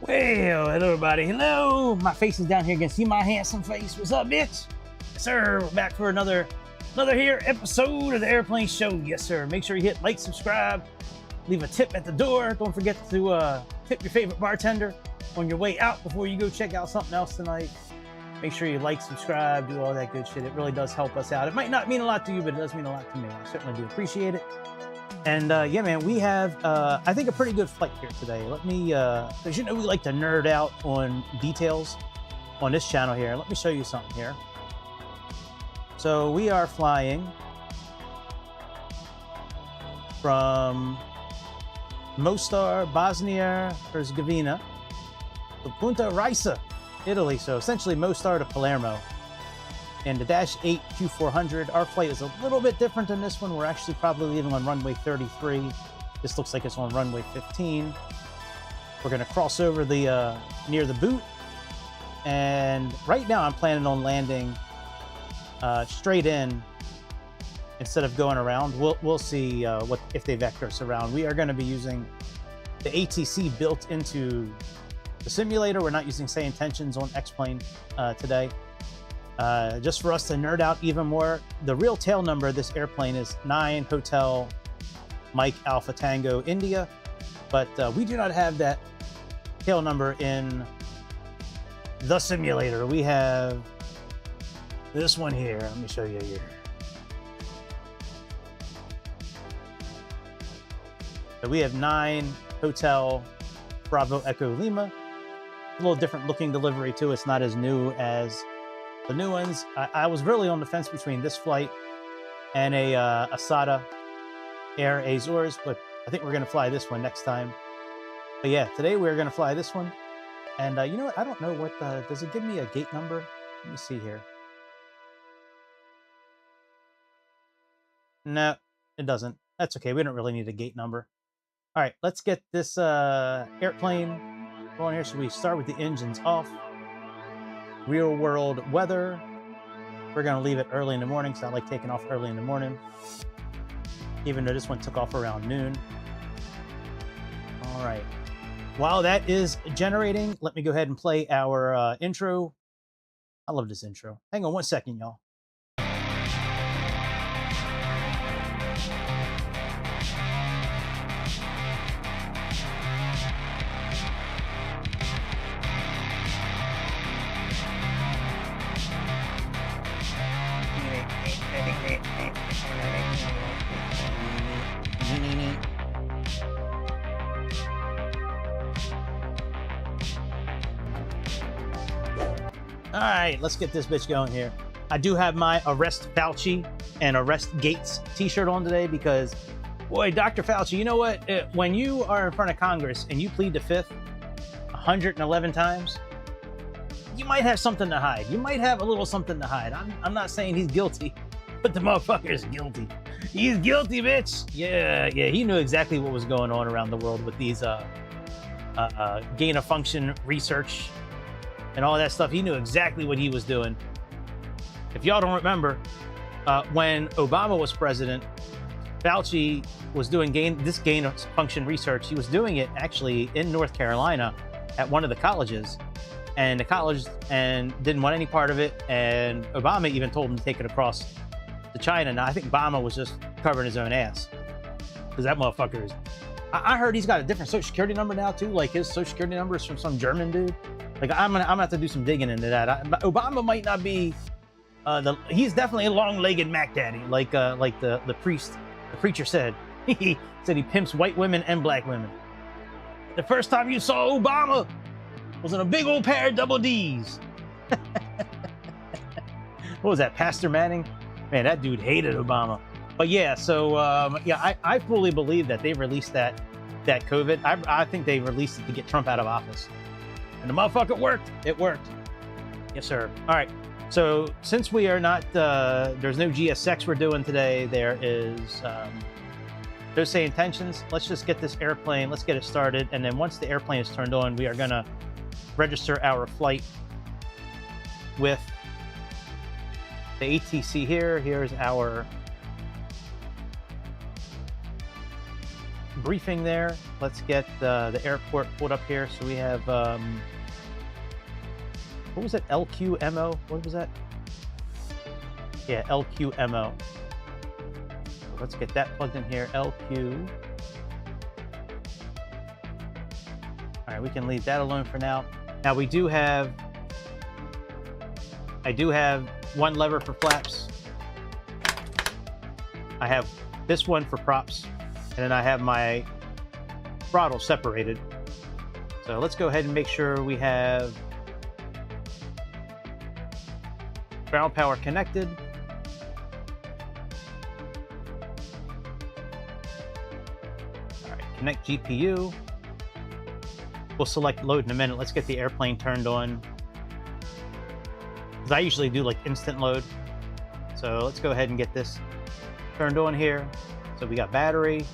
Well, hello everybody. Hello. My face is down here. You can see my handsome face. What's up, bitch? Yes, sir. We're back for another here episode of the Airplane Show. Yes, sir. Make sure you hit like, subscribe, leave a tip at the door. Don't forget to tip your favorite bartender on your way out before you go check out something else tonight. Make sure you like, subscribe, do all that good shit. It really does help us out. It might not mean a lot to you, but it does mean a lot to me. I certainly do appreciate it. And yeah, man, we have, I think, a pretty good flight here today. Let me, because you know we like to nerd out on details on this channel here. Let me show you something here. So we are flying from Mostar, Bosnia, Herzegovina to Punta Risa, Italy. So essentially Mostar to Palermo. And the Dash 8 Q400, our flight is a little bit different than this one. We're actually probably leaving on runway 33. This looks like it's on runway 15. We're going to cross over the near the boot. And right now I'm planning on landing straight in instead of going around. We'll see what if they vector us around. We are going to be using the ATC built into the simulator. We're not using say intentions on X-Plane today. Just for us to nerd out even more, the real tail number of this airplane is 9 Hotel Mike Alpha Tango India, but we do not have that tail number in the simulator. We have this one here. Let me show you here. So we have 9 Hotel Bravo Echo Lima. A little different looking delivery too. It's not as new as the new ones. I was really on the fence between this flight and a Asada Air Azores, but I think we're going to fly this one next time. But yeah, today we're going to fly this one. And you know what? I don't know what, does it give me a gate number? Let me see here. No, it doesn't. That's okay. We don't really need a gate number. All right, let's get this airplane going here. So we start with the engines off. Real world weather. We're going to leave it early in the morning, so I like taking off early in the morning, even though this one took off around noon. All right. While that is generating, let me go ahead and play our intro. I love this intro. Hang on one second, y'all. All right, let's get this bitch going here. I do have my Arrest Fauci and Arrest Gates t-shirt on today because, boy, Dr. Fauci, you know what? When you are in front of Congress and you plead the fifth 111 times, you might have something to hide. You might have a little something to hide. I'm not saying he's guilty, but the motherfucker is guilty. He's guilty, bitch. Yeah, he knew exactly what was going on around the world with these gain of function research and all that stuff. He knew exactly what he was doing. If y'all don't remember, when Obama was president, Fauci was doing this gain of function research. He was doing it actually in North Carolina at one of the colleges, and the college didn't want any part of it. And Obama even told him to take it across to China. Now I think Obama was just covering his own ass because that motherfucker is. I heard he's got a different social security number now too. Like his social security number is from some German dude. Like I'm gonna have to do some digging into that. Obama might not be he's definitely a long-legged Mac Daddy, like the preacher said. He said he pimps white women and black women. The first time you saw Obama was in a big old pair of double D's. What was that, Pastor Manning? Man, that dude hated Obama. But yeah, so yeah, I fully believe that they released that COVID. I think they released it to get Trump out of office. And the motherfucker worked. It worked. Yes, sir. All right. So since we are not, there's no GSX we're doing today. There is, those say intentions. Let's just get this airplane. Let's get it started. And then once the airplane is turned on, we are going to register our flight with the ATC here. Here's our briefing there. Let's get the airport pulled up here. So we have, what was it? LQMO? What was that? Yeah, LQMO. So let's get that plugged in here. LQ. All right, we can leave that alone for now. Now we do have, I do have one lever for flaps. I have this one for props, and then I have my throttle separated. So let's go ahead and make sure we have ground power connected. All right, connect GPU. We'll select load in a minute. Let's get the airplane turned on, because I usually do like instant load. So let's go ahead and get this turned on here. So we got battery,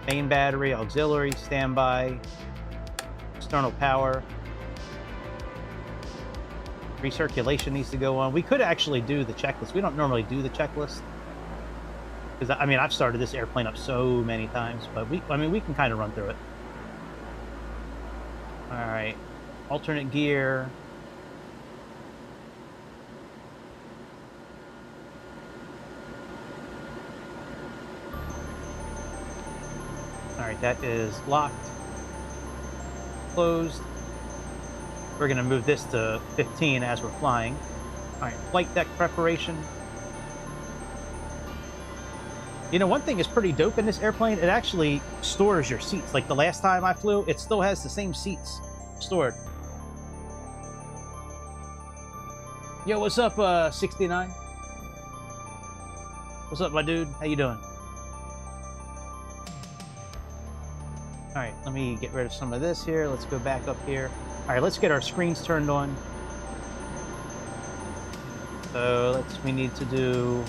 main battery, auxiliary, standby, external power. Recirculation needs to go on. We could actually do the checklist. We don't normally do the checklist, because I mean, I've started this airplane up so many times, but we can kind of run through it. All right, alternate gear. All right, that is locked, closed. We're going to move this to 15 as we're flying. All right, flight deck preparation. You know, one thing is pretty dope in this airplane. It actually stores your seats. Like the last time I flew, it still has the same seats stored. Yo, what's up, 69? What's up, my dude? How you doing? All right, let me get rid of some of this here. Let's go back up here. All right, let's get our screens turned on. So we need to do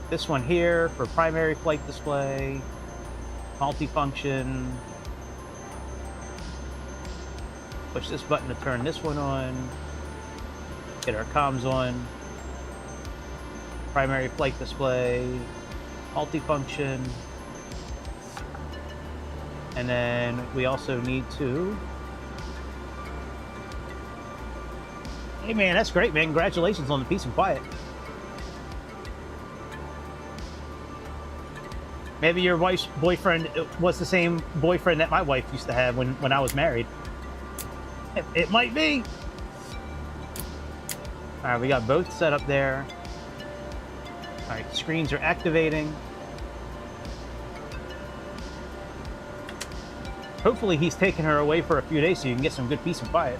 this one here for primary flight display, multifunction. Push this button to turn this one on. Get our comms on. Primary flight display, multifunction. And then we also need to... Hey man, that's great, man. Congratulations on the peace and quiet. Maybe your wife's boyfriend was the same boyfriend that my wife used to have when I was married. It might be. All right, we got both set up there. All right, screens are activating. Hopefully he's taking her away for a few days so you can get some good peace and quiet.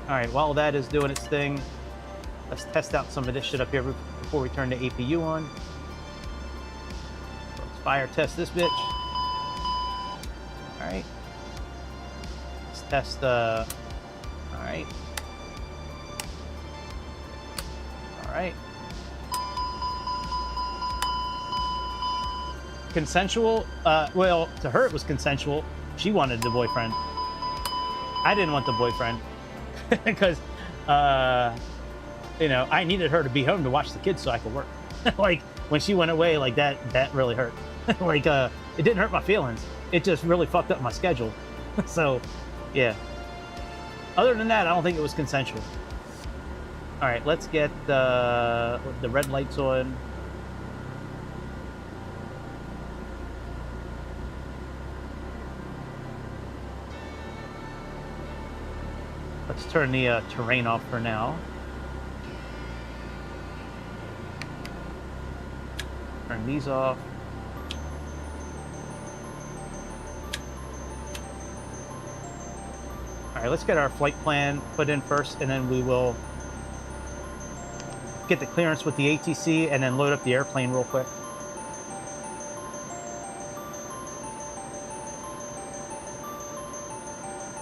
All right, while that is doing its thing, let's test out some of this shit up here before we turn the APU on. Let's fire test this bitch. All right. Let's test, all right. All right. Consensual? Well, to her it was consensual. She wanted the boyfriend. I didn't want the boyfriend because, you know, I needed her to be home to watch the kids so I could work. Like when she went away, like that really hurt. Like it didn't hurt my feelings. It just really fucked up my schedule. So, yeah. Other than that, I don't think it was consensual. All right, let's get the red lights on. Let's turn the terrain off for now. Turn these off. All right, let's get our flight plan put in first, and then we will get the clearance with the ATC and then load up the airplane real quick.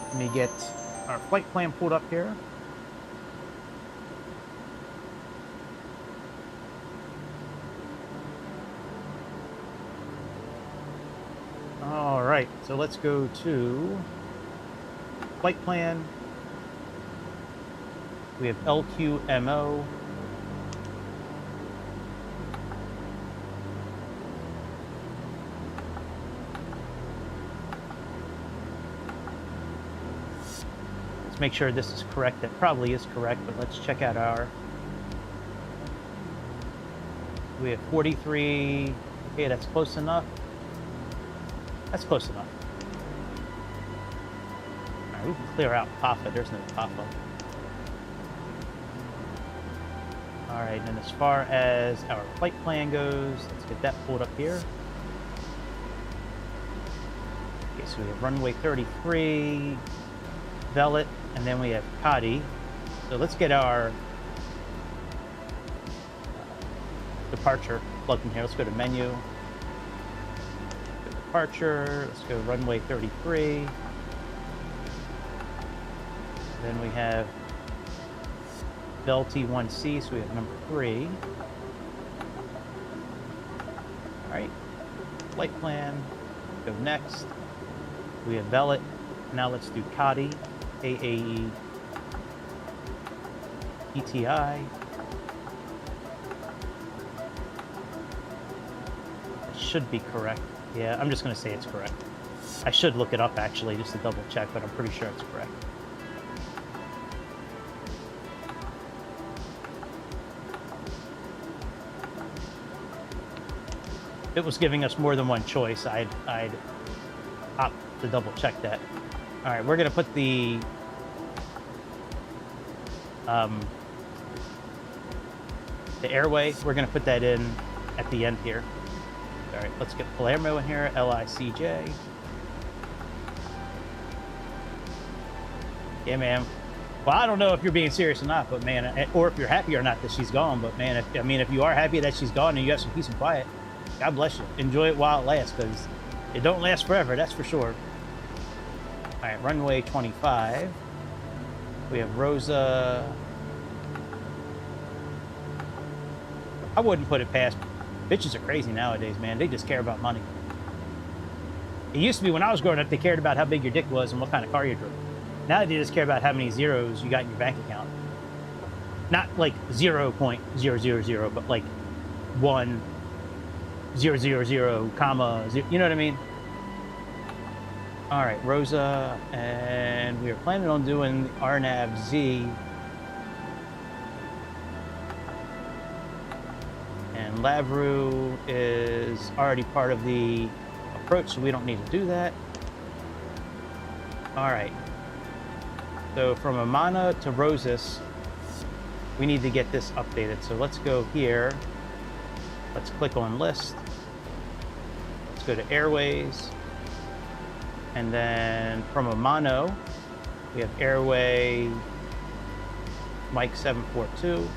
Let me get our flight plan pulled up here. All right, so let's go to flight plan. We have LQMO. Let's make sure this is correct. That probably is correct, but let's check out our... We have 43. Okay, that's close enough. That's close enough. All right, we can clear out PAFA. There's no PAFA. All right, and as far as our flight plan goes, let's get that pulled up here. Okay, so we have runway 33, Velit, and then we have Kadi. So let's get our departure plugged in here. Let's go to menu. Go departure. Let's go runway 33. Then we have Bell T1C, so we have number 3. All right, flight plan. Go next. We have Velit. Now let's do Kadi, AAE, ETI. It should be correct. Yeah, I'm just going to say it's correct. I should look it up actually just to double check, but I'm pretty sure it's correct. If it was giving us more than one choice, I'd opt to double check that. All right, we're going to put the airway, we're going to put that in at the end here. All right, let's get Palermo in here, LICJ. Yeah, man. Well, I don't know if you're being serious or not, but man, or if you're happy or not that she's gone, but man, if you are happy that she's gone and you have some peace and quiet, God bless you. Enjoy it while it lasts, because it don't last forever, that's for sure. All right, runway 25. We have Rosa. I wouldn't put it past. Bitches are crazy nowadays, man. They just care about money. It used to be when I was growing up, they cared about how big your dick was and what kind of car you drove. Now they just care about how many zeros you got in your bank account. Not like 0.000, but like 1,000, comma, 0, you know what I mean? All right, Rosa, and we are planning on doing RNAV Z. And Lavru is already part of the approach, so we don't need to do that. All right. So from Amana to Rosas, we need to get this updated. So let's go here. Let's click on list. Let's go to airways. And then from Amano, we have airway Mike 742.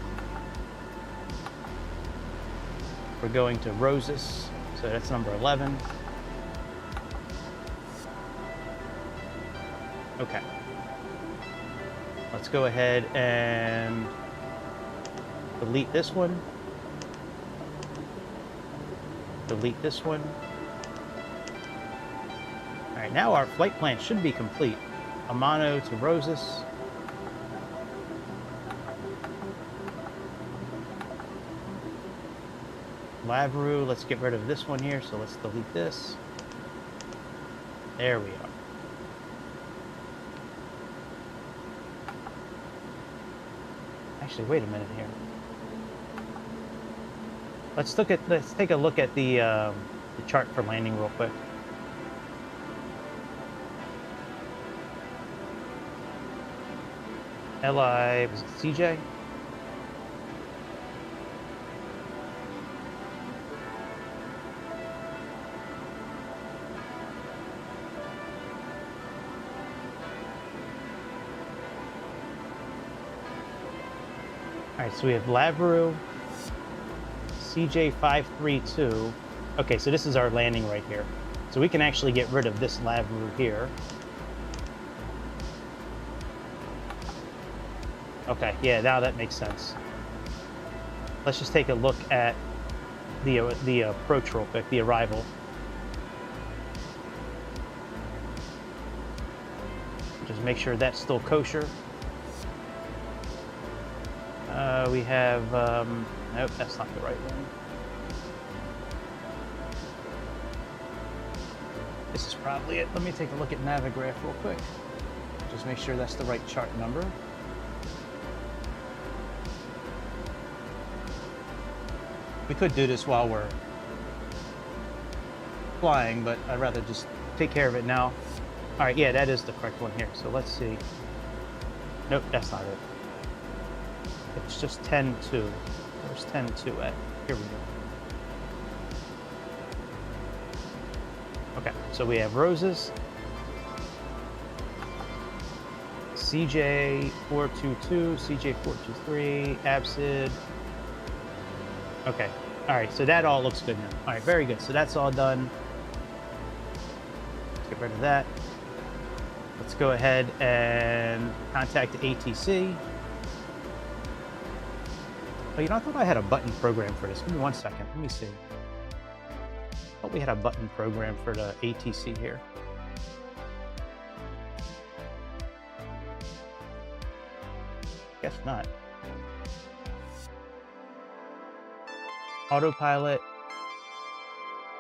We're going to Rosas, so that's number 11. Okay. Let's go ahead and delete this one. Delete this one. All right, now our flight plan should be complete. Amano to Rosas. Lavru, let's get rid of this one here, so let's delete this. There we are. Actually, wait a minute here. Let's take a look at the chart for landing real quick. LI, was it CJ? All right, so we have Lavru, CJ532. Okay, so this is our landing right here. So we can actually get rid of this Lavru here. Okay, yeah, now that makes sense. Let's just take a look at the approach real quick, the arrival. Just make sure that's still kosher. We have, nope, that's not the right one. This is probably it. Let me take a look at Navigraph real quick. Just make sure that's the right chart number. We could do this while we're flying, but I'd rather just take care of it now. All right, yeah, that is the correct one here. So let's see. Nope, that's not it. It's just 10-2. Where's 10-2 at? Here we go. Okay, so we have roses. CJ422, CJ423, Absid. Okay, all right, so that all looks good now. All right, very good. So that's all done. Let's get rid of that. Let's go ahead and contact the ATC. Oh, you know, I thought I had a button program for this. Give me 1 second. Let me see. I thought we had a button program for the ATC here. Guess not. Autopilot.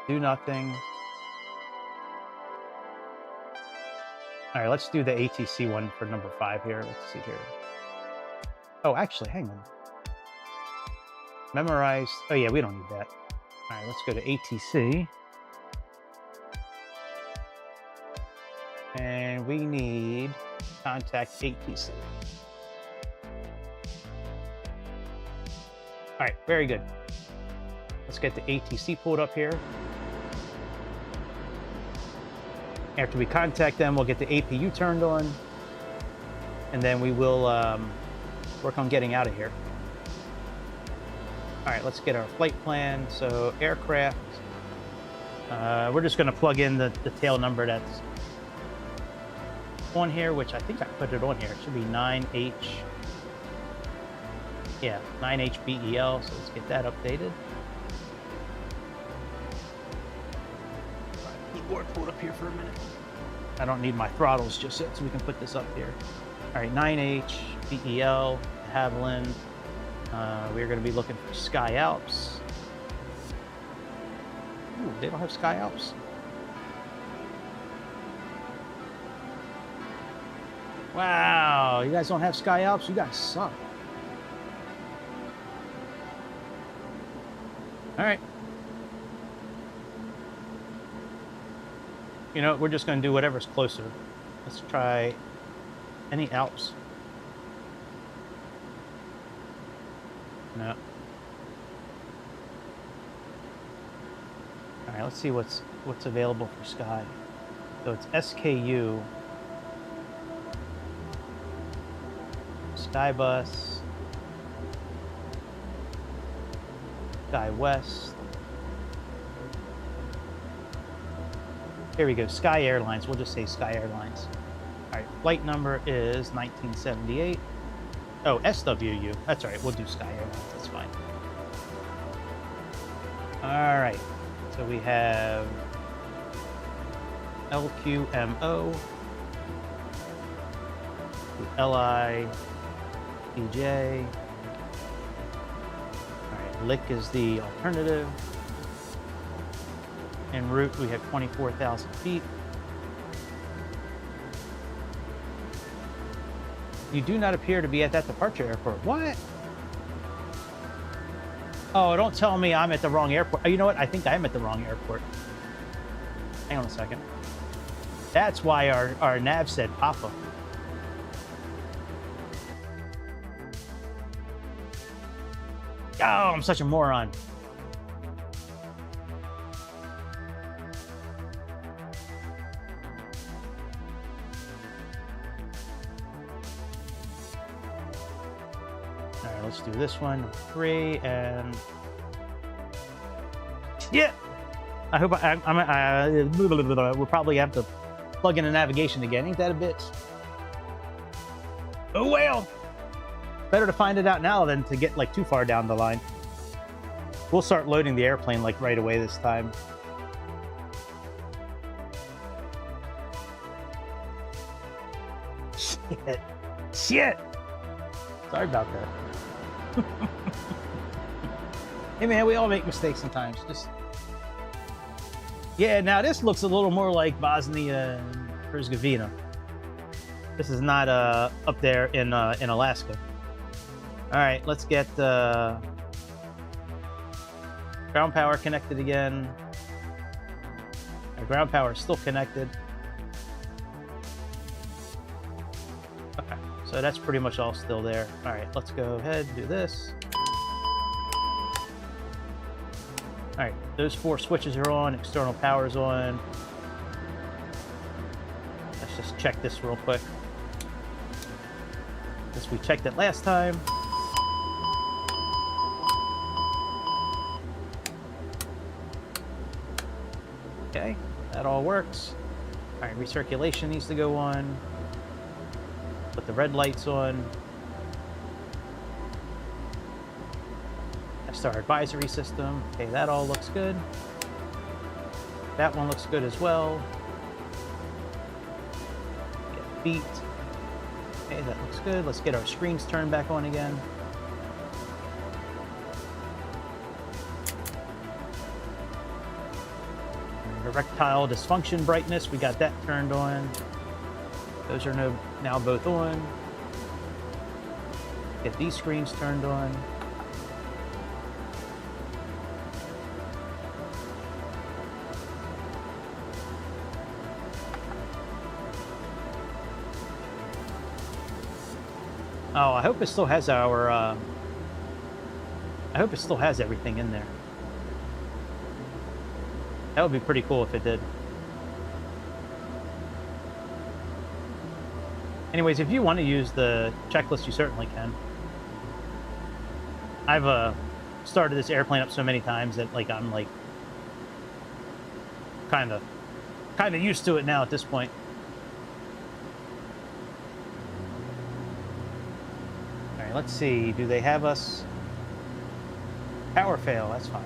Do nothing. All right, let's do the ATC one for number 5 here. Let's see here. Oh, actually, hang on. Memorized. Oh, yeah, we don't need that. All right, let's go to ATC. And we need contact ATC. All right, very good. Let's get the ATC pulled up here. After we contact them, we'll get the APU turned on. And then we will work on getting out of here. All right, let's get our flight plan. So aircraft, we're just gonna plug in the tail number that's on here, which I think I put it on here. It should be 9H, yeah, 9HBEL, so let's get that updated. All right, keyboard pulled up here for a minute. I don't need my throttles just yet, so we can put this up here. All right, 9HBEL, Haviland. We're going to be looking for Sky Alps. Ooh, they don't have Sky Alps. Wow, you guys don't have Sky Alps? You guys suck. All right. You know, we're just going to do whatever's closer. Let's try any Alps. No. All right, let's see what's available for Sky. So it's SKU, Skybus, Sky West. Here we go, Sky Airlines. We'll just say Sky Airlines. All right, flight number is 1978. Oh, SWU. That's all right. We'll do Sky Airlines. That's fine. All right. So we have LQMO, LIPJ. All right. LIC is the alternative. En route, we have 24,000 feet. You do not appear to be at that departure airport. What? Oh, don't tell me I'm at the wrong airport. Oh, you know what? I think I'm at the wrong airport. Hang on a second. That's why our nav said Papa. Oh, I'm such a moron. Let's do this one, number 3, and yeah. I hope we'll probably have to plug in a navigation again. Ain't that a bitch? Oh well. Better to find it out now than to get like too far down the line. We'll start loading the airplane like right away this time. Shit. Sorry about that. Hey man, we all make mistakes sometimes. Just yeah. Now this looks a little more like Bosnia and Herzegovina. This is not up there in Alaska. All right, let's get ground power connected again. Our ground power is still connected. Okay, so that's pretty much all still there. All right, let's go ahead and do this. All right, those 4 switches are on, external power's on. Let's just check this real quick. As we checked it last time. Okay, that all works. All right, recirculation needs to go on. Put the red lights on. That's our advisory system. Okay, that all looks good. That one looks good as well. Get beat. Okay, that looks good. Let's get our screens turned back on again. Erectile dysfunction brightness, we got that turned on. Those are now both on. Get these screens turned on. Oh, I hope it still has our, I hope it still has everything in there. That would be pretty cool if it did. Anyways, if you want to use the checklist, you certainly can. I've started this airplane up so many times that like I'm like kind of used to it now at this point. All right, let's see. Do they have us? Power fail. That's fine.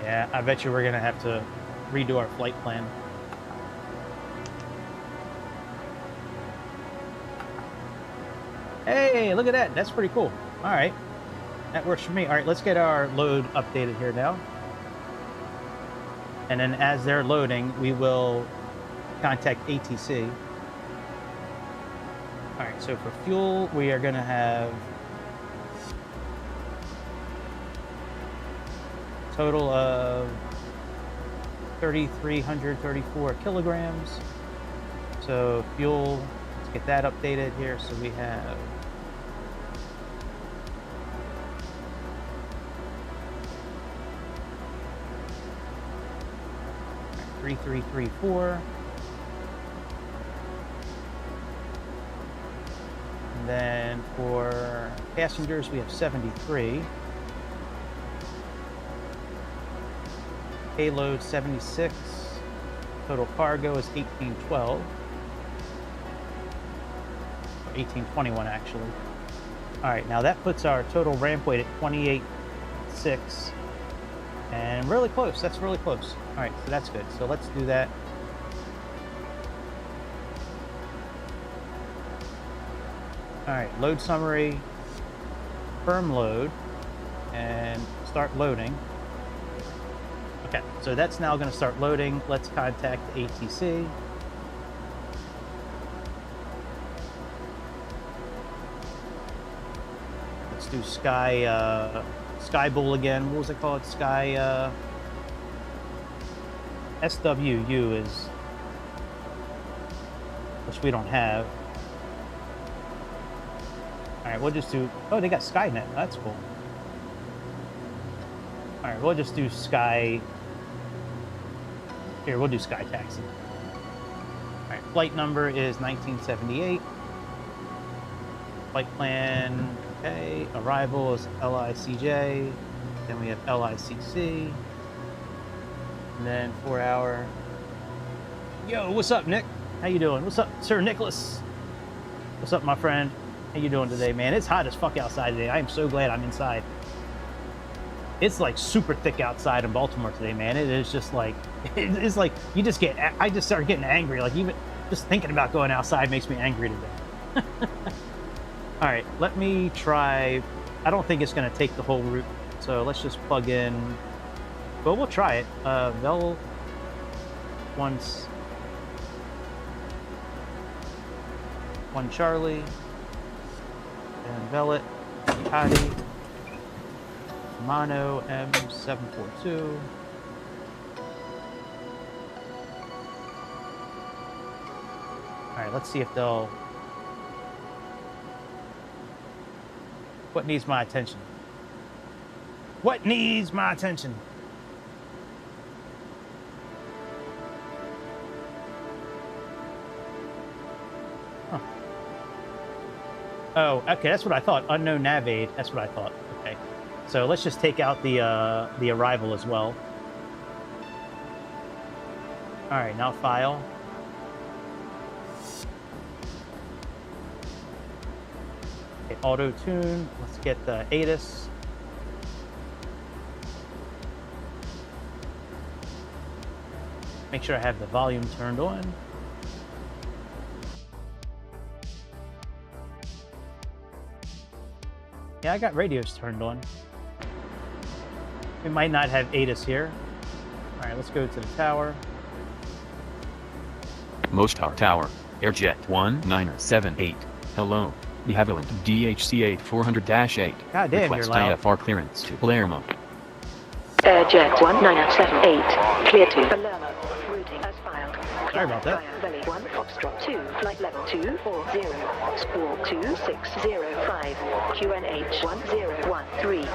Yeah, I bet you we're going to have to redo our flight plan. Hey, look at that. That's pretty cool. All right. That works for me. All right, let's get our load updated here now. And then as they're loading, we will contact ATC. All right, so for fuel, we are going to have total of 3,334 kilograms. So fuel, let's get that updated here. So we have 3,334. And then for passengers, we have 73. Payload 76. Total cargo is 1812. Or 1821 actually. All right, now that puts our total ramp weight at 28.6. And really close. That's really close. All right, so that's good. So let's do that. All right, load summary, firm load, and start loading. Okay, so that's now going to start loading. Let's contact ATC. Let's do Sky Bull again. What was it called? Sky SWU is, which we don't have. All right, we'll just do. Oh, they got Skynet. That's cool. All right, we'll just do Sky. Here, we'll do Sky Taxi. All right, flight number is 1978. Flight plan, okay. Arrival is LICJ. Then we have LICC. And then 4 hour. Yo, what's up, Nick? How you doing? What's up, Sir Nicholas? What's up, my friend? How you doing today, man? It's hot as fuck outside today. I am so glad I'm inside. It's like super thick outside in Baltimore today, man. It is just like, it's like you just get, I just start getting angry. Like even just thinking about going outside makes me angry today. All right, let me try. I don't think it's going to take the whole route. So let's just plug in. Well, we'll try it. They'll once. One Charlie. And Velvet. Patty. Mono M742. All right, let's see if they'll. What needs my attention? What needs my attention? Huh. Oh, okay, that's what I thought. Unknown nav aid. That's what I thought. Okay, so let's just take out the arrival as well. All right, now file. Okay, auto tune. Let's get the ATIS. Make sure I have the volume turned on. Yeah, I got radios turned on. We might not have ATIS here. All right, let's go to the tower. Mostar Tower, Airjet 1978. Hello. We have a DHC 8400-8. God damn, Request you're loud. IFR clearance to Palermo. Airjet 1978, clear to Palermo. Routing as filed. Sorry about that. Valley 1, Foxtrot 2, flight level 240, squawk 2605, QNH 1013.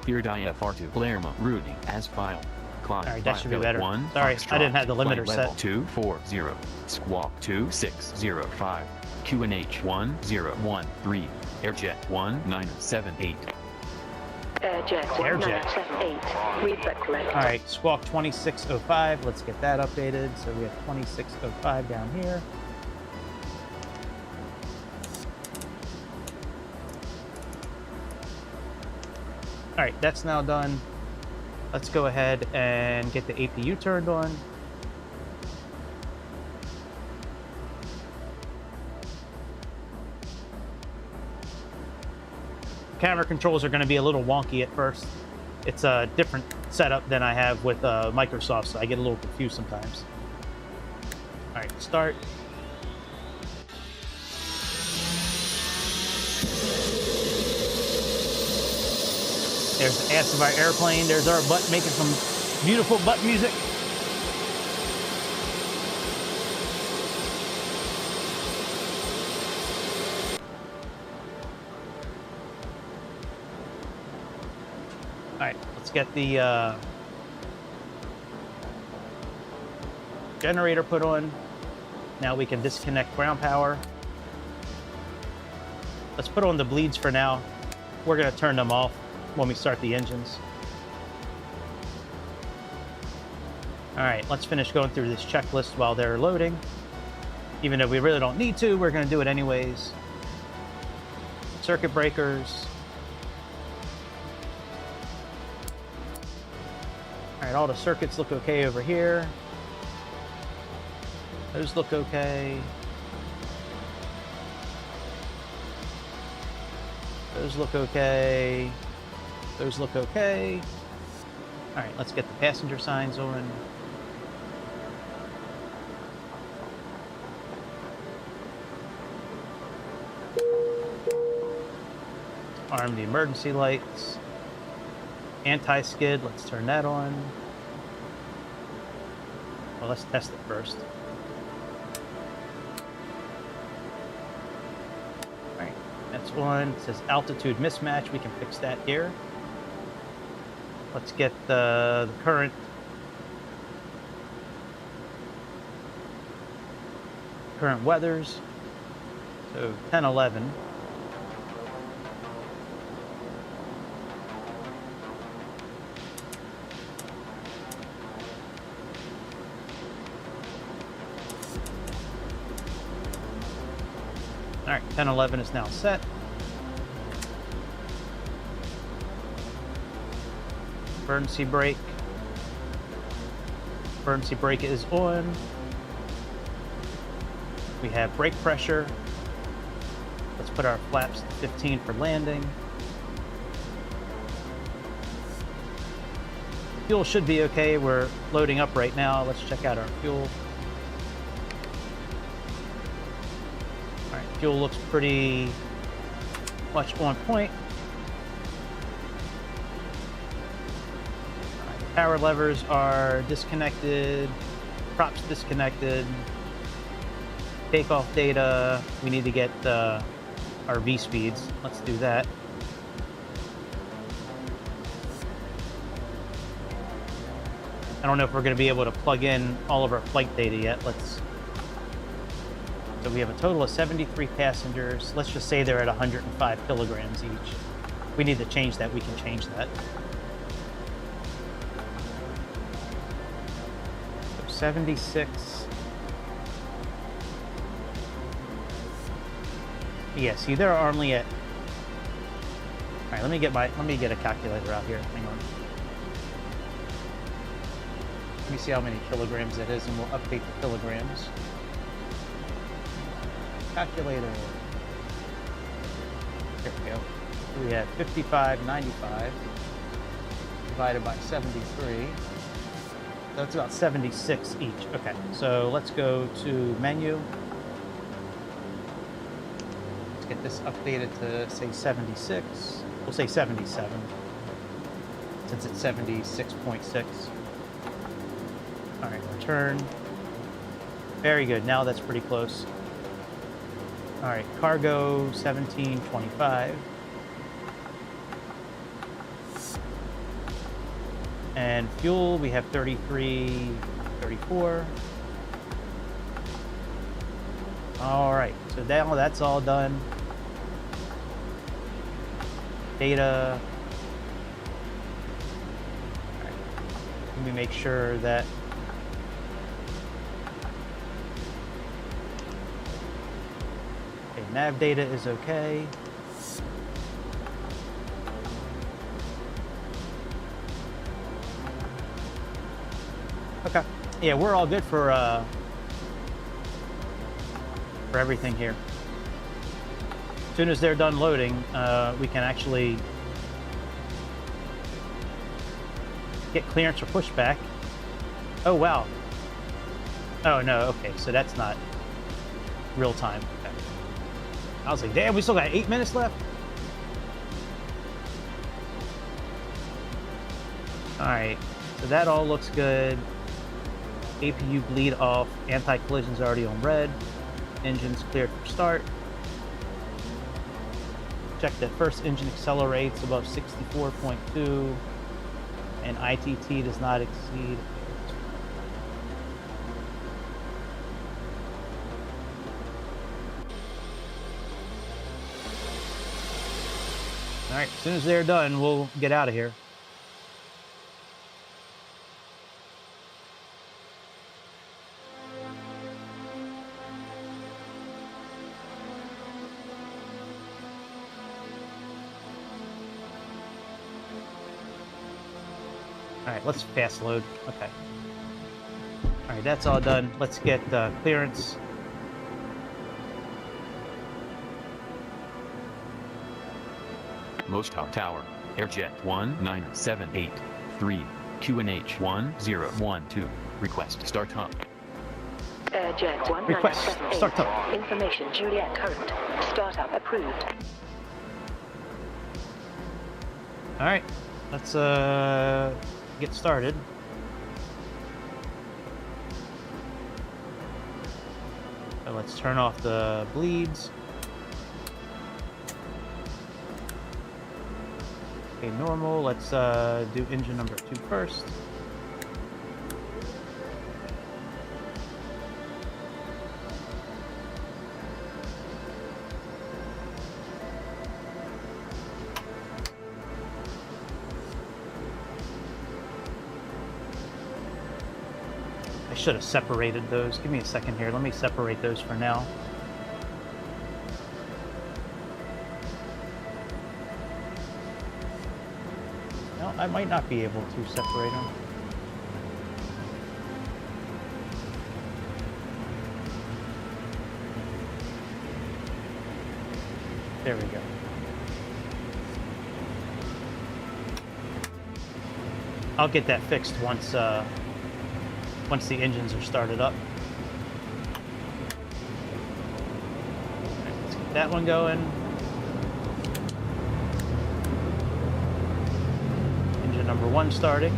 Cleared IFR to Palermo. Routing as filed. Climb. All right, that should be Valley better. 1, Sorry, I Foxtrot, didn't have the limiter flight level set. 240, squawk 2605, QNH 1013, Airjet 1978. Airjet 1978, read that correct. All right, squawk 2605. Let's get that updated. So we have 2605 down here. All right, that's now done. Let's go ahead and get the APU turned on. Camera controls are going to be a little wonky at first. It's a different setup than I have with Microsoft, so I get a little confused sometimes. All right, start. There's the ass of our airplane. There's our butt making some beautiful butt music. All right, let's get the generator put on. Now we can disconnect ground power. Let's put on the bleeds for now. We're going to turn them off when we start the engines. All right, let's finish going through this checklist while they're loading. Even though we really don't need to, we're going to do it anyways. Circuit breakers. All right, all the circuits look okay over here. Those look okay. Those look okay. Those look okay. All right, let's get the passenger signs on. Arm the emergency lights. Anti-skid, let's turn that on. Well, let's test it first. All right, that's one. It says altitude mismatch. We can fix that here. Let's get the current weathers. So 10-11. All right, 10-11 is now set. Emergency brake. Emergency brake is on. We have brake pressure. Let's put our flaps to 15 for landing. Fuel should be okay. We're loading up right now. Let's check out our fuel. All right, fuel looks pretty much on point. All right, power levers are disconnected. Props disconnected. Takeoff data. We need to get our V speeds. Let's do that. I don't know if we're going to be able to plug in all of our flight data yet. So we have a total of 73 passengers. Let's just say they're at 105 kilograms each. If we need to change that, we can change that. So 76. Yeah, see, they're only at. All right, let me get a calculator out here. Hang on. Let me see how many kilograms it is, and we'll update the kilograms. Calculator. There we go. We have 55.95 divided by 73. That's about 76 each. Okay, so let's go to menu. Let's get this updated to say 76. We'll say 77 since it's 76.6. All right, return. Very good. Now that's pretty close. All right, cargo 1725. And fuel, we have 33.34. All right, so now that's all done. Data. All right. Let me make sure that nav data is okay. Okay. Yeah, we're all good for everything here. As soon as they're done loading, we can actually get clearance for pushback. Oh, wow. Oh, no. Okay, so that's not real time. Okay. I was like, damn, we still got 8 minutes left? Alright, so that all looks good. APU bleed off. Anti-collision's already on red. Engine's cleared for start. Check that first engine accelerates above 64.2. And ITT does not exceed. All right, as soon as they're done, we'll get out of here. All right, let's fast load. Okay. All right, that's all done. Let's get clearance. Moscow Tower, Airjet 19783, QNH 1012. Request start up. Airjet Request start 1978. up. Information Juliet current. Startup approved. All right, let's get started. So let's turn off the bleeds. Okay, normal. Let's do engine number 2 first. I should have separated those. Give me a second here. Let me separate those for now. I might not be able to separate them. There we go. I'll get that fixed once the engines are started up. Right, let's get that one going. Engine number 1 starting.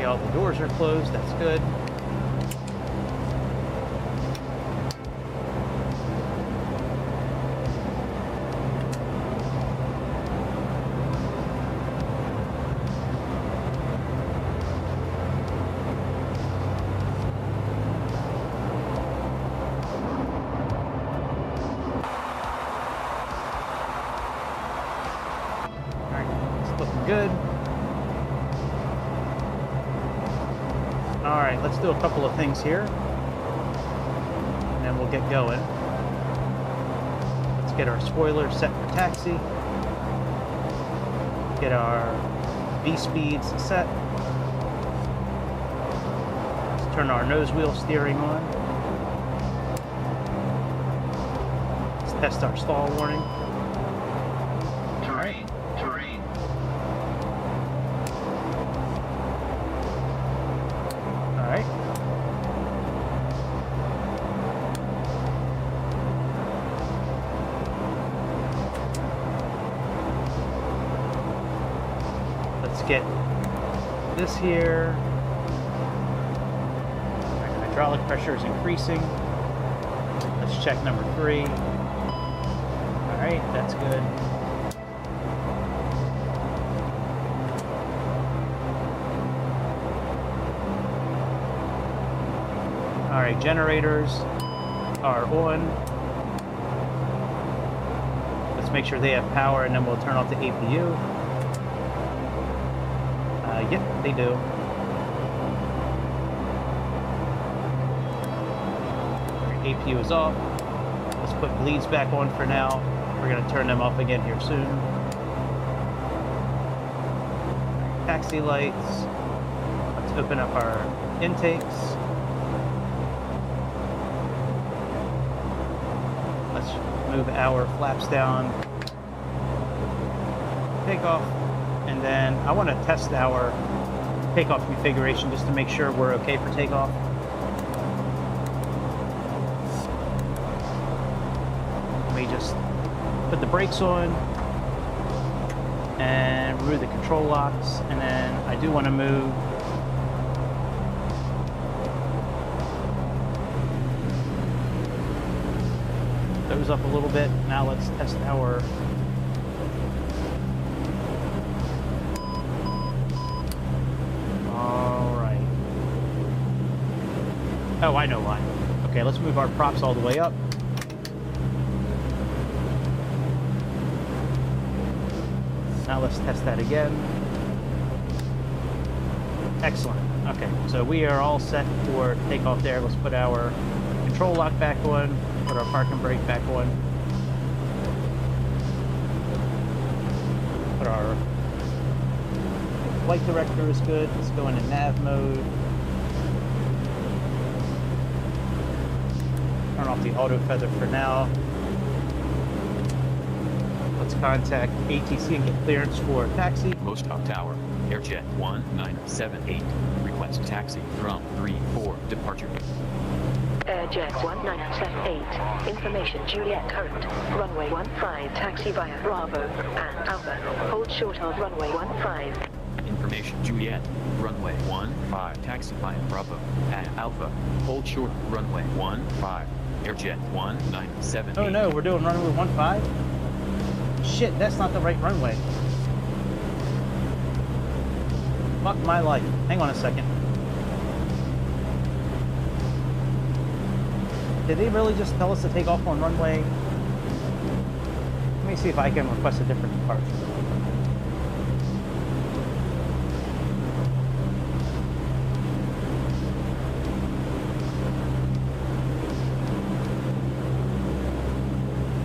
All the doors are closed, that's good. All right, it's looking good. All right, let's do a couple of things here, and then we'll get going. Let's get our spoiler set for taxi. Get our V-speeds set. Let's turn our nose wheel steering on. Let's test our stall warning. Terrain. All right. Let's get this here. Hydraulic pressure is increasing. Let's check number 3. All right, that's good. All right, generators are on. Let's make sure they have power, and then we'll turn off the APU. Yep, they do. APU is off. Let's put bleeds back on for now. We're going to turn them off again here soon. Taxi lights. Let's open up our intakes. Let's move our flaps down. Takeoff. And then I want to test our takeoff configuration just to make sure we're okay for takeoff. Let me just put the brakes on and remove the control locks, and then I do want to move those up a little bit. Now let's test our oh, I know why. Okay, let's move our props all the way up. Now let's test that again. Excellent. Okay, so we are all set for takeoff there. Let's put our control lock back on, put our parking brake back on. Put our flight director is good. Let's go into nav mode. Turn off the auto feather for now. Let's contact ATC and get clearance for taxi. Most Top Tower, Airjet 1978. Request taxi from 34 departure. Airjet 1978. Information Juliet current. Runway 15 taxi via Bravo and Alpha. Hold short of runway 15. Information Juliet, runway 15 taxi via Bravo and Alpha. Hold short runway 15. Airjet 1978. Oh no, we're doing runway 15? Shit, that's not the right runway. Fuck my life. Hang on a second. Did they really just tell us to take off on runway Let me see if I can request a different departure.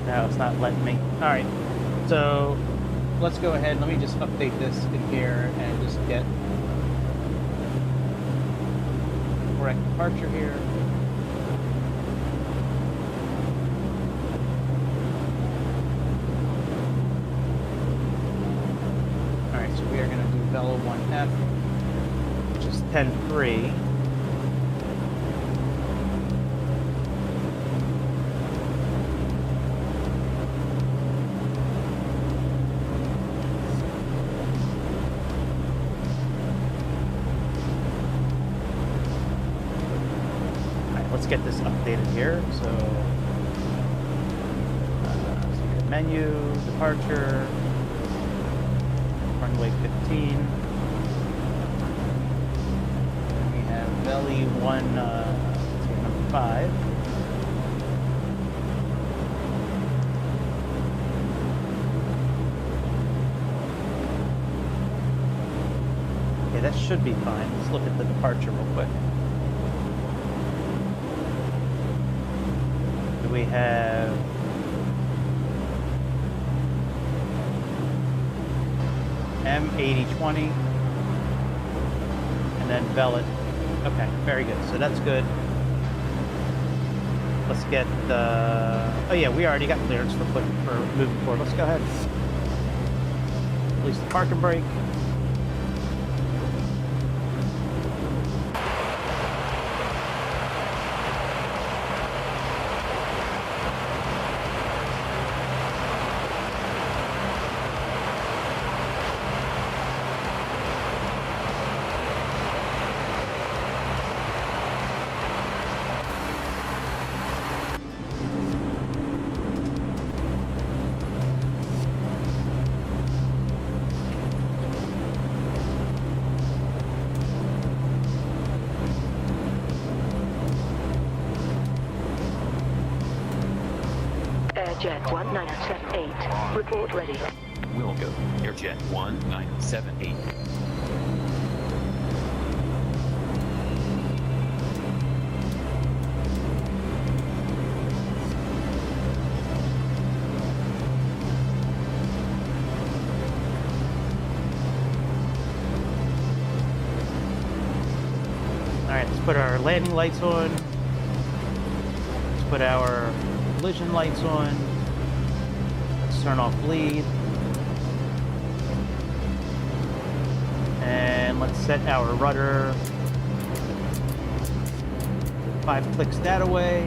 No, it's not letting me. All right, so let's go ahead. Let me just update this in here and just get correct departure here. All right, so we are going to do Velo 1F, which is 10-3. Let's get this updated here. So, menu, departure, runway 15. We have belly 1, number 5. Okay, that should be fine. Let's look at the departure real quick. We have M8020 and then Velvet. Okay, very good. So that's good. Let's get the. Oh yeah, we already got clearance for moving forward. Let's go ahead. Release the parking brake. Airjet 1978, report ready. Will go. Airjet 1978. Alright, let's put our landing lights on. Let's put our collision lights on. Let's turn off bleed. And let's set our rudder 5 clicks that away.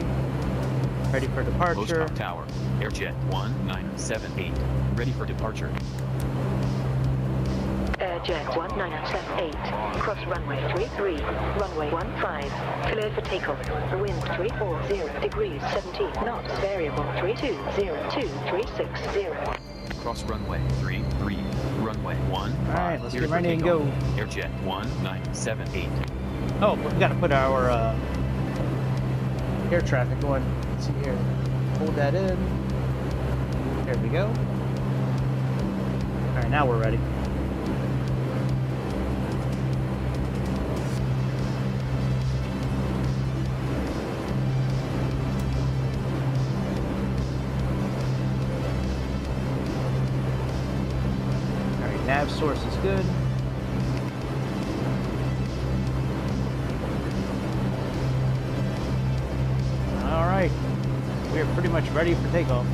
Ready for departure. Most tower. Airjet 1978. Ready for departure. Airjet 1978, cross runway 33, runway 15, cleared for takeoff, wind 340 degrees 17 knots, variable 3202360. Cross runway 33, runway 15. Alright, let's cleared get ready for and takeoff. go. Airjet 1978. Oh, we gotta put our air traffic on. Let's see here. Hold that in. There we go. Alright, now we're ready. Nav source is good. All right, we are pretty much ready for takeoff.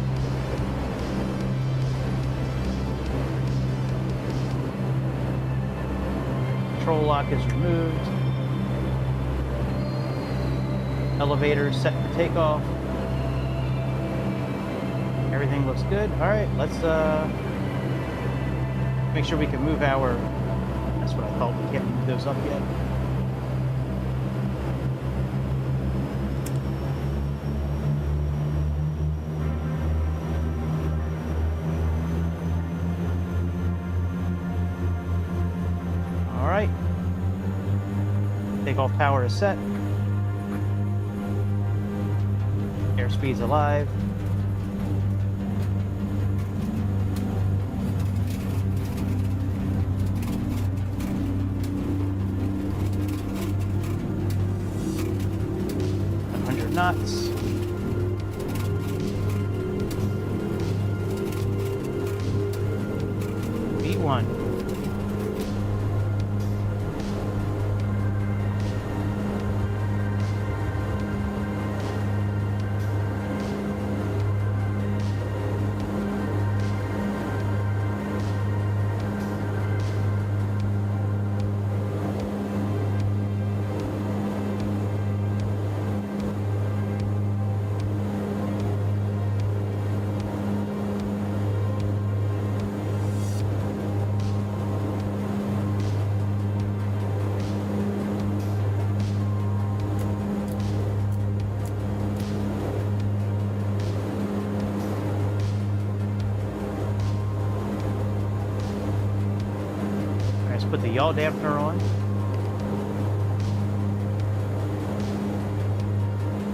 Control lock is removed. Elevator set for takeoff. Everything looks good. All right, let's make sure we can move our. That's what I thought. We can't move those up yet. All right. Takeoff power is set. Airspeed's alive. knots. V1. Put the yaw dampener on.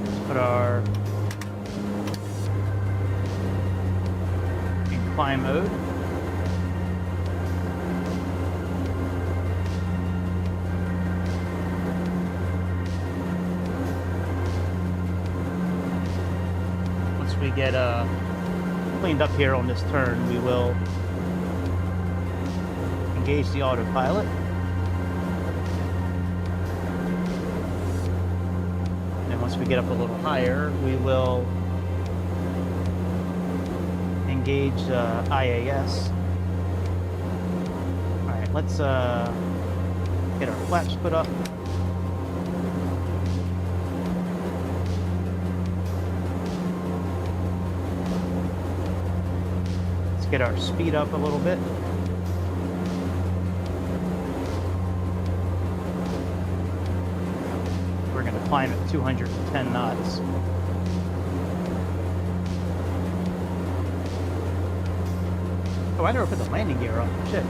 Let's put our incline mode. Once we get cleaned up here on this turn, we will engage the autopilot. And once we get up a little higher, we will engage IAS. Alright, let's get our flaps put up. Let's get our speed up a little bit. Climb at 210 knots. Oh, I never put the landing gear up. Shit.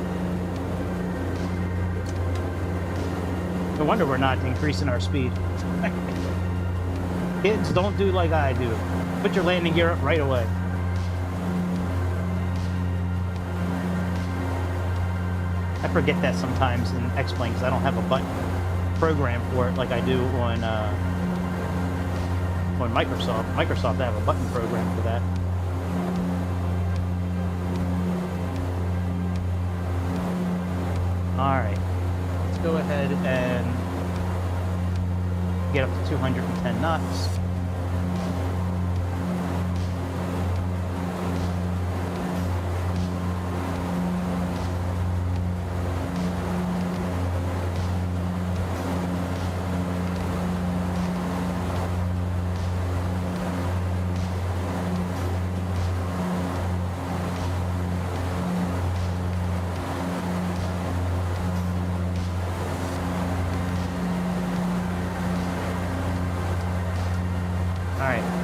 No wonder we're not increasing our speed. Kids, don't do like I do. Put your landing gear up right away. I forget that sometimes in X-Plane because I don't have a button program for it like I do on Microsoft. Microsoft, I have a button program for that. All right, let's go ahead and get up to 210 knots.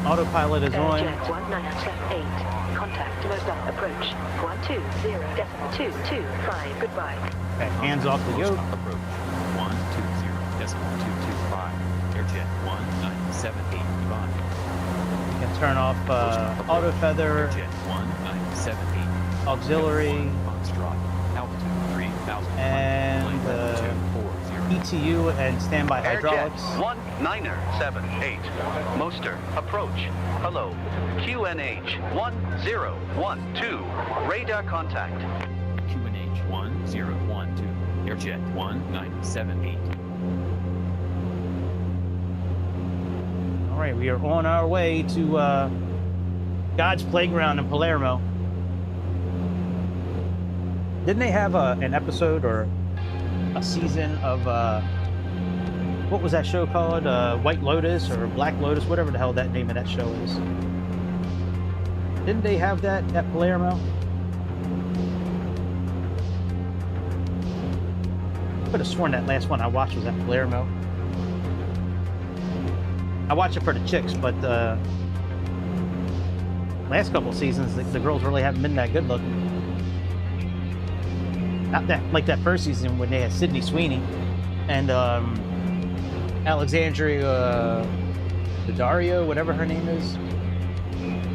Autopilot is on. Jet 1978. Contact Mozart approach 120.225. Goodbye. Okay, hands off the yoke. Approach 120.225. Airjet 1978. Goodbye. You can turn off auto feather, Airjet 1978. auxiliary, Foxtrot. Altitude 3,000. and ETU and standby hydraulics. 1978. Moster, approach. Hello. QNH 1012. Radar contact. QNH 1012. Airjet 1978. All right, we are on our way to God's Playground in Palermo. Didn't they have an episode or a season of what was that show called? White Lotus or Black Lotus, whatever the hell that name of that show is. Didn't they have that at Palermo? I could have sworn that last one I watched was at Palermo. I watch it for the chicks, but last couple seasons the girls really haven't been that good looking. Not that like that first season when they had Sydney Sweeney and Alexandria Daddario, whatever her name is.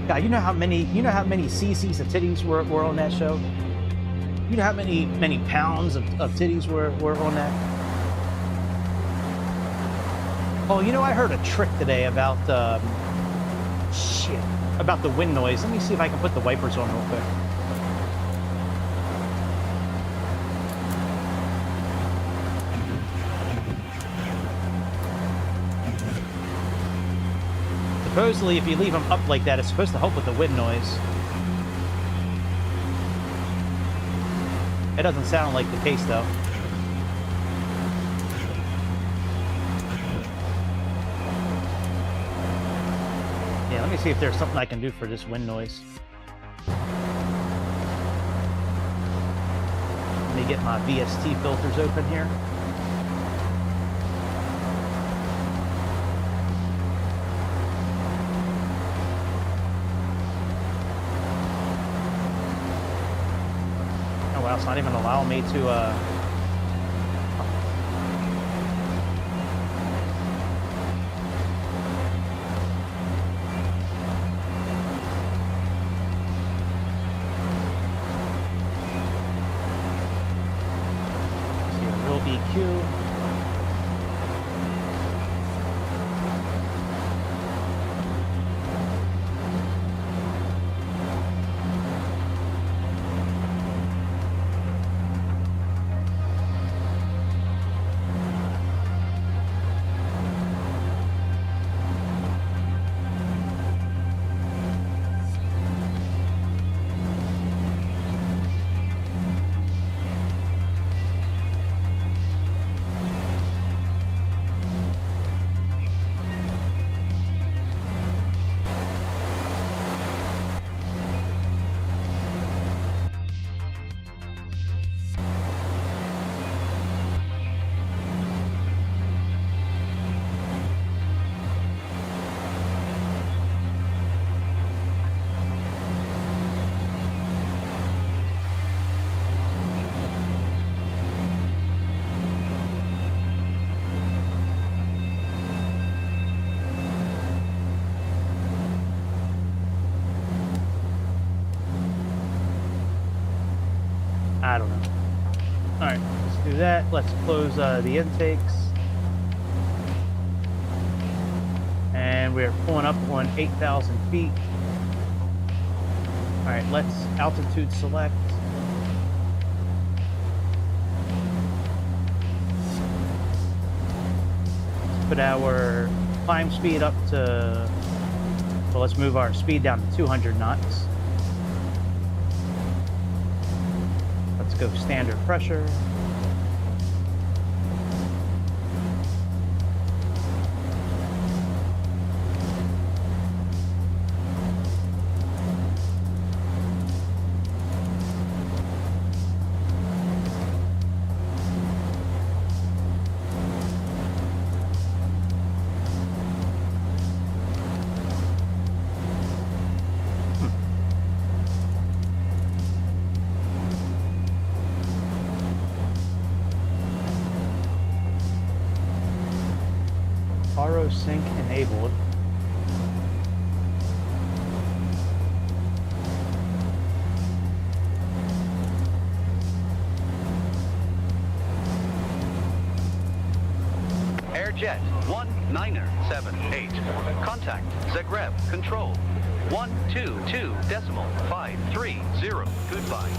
God, you know how many cc's of titties were on that show? You know how many pounds of titties were on that? Oh, you know, I heard a trick today about shit, about the wind noise. Let me see if I can put the wipers on real quick. Supposedly, if you leave them up like that, it's supposed to help with the wind noise. It doesn't sound like the case, though. Yeah, let me see if there's something I can do for this wind noise. Let me get my VST filters open here. Oh wow, it's not even allowing me to EQ. I don't know. All right, let's do that. Let's close the intakes. And we're pulling up on 8,000 feet. All right, let's altitude select. Let's put our climb speed up to, well, let's move our speed down to 200 knots. Let's go standard pressure. RO sync enabled. Airjet 1978. Contact Zagreb Control 122.530. Goodbye.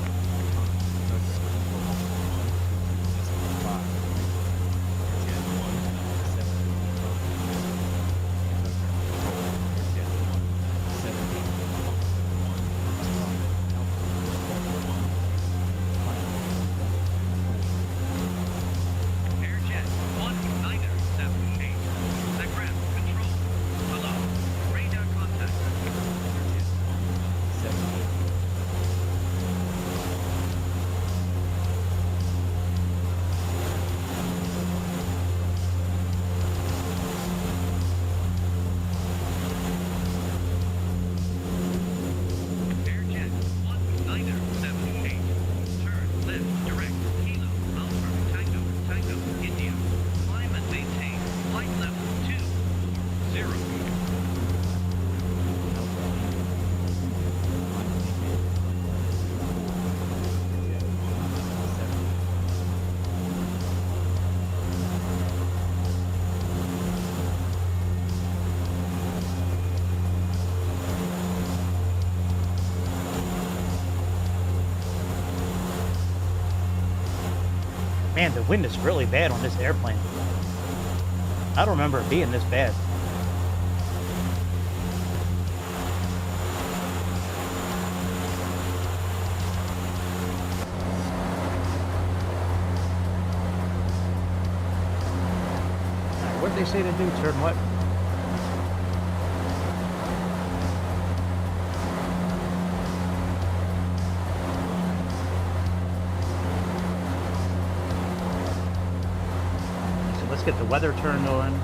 Man, the wind is really bad on this airplane. I don't remember it being this bad. Alright, what did they say to do? Turn what? Let's get the weather turned on.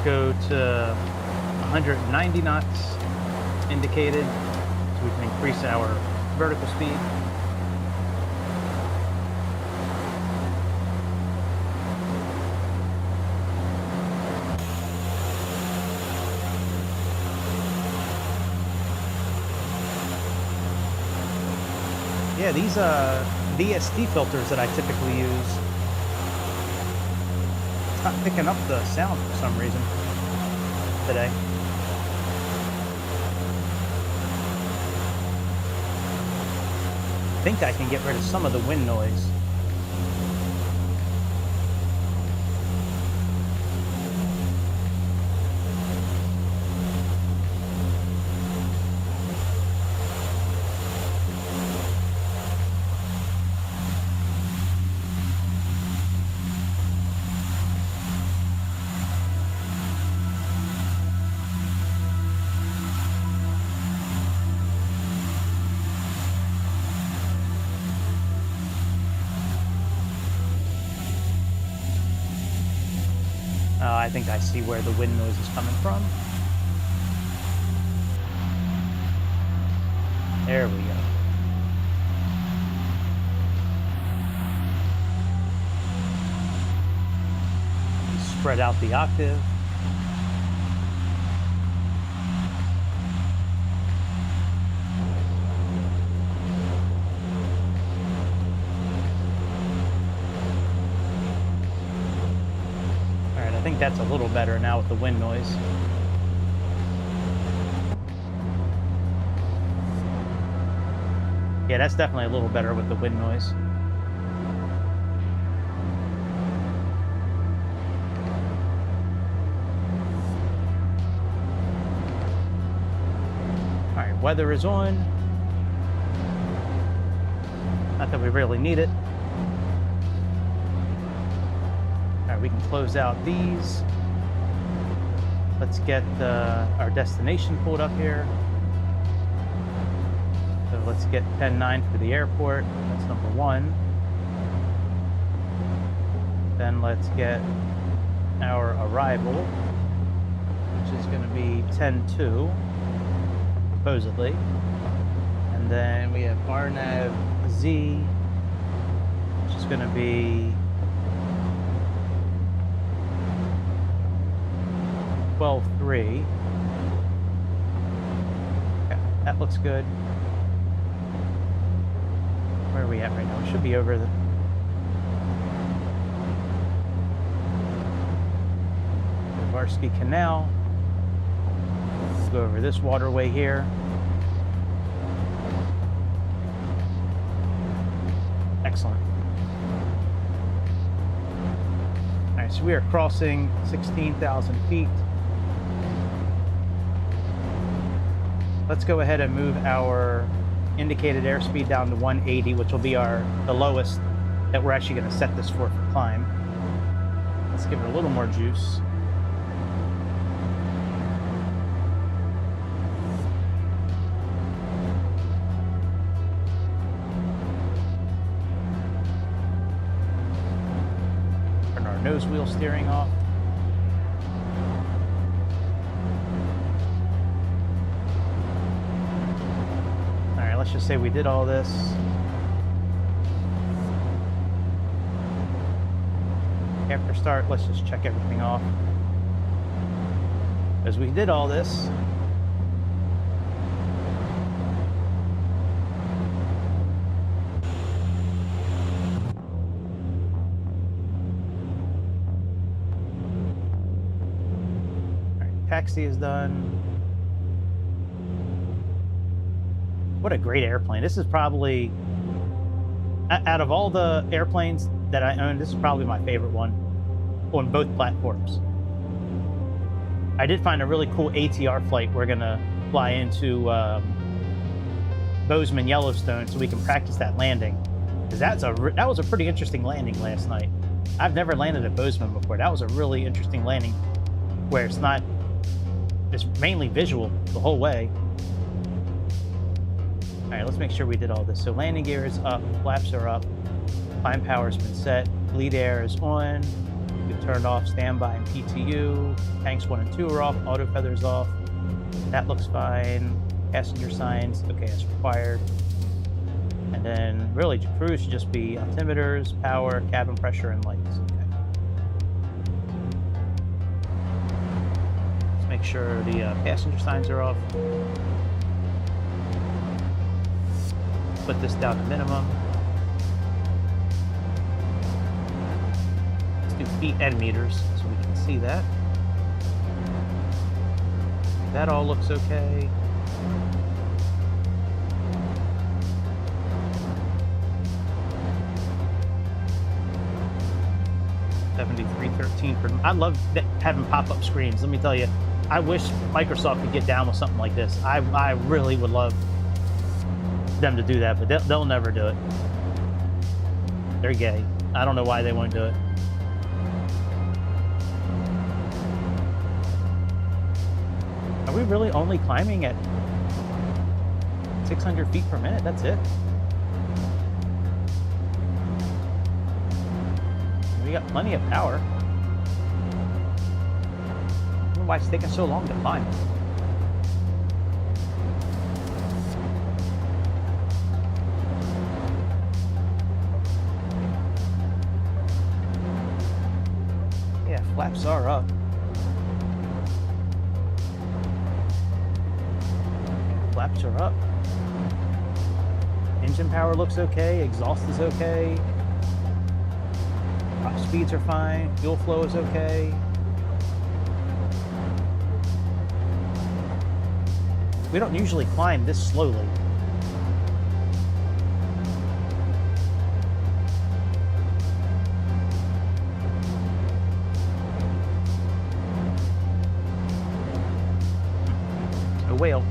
Go to 190 knots indicated so we can increase our vertical speed. Yeah, these VST filters that I typically use, it's not picking up the sound for some reason today. I think I can get rid of some of the wind noise. I think I see where the wind noise is coming from. There we go. Spread out the octave. I think that's a little better now with the wind noise. Yeah, that's definitely a little better with the wind noise. All right, weather is on. Not that we really need it. We can close out these. Let's get our destination pulled up here. So let's get Pen 9 for the airport. That's number 1. Then let's get our arrival, which is going to be 10-2, supposedly. And then we have RNAV Z, which is going to be 12-3. Yeah, that looks good. Where are we at right now? We should be over the Varsky Canal. We'll go over this waterway here. Excellent. All right, so we are crossing 16,000 feet. Let's go ahead and move our indicated airspeed down to 180, which will be the lowest that we're actually going to set this for climb. Let's give it a little more juice. Turn our nose wheel steering off. All right, let's just say we did all this. After start, let's just check everything off. As we did all this, all right, taxi is done. What a great airplane. This is probably, out of all the airplanes that I own, this is probably my favorite one on both platforms. I did find a really cool ATR flight. We're gonna fly into Bozeman, Yellowstone, so we can practice that landing. Because that was a pretty interesting landing last night. I've never landed at Bozeman before. That was a really interesting landing, where it's mainly visual the whole way. All right, let's make sure we did all this. So landing gear is up, flaps are up. Climb power's been set, bleed air is on, we've turned off standby and PTU, tanks 1 and 2 are off, auto feathers off, that looks fine, passenger signs, okay, as required. And then really cruise should just be altimeters, power, cabin pressure, and lights. Okay. Let's make sure the passenger signs are off. Put this down to minimum. Do feet and meters so we can see that. That all looks okay. $73.13 I love having pop-up screens. Let me tell you, I wish Microsoft could get down with something like this. I really would love them to do that, but they'll never do it. They're gay. I don't know why they won't do it. Are we really only climbing at 600 feet per minute? That's it. We got plenty of power. I don't know why it's taking so long to climb. Yeah, flaps are up. Flaps are up. Engine power looks okay. Exhaust is okay. Top speeds are fine. Fuel flow is okay. We don't usually climb this slowly. A whale.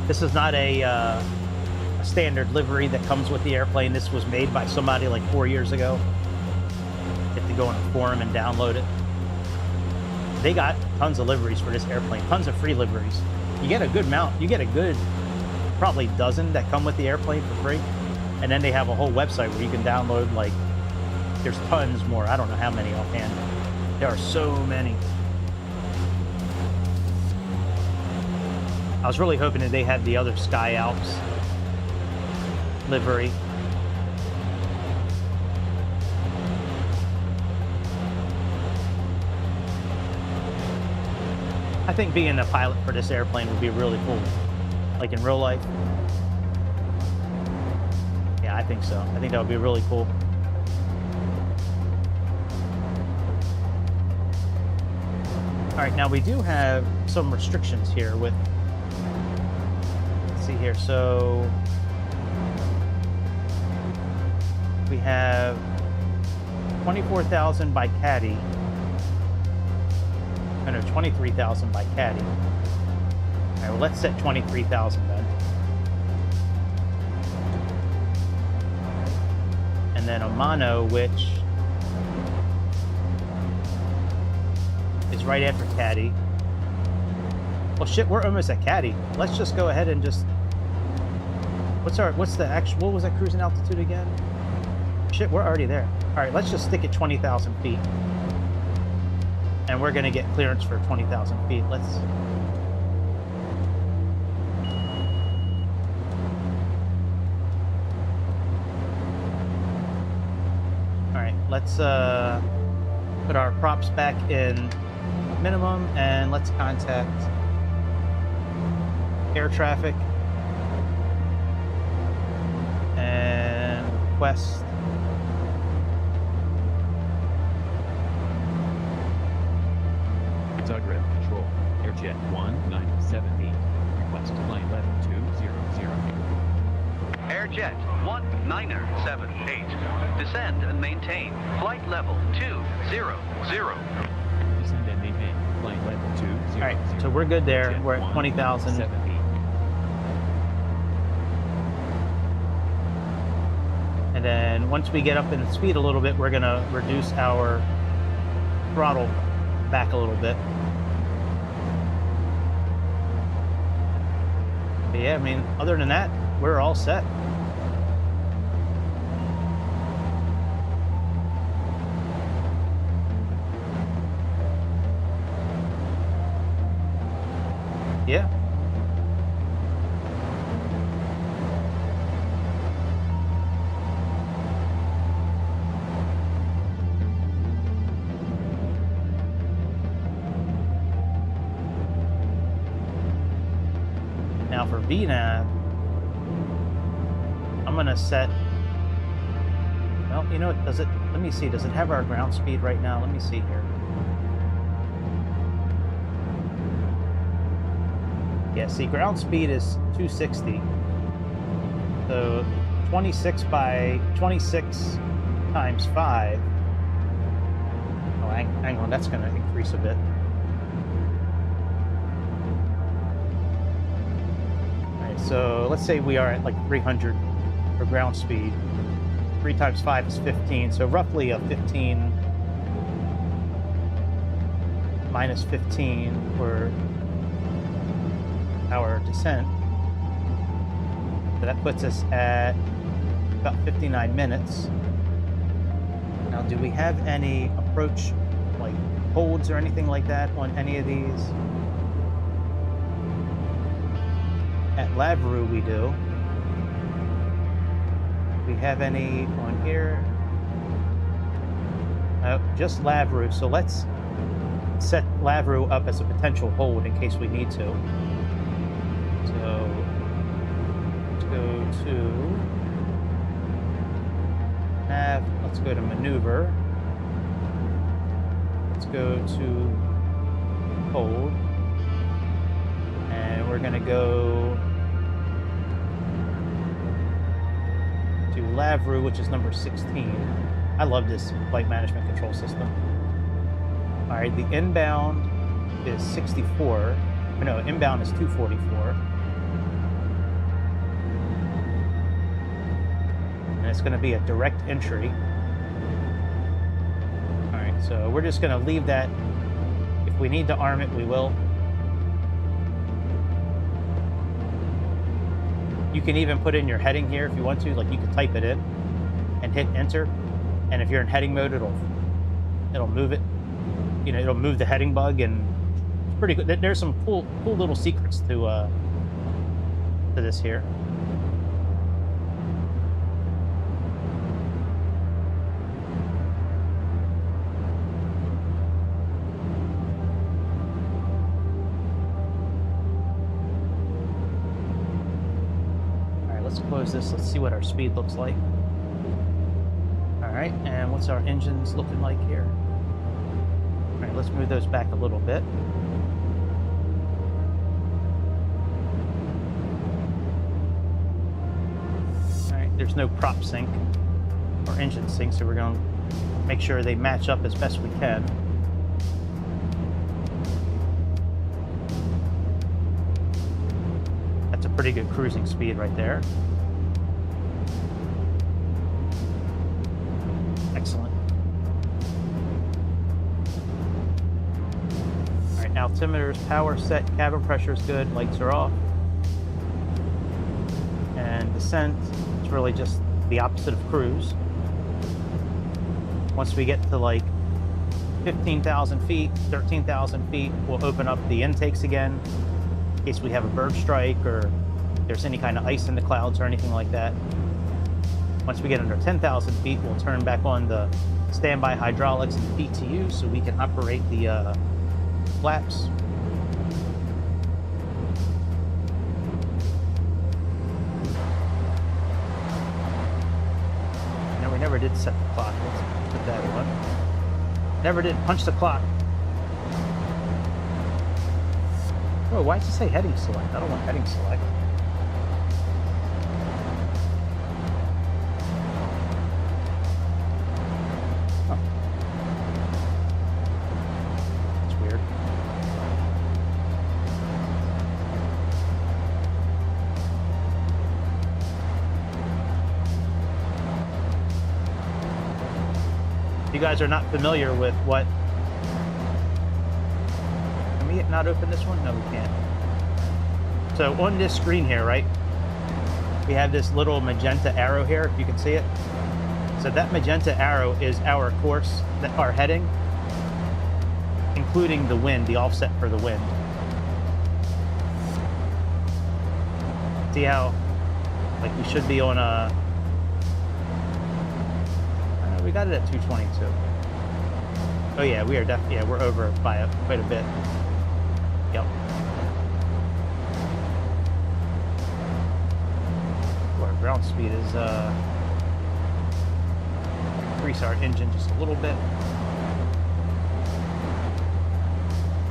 This is not a standard livery that comes with the airplane. This was made by somebody like 4 years ago. You have to go on a forum and download it. They got tons of liveries for this airplane, tons of free liveries. You get a good amount. You get a good, probably dozen that come with the airplane for free. And then they have a whole website where you can download, like, there's tons more. I don't know how many offhand. There are so many. I was really hoping that they had the other Sky Alps livery. I think being a pilot for this airplane would be really cool. Like in real life. Yeah, I think so. I think that would be really cool. All right, now we do have some restrictions here with, let's see here. So we have 24,000 by caddy. Oh, no, 23,000 by caddy. All right, well, let's set 23,000 then. And then a mono, which is right after caddy. Well, shit, we're almost at caddy. Let's just go ahead and just... What's the actual... What was that cruising altitude again? Shit, we're already there. All right, let's just stick at 20,000 feet. And we're going to get clearance for 20,000 feet. Let's... All right, let's put our props back in minimum, and let's contact air traffic and request TheRelaxed Control, Airjet 1978, request flight level 200. Airjet 1978. Descend and maintain flight level 200. Descend and maintain flight level 200. All right, so we're good there. Airjet We're at 20,000. 178. And then once we get up in speed a little bit, we're going to reduce our throttle back a little bit. But yeah, I mean, other than that, we're all set. Yeah. Now for VNAV, I'm gonna set, well, you know what, does it, let me see, does it have our ground speed right now? Let me see here. Yeah, see, ground speed is 260. So 26 times 5. Oh, hang on, that's gonna increase a bit. So let's say we are at like 300 for ground speed. 3 times 5 is 15, so roughly a 15 minus 15 for our descent. So that puts us at about 59 minutes. Now, do we have any approach, like holds or anything like that on any of these? At Lavru we do. We have any on here? Just Lavru. So let's set Lavru up as a potential hold in case we need to. So let's go to nav. Let's go to maneuver. Let's go to hold. And we're going to go to Lavru, which is number 16. I love this flight management control system. All right, the inbound is 64. No, inbound is 244. And it's going to be a direct entry. All right, so we're just going to leave that. If we need to arm it, we will. You can even put in your heading here if you want to, like you could type it in and hit enter. And if you're in heading mode, it'll move it. You know, it'll move the heading bug, and it's pretty good. There's some cool little secrets to this here. Let's close this. Let's see what our speed looks like. All right, and what's our engines looking like here? All right, let's move those back a little bit. there's no prop sync or engine sync, so we're going to make sure they match up as best we can. That's a pretty good cruising speed right there. Excellent. All right, altimeter's power set, cabin pressure is good, lights are off. And descent, it's really just the opposite of cruise. Once we get to like 15,000 feet, 13,000 feet, we'll open up the intakes again in case we have a bird strike or there's any kind of ice in the clouds or anything like that. Once we get under 10,000 feet, we'll turn back on the standby hydraulics and PTU so we can operate the flaps. No, we never did set the clock. Let's put that on. Never did punch the clock. Oh, why does it say heading select? I don't want heading select. You guys are not familiar with what... Can we not open this one? No, we can't. So on this screen here, right, we have this little magenta arrow here, if you can see it. So that magenta arrow is our course, our heading, including the wind, the offset for the wind. See how, like, we should be on a... We got it at 222. Oh yeah, we are definitely, yeah, we're over by quite a bit. Yep. Our ground speed is, increase our engine just a little bit.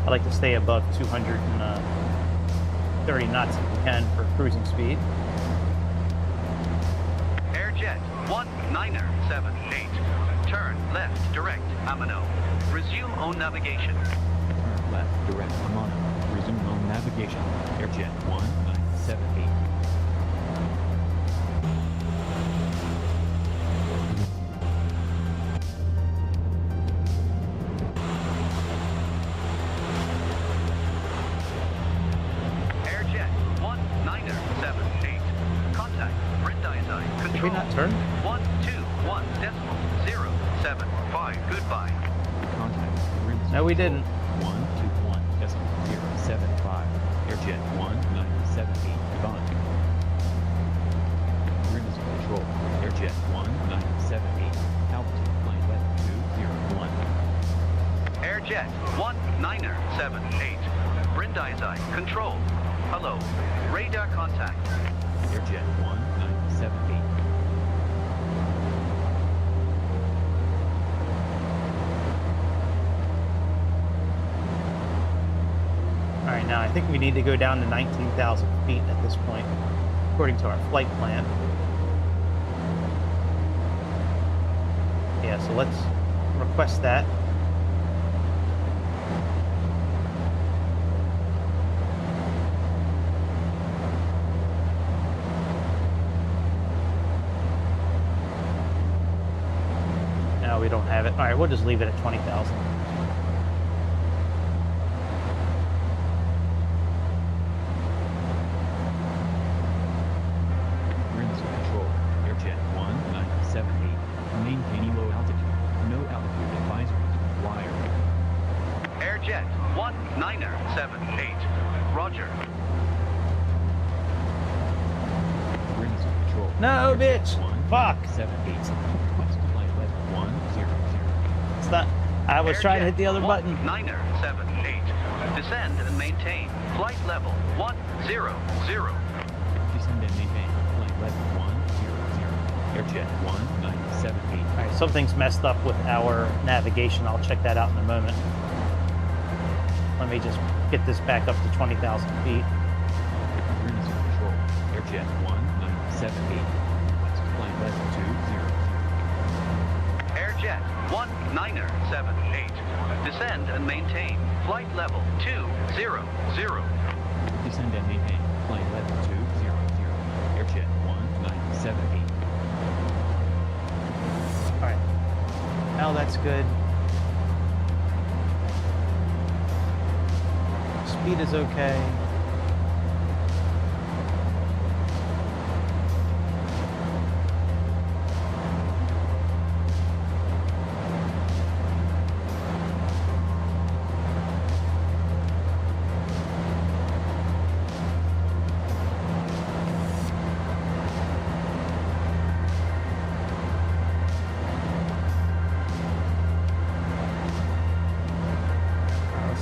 I like to stay above 230 knots if we can for cruising speed. Airjet 1978. Turn left, direct, Amano. Resume on navigation. Turn left, direct, Amano. Resume on navigation. Airjet 1978. Airjet 1978. Contact Brindizine. Control. Did we not turn? 121.075. Goodbye. Contact Rinse No, we didn't. 121.075. Airjet 1978. Goodbye. Rinse control. Airjet 1978. Altitude flight level 201. Airjet 1978. Brindizine. Control. Hello. Radar contact. Airjet 1978. All right, now I think we need to go down to 19,000 feet at this point, according to our flight plan. Yeah, so let's request that. No, we don't have it. All right, we'll just leave it at 20,000. Maintaining low altitude. No altitude advisories. Wire. Airjet 1978. Roger. Rings control. No, Airjet bitch. Fuck. 178. Request flight level 100. It's not. I was trying to hit the other button. 1978. Descend and maintain. Flight level 100. Descend and maintain. Flight level 100. Airjet 1978. All right, something's messed up with our navigation. I'll check that out in a moment. Let me just get this back up to 20,000 feet. Rings control. Airjet 1978. Request Plane level 200. Airjet 197.8. Descend and maintain flight level 200. Descend and maintain plane level 200. Airjet 1978. All right. Now that's good. Speed is okay.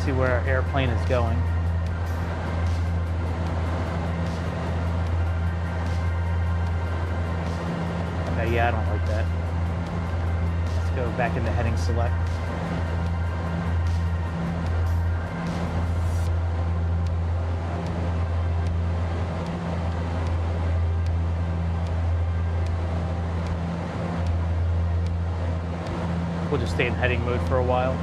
See where our airplane is going. Okay, yeah, I don't like that. Let's go back into heading select. We'll just stay in heading mode for a while.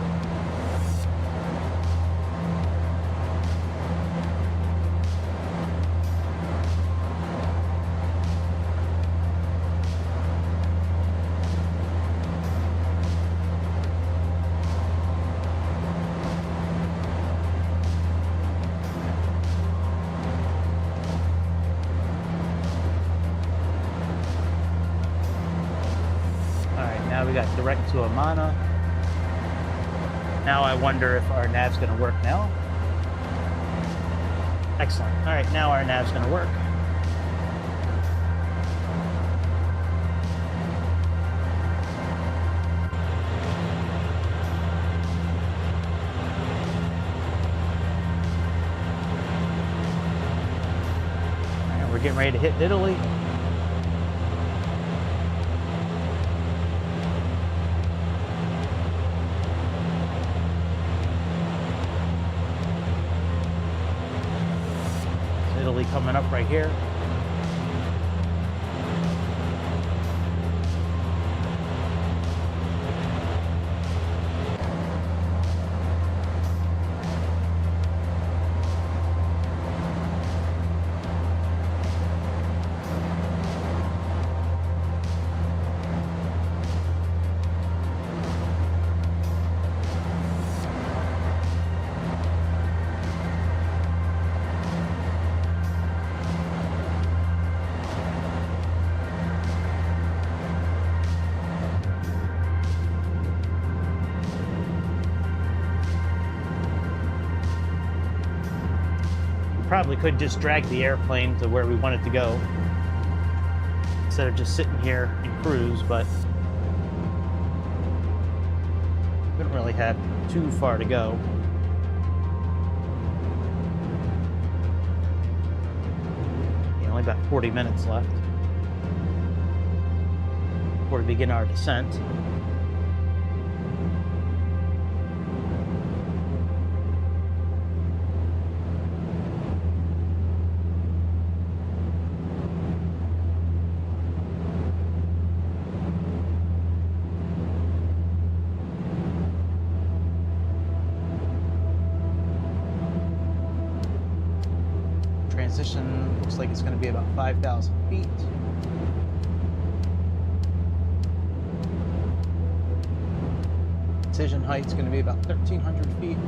Now we got direct to Amana. Now I wonder if our nav's going to work now. Excellent. All right, now our nav's going to work. All right, we're getting ready to hit Italy. Coming up right here. Probably could just drag the airplane to where we want it to go instead of just sitting here and cruise, but we don't really have too far to go. Yeah, only about 40 minutes left before we begin our descent. Transition looks like it's going to be about 5,000 feet. Decision height is going to be about 1,300 feet.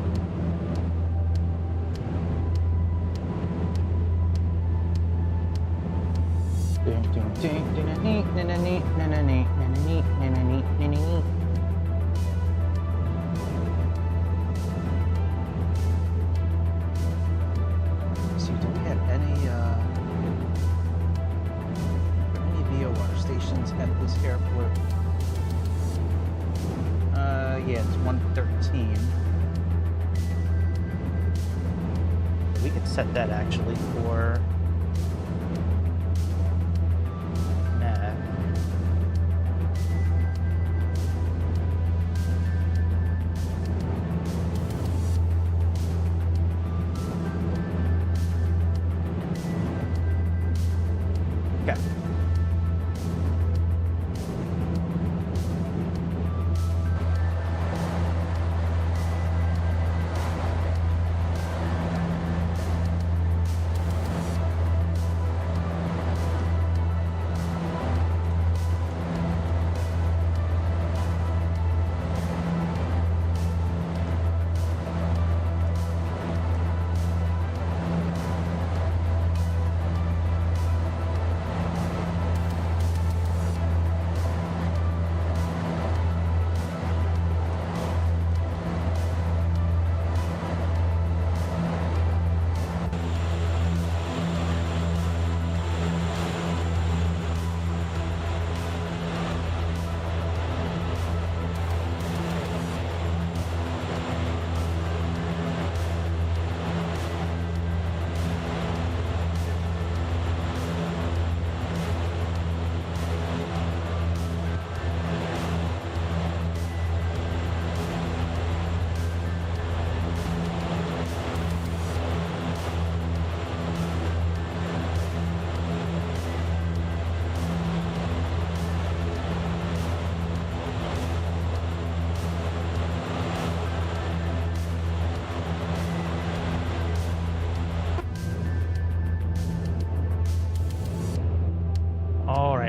At this airport. Yeah, it's 113. We could set that actually for nav. Okay.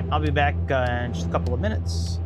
right, I'll be back in just a couple of minutes.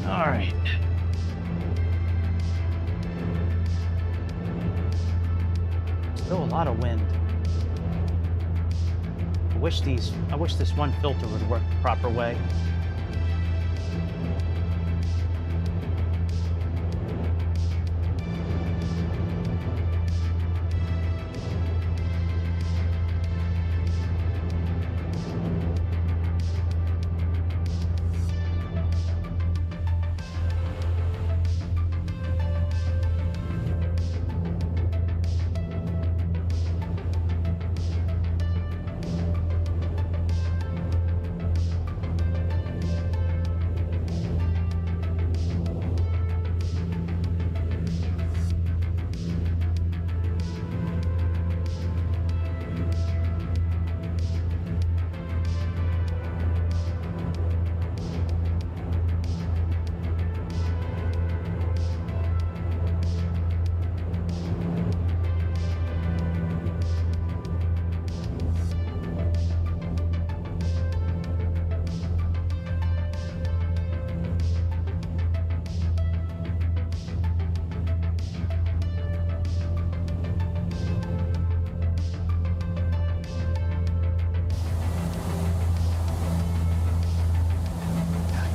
All right. Still a lot of wind. I wish this one filter would work the proper way.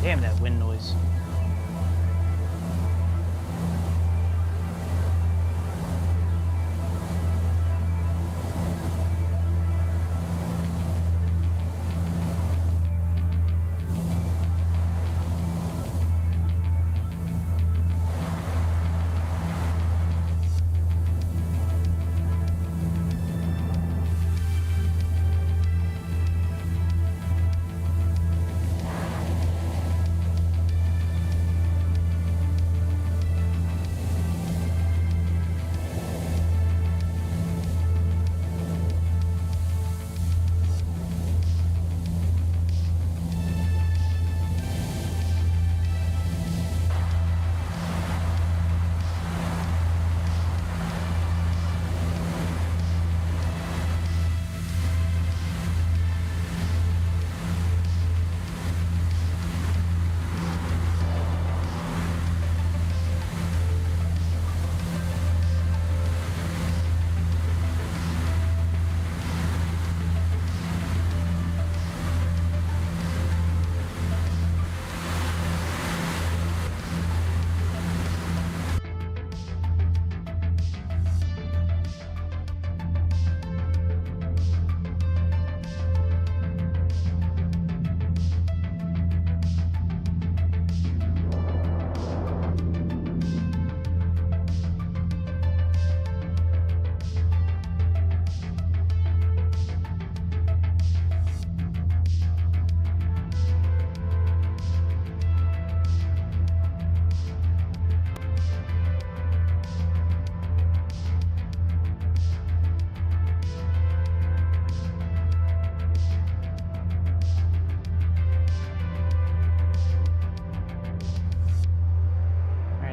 Damn that wind noise.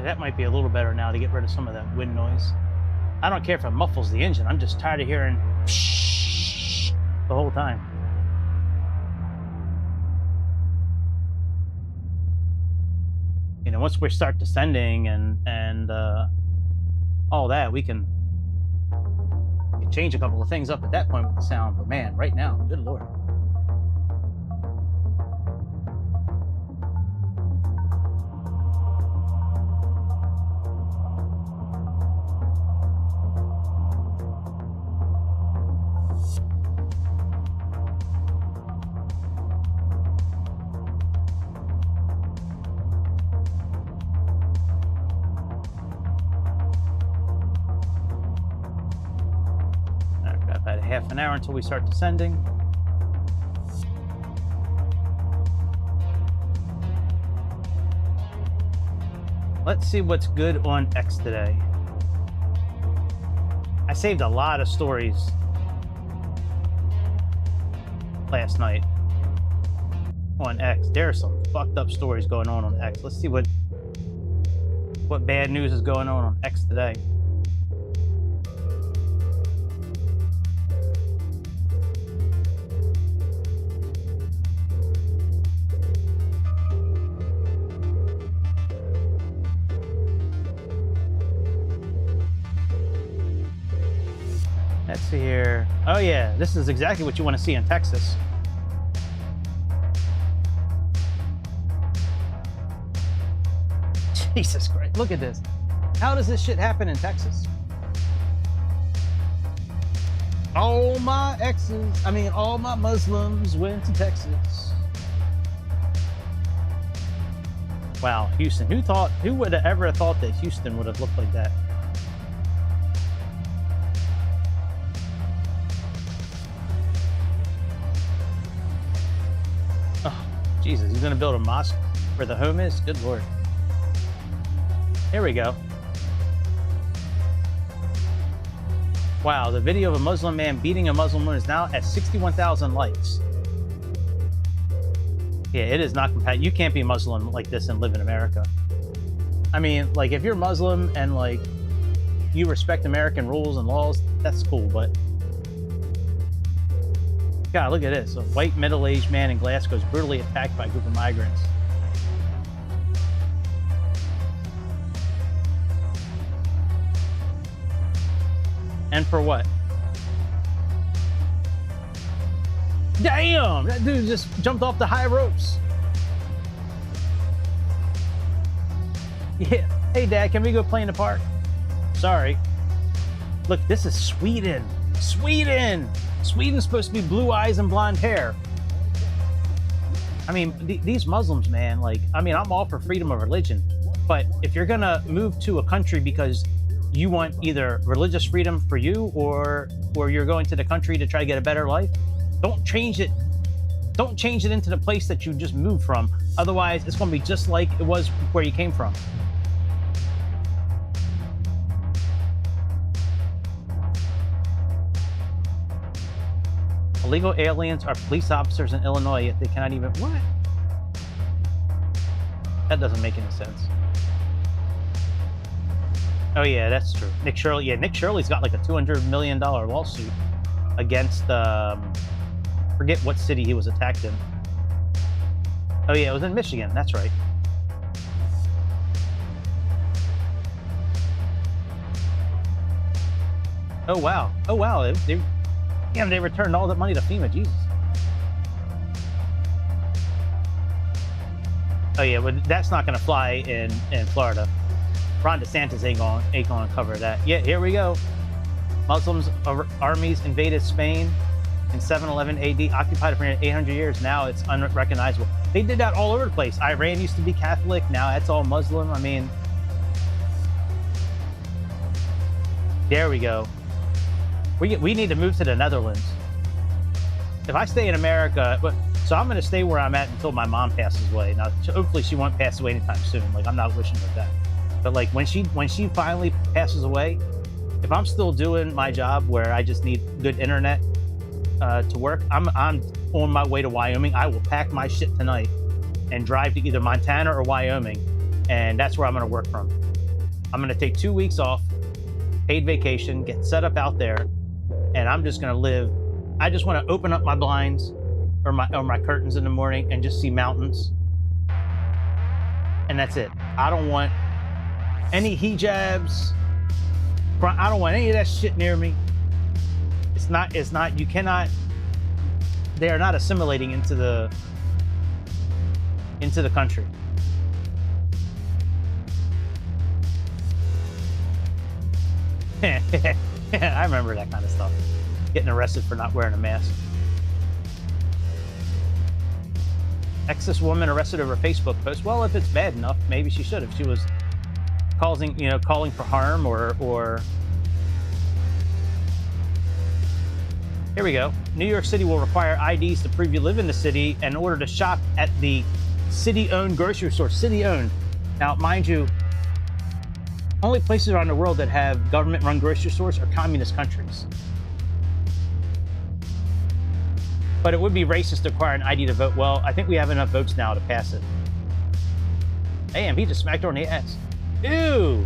Yeah, that might be a little better now to get rid of some of that wind noise. I don't care if it muffles the engine. I'm just tired of hearing the whole time. You know, once we start descending and all that, we can change a couple of things up at that point with the sound. But man, right now, good Lord. Half an hour until we start descending. Let's see what's good on X today. I saved a lot of stories last night on X. There are some fucked up stories going on X. Let's see what bad news is going on X today. Let's see here. Oh yeah, this is exactly what you want to see in Texas. Jesus Christ, look at this. How does this shit happen in Texas? All my Muslims went to Texas. Wow, Houston. Who would have ever thought that Houston would have looked like that? Jesus, he's gonna build a mosque where the home is? Good Lord. Here we go. Wow, the video of a Muslim man beating a Muslim woman is now at 61,000 likes. Yeah, it is not compatible. You can't be Muslim like this and live in America. I mean, like, if you're Muslim and, like, you respect American rules and laws, that's cool, but God, look at this. A white middle-aged man in Glasgow is brutally attacked by a group of migrants. And for what? Damn! That dude just jumped off the high ropes. Yeah. Hey, Dad, can we go play in the park? Sorry. Look, this is Sweden. Sweden! Sweden's supposed to be blue eyes and blonde hair. I mean, these Muslims, man, like, I mean, I'm all for freedom of religion, but if you're gonna move to a country because you want either religious freedom for you or you're going to the country to try to get a better life, don't change it. Don't change it into the place that you just moved from. Otherwise, it's gonna be just like it was where you came from. Illegal aliens are police officers in Illinois, yet they cannot even... What? That doesn't make any sense. Oh yeah, that's true. Nick Shirley. Yeah, Nick Shirley's got like a $200 million lawsuit against... forget what city he was attacked in. Oh yeah, it was in Michigan. That's right. Oh wow. Oh wow. Damn, they returned all that money to FEMA. Jesus. Oh yeah, but that's not going to fly in Florida. Ron DeSantis ain't gonna cover that. Yeah, here we go. Muslims armies invaded Spain in 711 AD, occupied it for 800 years. Now it's unrecognizable. They did that all over the place. Iran used to be Catholic. Now it's all Muslim. I mean, there we go. We need to move to the Netherlands. If I stay in America, so I'm going to stay where I'm at until my mom passes away. Now, hopefully she won't pass away anytime soon. Like, I'm not wishing for that. But like when she finally passes away, if I'm still doing my job where I just need good internet to work, I'm on my way to Wyoming. I will pack my shit tonight and drive to either Montana or Wyoming, and that's where I'm going to work from. I'm going to take 2 weeks off, paid vacation, get set up out there, and I'm just going to live. I just want to open up my blinds or my curtains in the morning and just see mountains. And that's it. I don't want any hijabs. I don't want any of that shit near me. It's not, you cannot, they are not assimilating into the country. I remember that kind of stuff. Getting arrested for not wearing a mask. Texas woman arrested over a Facebook post. Well, if it's bad enough, maybe she should. If she was calling for harm or... Here we go. New York City will require IDs to prove you live in the city in order to shop at the city-owned grocery store. City-owned. Now, mind you, only places around the world that have government-run grocery stores are communist countries. But it would be racist to require an ID to vote. Well, I think we have enough votes now to pass it. Damn, he just smacked her on the ass. Ew!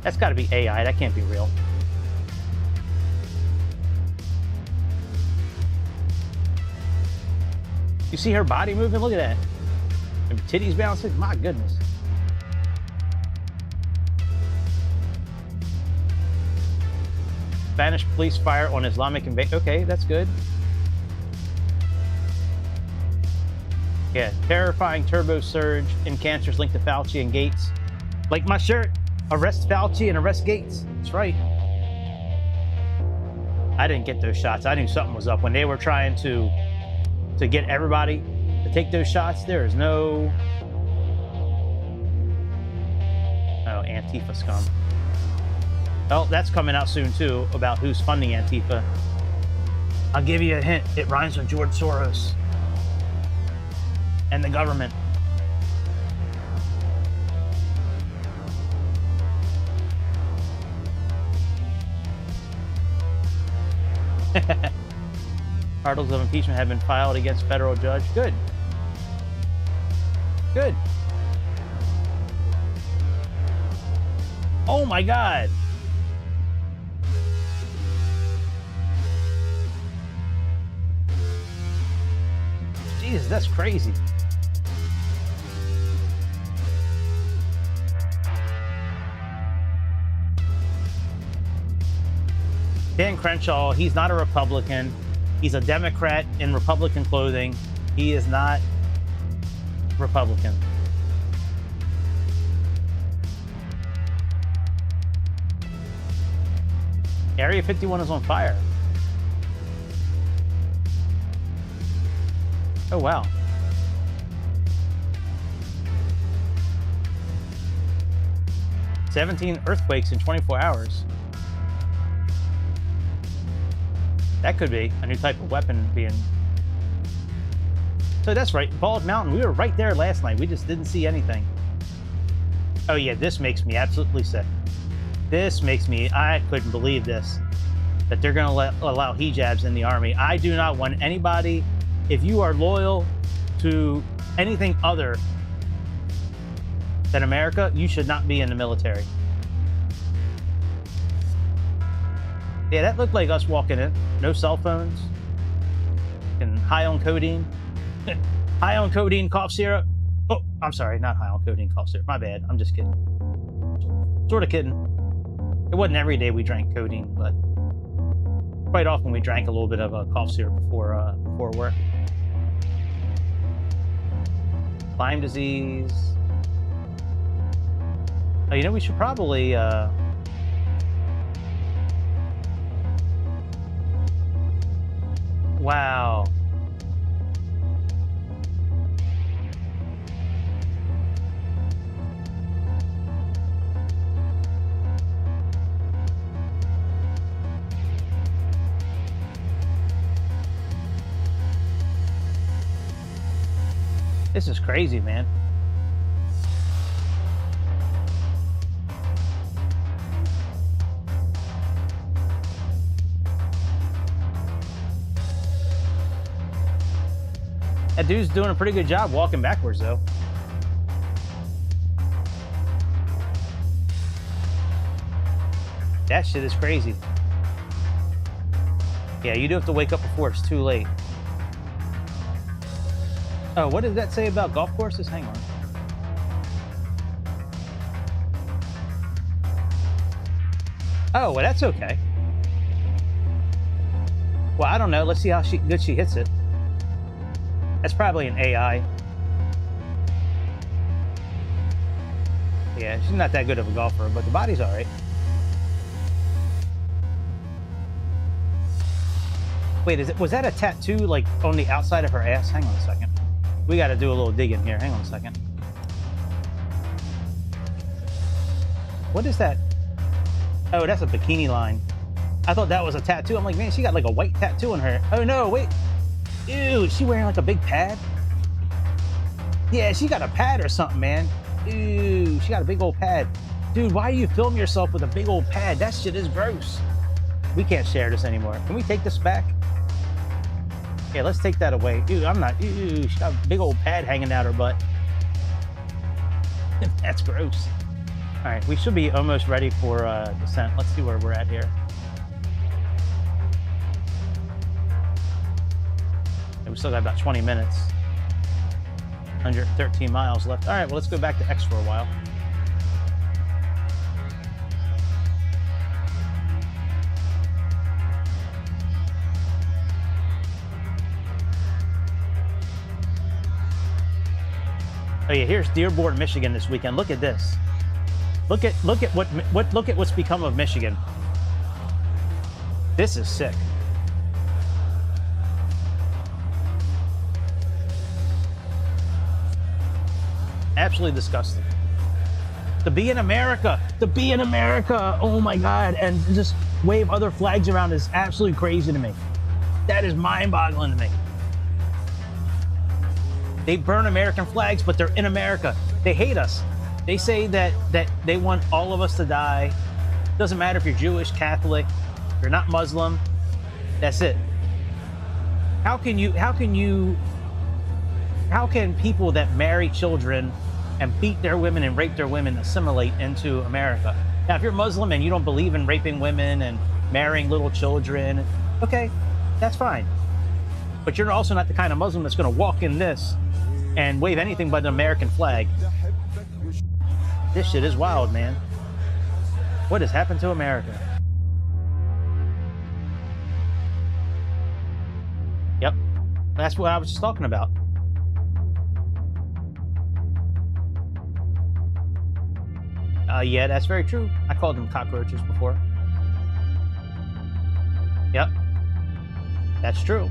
That's got to be AI. That can't be real. You see her body moving? Look at that. Her titties bouncing? My goodness. Spanish police fire on Islamic invasion. Okay, that's good. Yeah, terrifying turbo surge in cancers linked to Fauci and Gates. Like my shirt. Arrest Fauci and arrest Gates. That's right. I didn't get those shots. I knew something was up when they were trying to get everybody to take those shots. There is no... Oh, Antifa scum. Well, that's coming out soon too, about who's funding Antifa. I'll give you a hint. It rhymes with George Soros and the government. Articles of impeachment have been filed against federal judge. Good. Good. Oh my God. Jesus, that's crazy. Dan Crenshaw, he's not a Republican. He's a Democrat in Republican clothing. He is not Republican. Area 51 is on fire. Oh, wow. "17 earthquakes in 24 hours. That could be a new type of weapon being... So that's right, Bald Mountain. We were right there last night. We just didn't see anything. Oh yeah, this makes me absolutely sick. This makes me... I couldn't believe this. That they're going to allow hijabs in the army. I do not want anybody... If you are loyal to anything other than America, you should not be in the military. Yeah, that looked like us walking in. No cell phones. And high on codeine. High on codeine cough syrup. Oh, I'm sorry, not high on codeine cough syrup. My bad. I'm just kidding. Sort of kidding. It wasn't every day we drank codeine, but quite often we drank a little bit of cough syrup before work. Lyme disease. Oh, you know, we should probably... Wow. This is crazy, man. That dude's doing a pretty good job walking backwards, though. That shit is crazy. Yeah, you do have to wake up before it's too late. Oh, what did that say about golf courses? Hang on. Oh, well, that's okay. Well, I don't know. Let's see how good she hits it. That's probably an AI. Yeah, she's not that good of a golfer, but the body's all right. Wait, was that a tattoo, like, on the outside of her ass? Hang on a second. We got to do a little digging here. Hang on a second. What is that? Oh, that's a bikini line. I thought that was a tattoo. I'm like, man, she got like a white tattoo on her. Oh, no, wait. Ew, is she wearing like a big pad? Yeah, she got a pad or something, man. Ew, she got a big old pad. Dude, why do you film yourself with a big old pad? That shit is gross. We can't share this anymore. Can we take this back? Yeah, let's take that away. Dude, I'm not. Ew, she got a big old pad hanging out her butt. That's gross. All right, we should be almost ready for descent. Let's see where we're at here. Yeah, we still got about 20 minutes. 113 miles left. All right, well, let's go back to X for a while. Oh yeah, here's Dearborn, Michigan this weekend. Look at this. Look at what's become of Michigan. This is sick. Absolutely disgusting. To be in America, oh my God, and just wave other flags around is absolutely crazy to me. That is mind-boggling to me. They burn American flags, but they're in America. They hate us. They say that they want all of us to die. Doesn't matter if you're Jewish, Catholic, you're not Muslim. That's it. How can people that marry children and beat their women and rape their women assimilate into America? Now, if you're Muslim and you don't believe in raping women and marrying little children, okay, that's fine. But you're also not the kind of Muslim that's going to walk in this and wave anything but an American flag. This shit is wild, man. What has happened to America? Yep, that's what I was just talking about. Yeah, that's very true. I called them cockroaches before. Yep, that's true.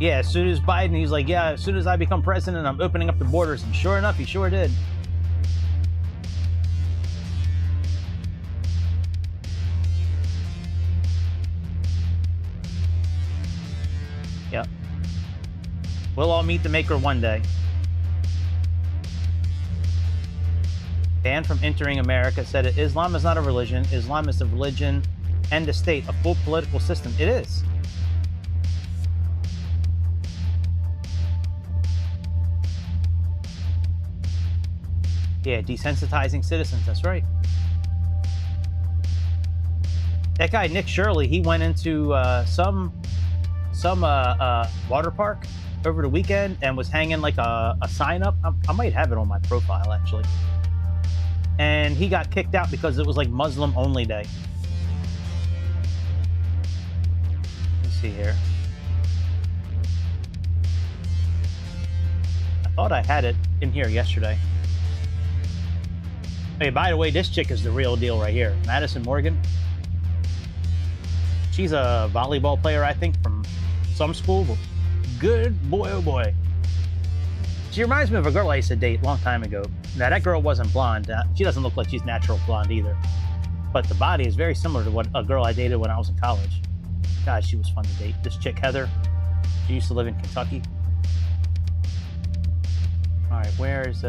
Yeah, as soon as Biden, he's like, yeah, as soon as I become president, I'm opening up the borders. And sure enough, he sure did. Yep. We'll all meet the maker one day. Banned from entering America, said that Islam is not a religion. Islam is a religion and a state, a full political system. It is. Yeah, desensitizing citizens, that's right. That guy, Nick Shirley, he went into some water park over the weekend and was hanging like a sign up. I might have it on my profile, actually. And he got kicked out because it was like Muslim only day. Let's see here. I thought I had it in here yesterday. Hey, by the way, this chick is the real deal right here. Madison Morgan. She's a volleyball player, I think, from some school. But good boy, oh boy. She reminds me of a girl I used to date a long time ago. Now, that girl wasn't blonde. She doesn't look like she's natural blonde either. But the body is very similar to what a girl I dated when I was in college. God, she was fun to date. This chick, Heather, she used to live in Kentucky. All right, where's...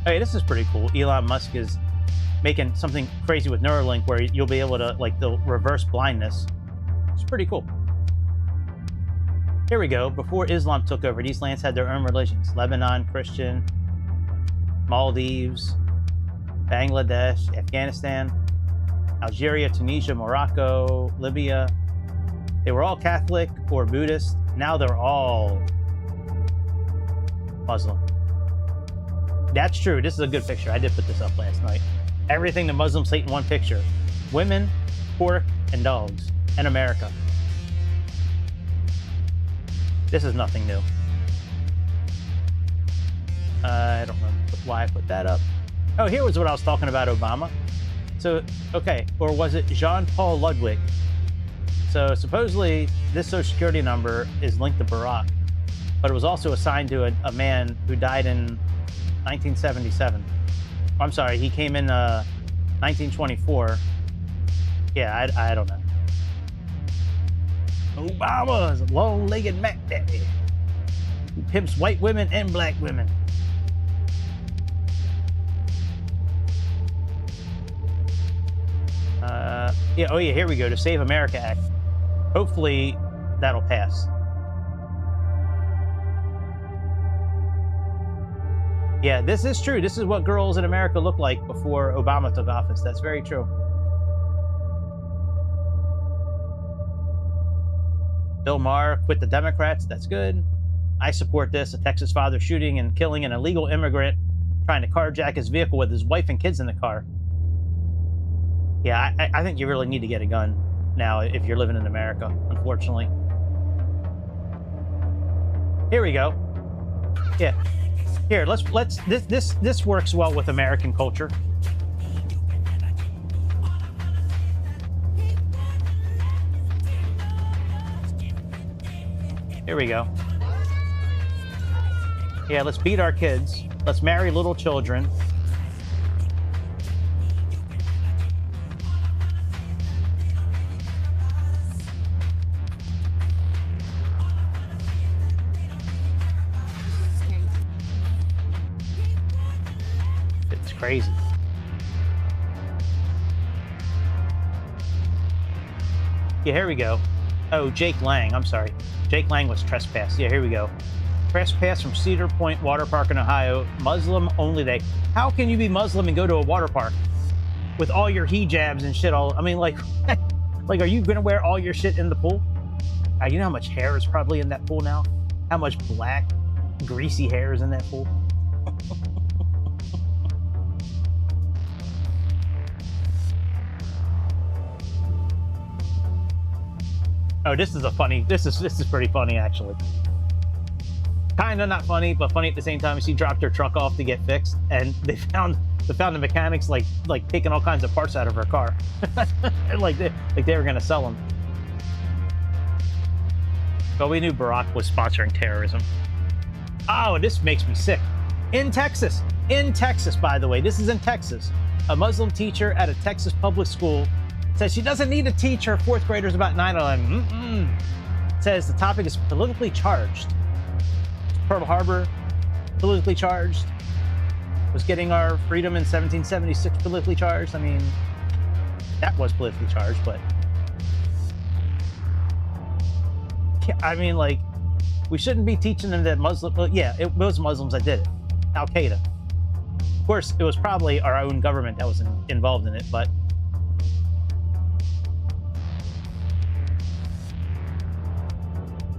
Hey, this is pretty cool. Elon Musk is making something crazy with Neuralink where you'll be able to, like, the reverse blindness. It's pretty cool. Here we go. Before Islam took over, these lands had their own religions. Lebanon, Christian, Maldives, Bangladesh, Afghanistan, Algeria, Tunisia, Morocco, Libya. They were all Catholic or Buddhist. Now they're all Muslim. That's true. This is a good picture. I did put this up last night. Everything the Muslims hate in one picture. Women, pork, and dogs. And America. This is nothing new. I don't know why I put that up. Oh, here was what I was talking about Obama. So, okay, or was it Jean-Paul Ludwig? So supposedly this social security number is linked to Barack, but it was also assigned to a man who died in 1977. I'm sorry, he came in 1924. Yeah, I don't know. Obama is a long-legged Mac Daddy. He pimps white women and black women. Yeah, oh yeah, here we go. The Save America Act. Hopefully that'll pass. Yeah, this is true. This is what girls in America looked like before Obama took office. That's very true. Bill Maher quit the Democrats. That's good. I support this. A Texas father shooting and killing an illegal immigrant trying to carjack his vehicle with his wife and kids in the car. Yeah, I think you really need to get a gun now if you're living in America, unfortunately. Here we go. Yeah. Here, this works well with American culture. Here we go. Yeah, let's beat our kids. Let's marry little children. It's crazy. Yeah, here we go. Oh, Jake Lang. I'm sorry. Jake Lang was trespassed. Yeah, here we go. Trespass from Cedar Point Water Park in Ohio. Muslim only day. How can you be Muslim and go to a water park with all your hijabs and shit? I mean, like, like, are you gonna wear all your shit in the pool? You know how much hair is probably in that pool now? How much black, greasy hair is in that pool? Oh, this is pretty funny, actually. Kind of not funny, but funny at the same time. She dropped her truck off to get fixed, and they found the mechanics like taking all kinds of parts out of her car, like they were gonna sell them. But we knew Barack was sponsoring terrorism. Oh, this makes me sick. In Texas, by the way, this is in Texas. A Muslim teacher at a Texas public school says she doesn't need to teach her fourth graders about 9/11. Says the topic is politically charged. Pearl Harbor, politically charged. Was getting our freedom in 1776 politically charged? I mean, that was politically charged, but... I mean, like, we shouldn't be teaching them that Muslim... Well, yeah, it was Muslims that did it. Al-Qaeda. Of course, it was probably our own government that was involved in it, but...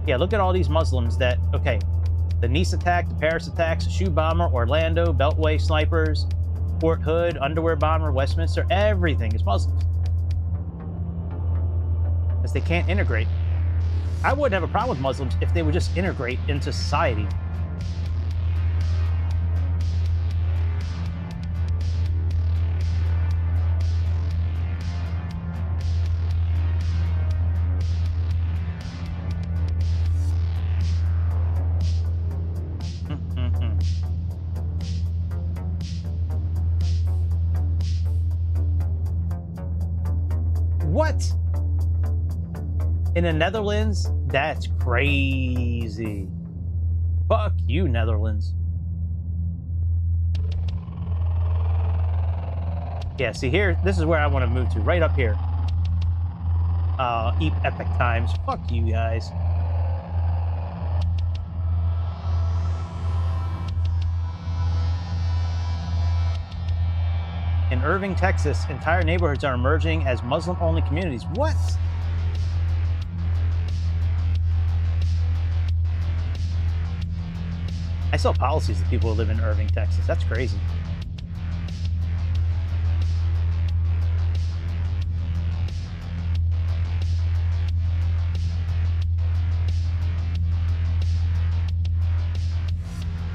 Yeah, look at all these Muslims that, okay, the Nice attack, the Paris attacks, the shoe bomber, Orlando, Beltway snipers, Fort Hood, underwear bomber, Westminster, everything is Muslims. Because they can't integrate. I wouldn't have a problem with Muslims if they would just integrate into society. What? In the Netherlands? That's crazy. Fuck you, Netherlands. Yeah, see here, this is where I want to move to, right up here. Epic times. Fuck you guys. Irving, Texas, entire neighborhoods are emerging as Muslim-only communities. What? I saw policies of people who live in Irving, Texas. That's crazy.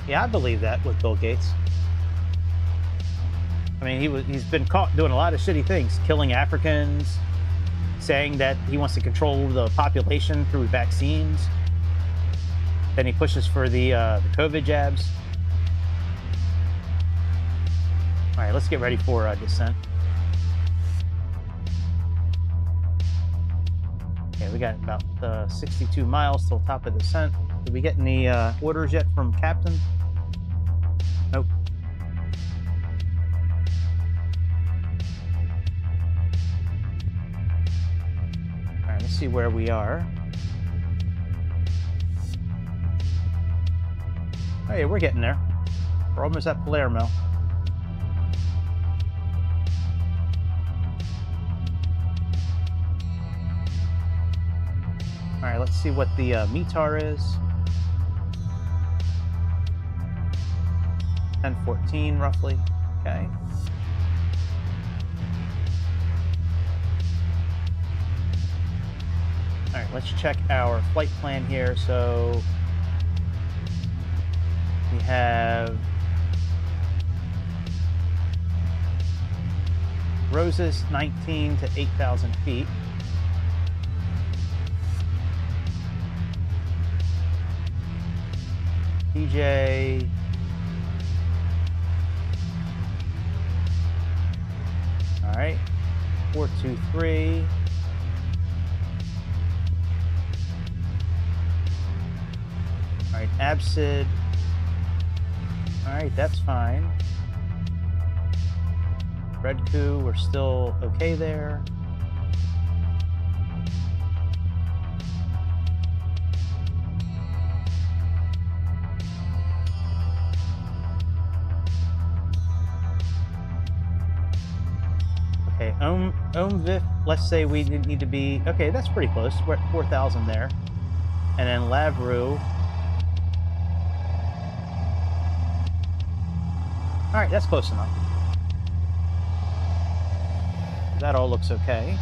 Yeah, I believe that with Bill Gates. I mean, he's been caught doing a lot of shitty things, killing Africans, saying that he wants to control the population through vaccines. Then he pushes for the COVID jabs. All right, let's get ready for descent. Okay, we got about 62 miles till top of descent. Did we get any orders yet from Captain? Nope. All right, let's see where we are. Oh yeah, we're getting there. We're almost at Palermo. All right, let's see what the METAR is. 1014 roughly. Okay. All right, let's check our flight plan here. So we have Roses 19 to 8,000 feet. DJ all right, 423. All right, Absid. All right, that's fine. Red Coup, we're still okay there. Okay, Vif, let's say we need to be, okay, that's pretty close. We're at 4,000 there. And then Lavru. All right, that's close enough. That all looks okay.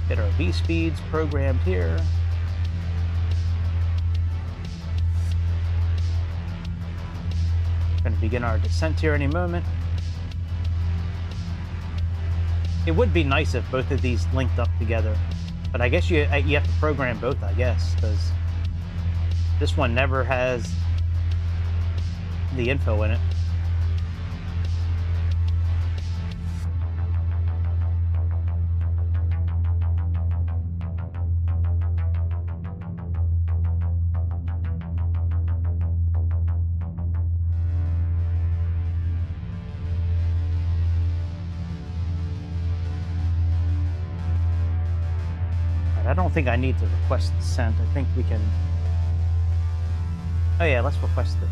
Get our V speeds programmed here. Going to begin our descent here any moment. It would be nice if both of these linked up together, but I guess you have to program both, I guess, because this one never has the info in it. I don't think I need to request descent. I think we can... Oh yeah, let's request it.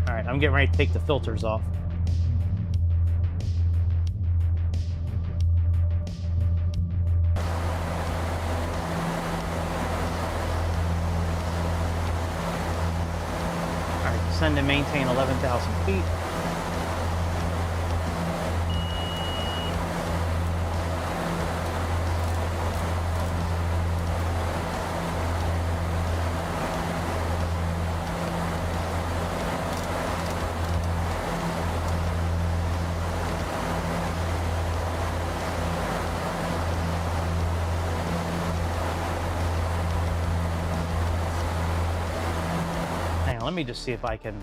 Alright, I'm getting ready to take the filters off. Descend and maintain 11,000 feet. Let me just see if I can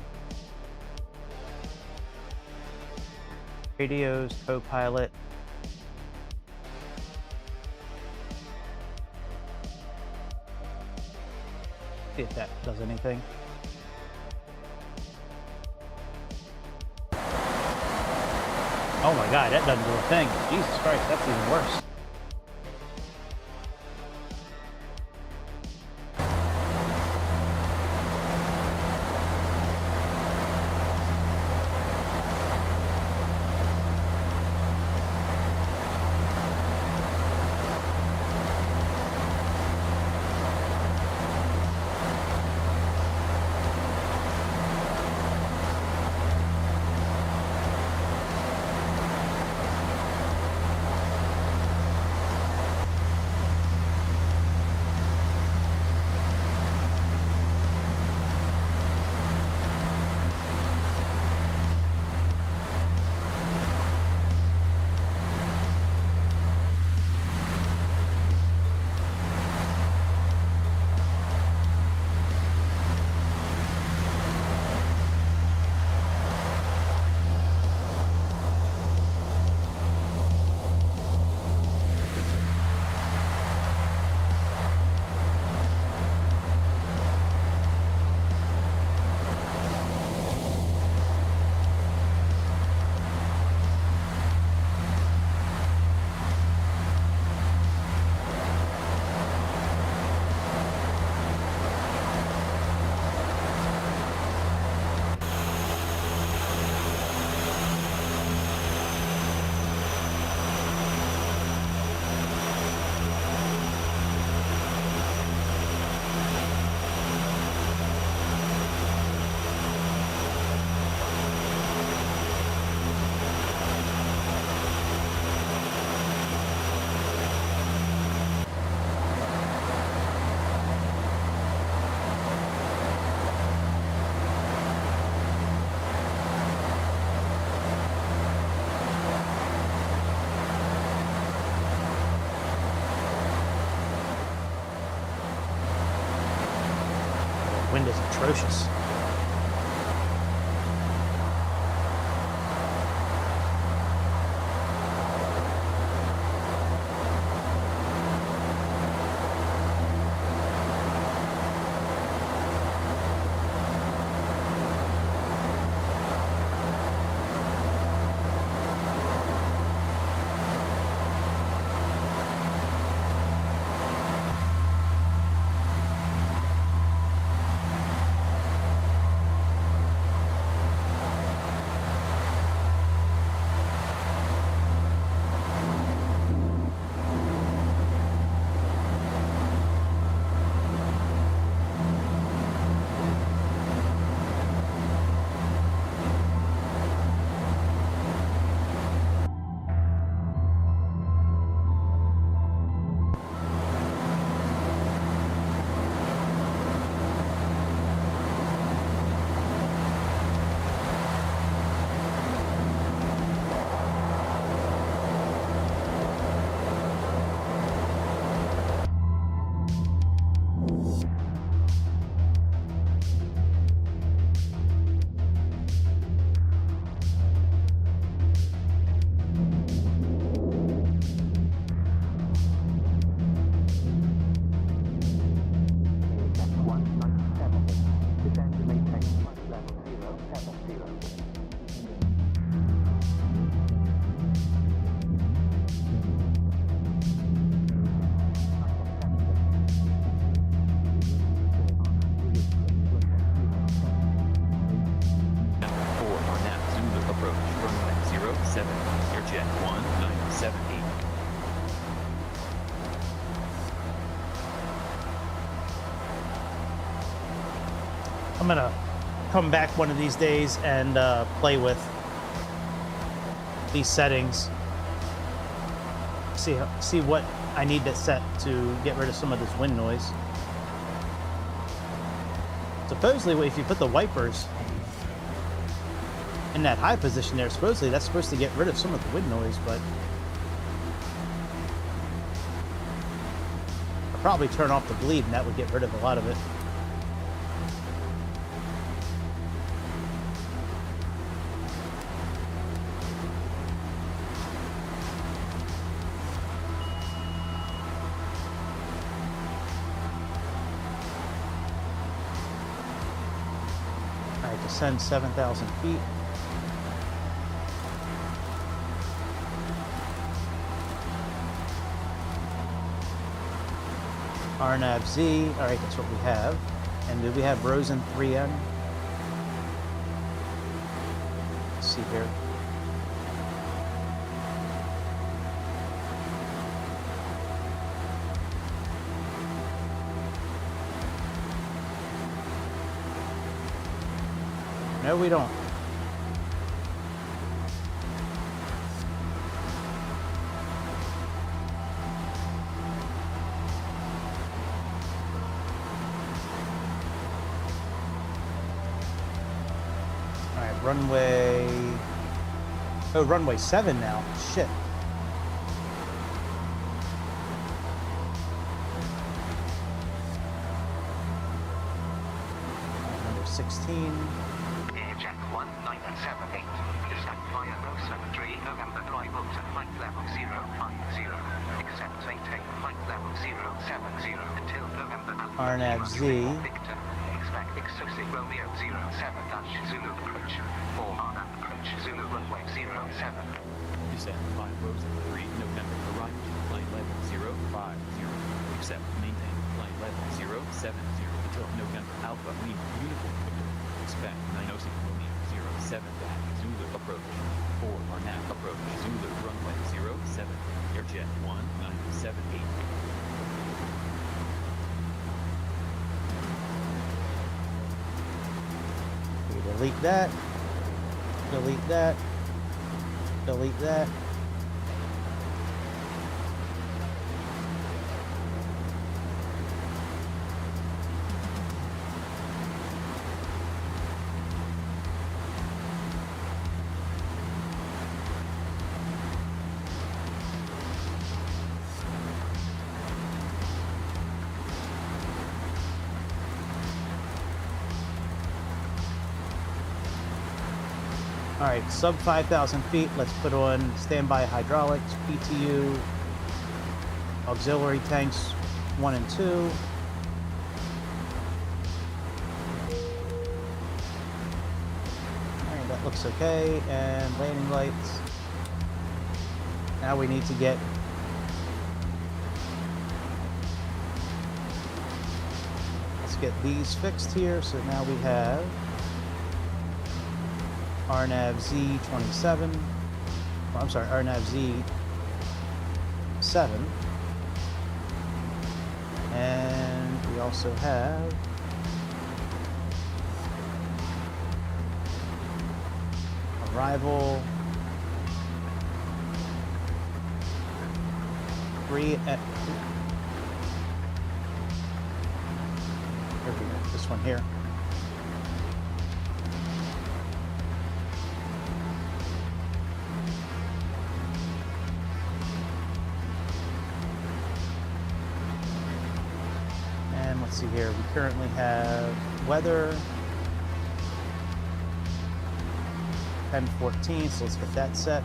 Radios, co-pilot. See if that does anything. Oh my god, that doesn't do a thing. Jesus Christ, that's even worse. Wind is atrocious. I'm gonna come back one of these days and play with these settings. See what I need to set to get rid of some of this wind noise. Supposedly, if you put the wipers in that high position there, supposedly that's supposed to get rid of some of the wind noise, but I'll probably turn off the bleed and that would get rid of a lot of it. Descend 7,000 feet. RNAV Z. All right, that's what we have. And do we have Rosen 3N? Let's see here. No, we don't. All right, runway. Oh, runway 7 now. Shit. Number 16. Airjet 1978, descent via Rosen 3 November arrival to flight level 050, except maintain flight level 070 until November Alpha RNAV Z. Victor, expect exclusive Romeo 07-Zulu approach, 4 RNAV approach Zulu runway 07. Descent 5 Rosen 3 November arrival to flight level 050, except maintain flight level 070 until November Alpha Lima Uniform Victor. Expect 906 Romeo 07 Zulu approach. 4 RNAV approach Zulu runway 07. Airjet 1978. We delete that. Delete that. Delete that. All right, sub 5,000 feet. Let's put on standby hydraulics, PTU, auxiliary tanks 1 and 2. All right, that looks okay. And landing lights. Now we need to get these fixed here. So now we have RNAV Z27, I'm sorry, RNAV Z7, and we also have arrival 3 at here we go, this one here. Let's see here, we currently have weather 10:14, so let's get that set.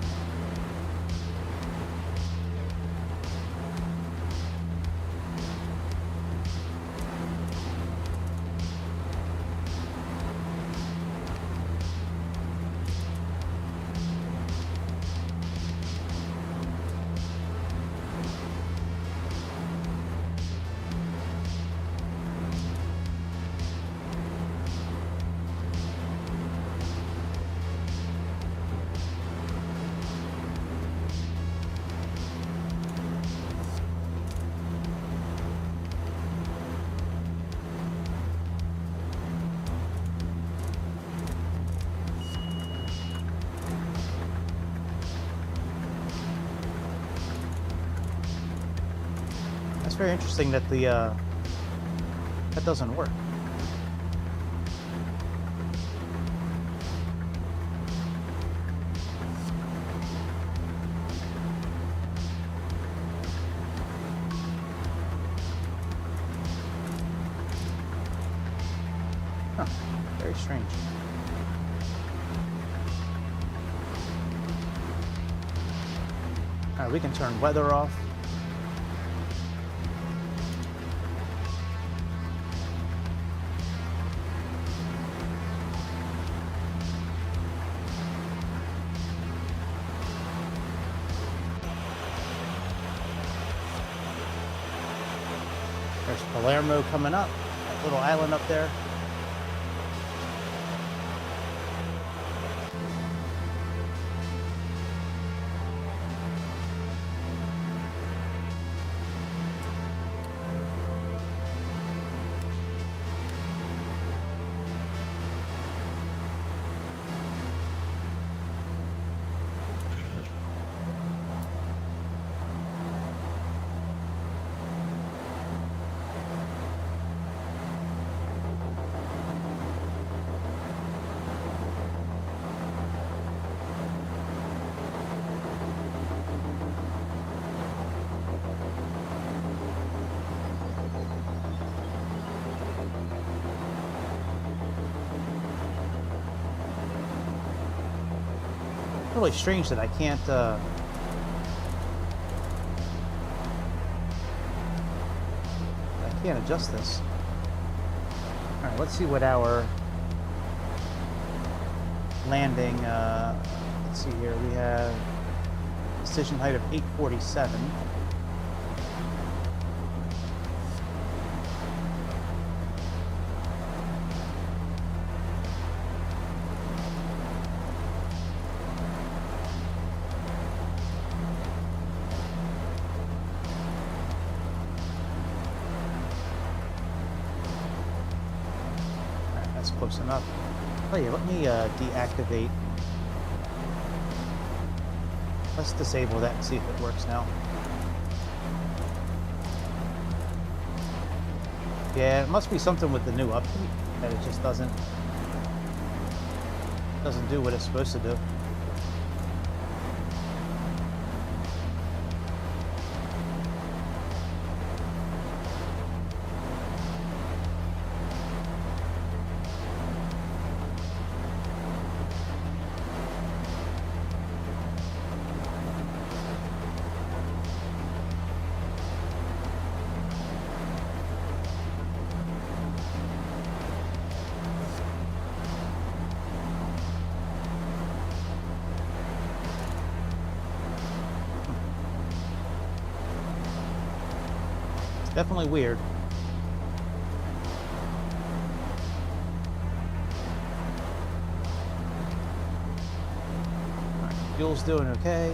That's very interesting that the that doesn't work. Huh, very strange. All right, we can turn weather off. There's Palermo coming up. That little island up there. Really strange that I can't adjust this. All right, let's see what our landing. Let's see here. We have decision height of 847. Close enough. Oh yeah, let me deactivate. Let's disable that and see if it works now. Yeah, it must be something with the new update that it just doesn't do what it's supposed to do. Definitely weird. All right, fuel's doing okay.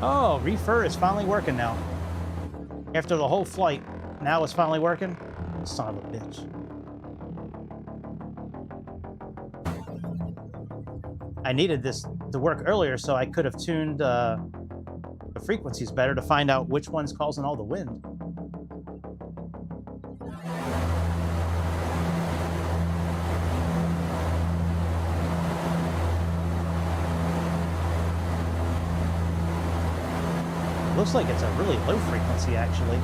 Oh, reefer is finally working now. After the whole flight, now it's finally working? Son of a bitch. I needed this to work earlier so I could have tuned the frequencies better to find out which one's causing all the wind. Looks like it's a really low frequency, actually.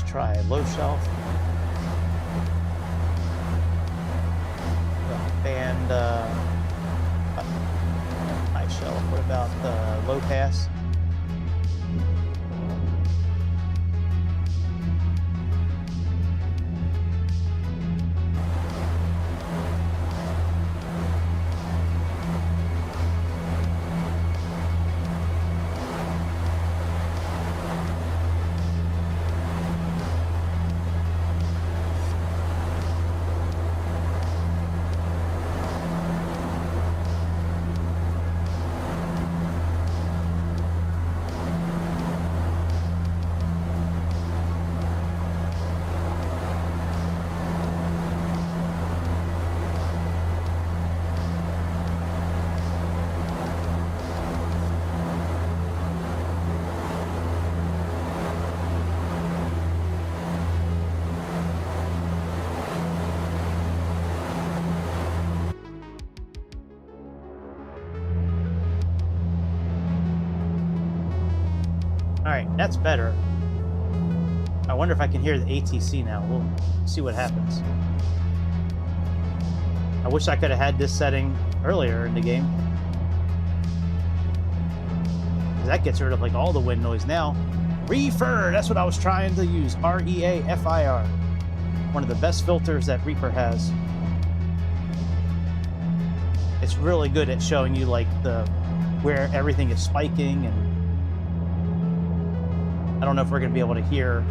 try low shelf. And high shelf. What about low pass? Alright, that's better. I wonder if I can hear the ATC now. We'll see what happens. I wish I could have had this setting earlier in the game. That gets rid of like all the wind noise now. Reefer! That's what I was trying to use. R-E-A-F-I-R. One of the best filters that Reaper has. It's really good at showing you like where everything is spiking, and I don't know if we're going to be able to hear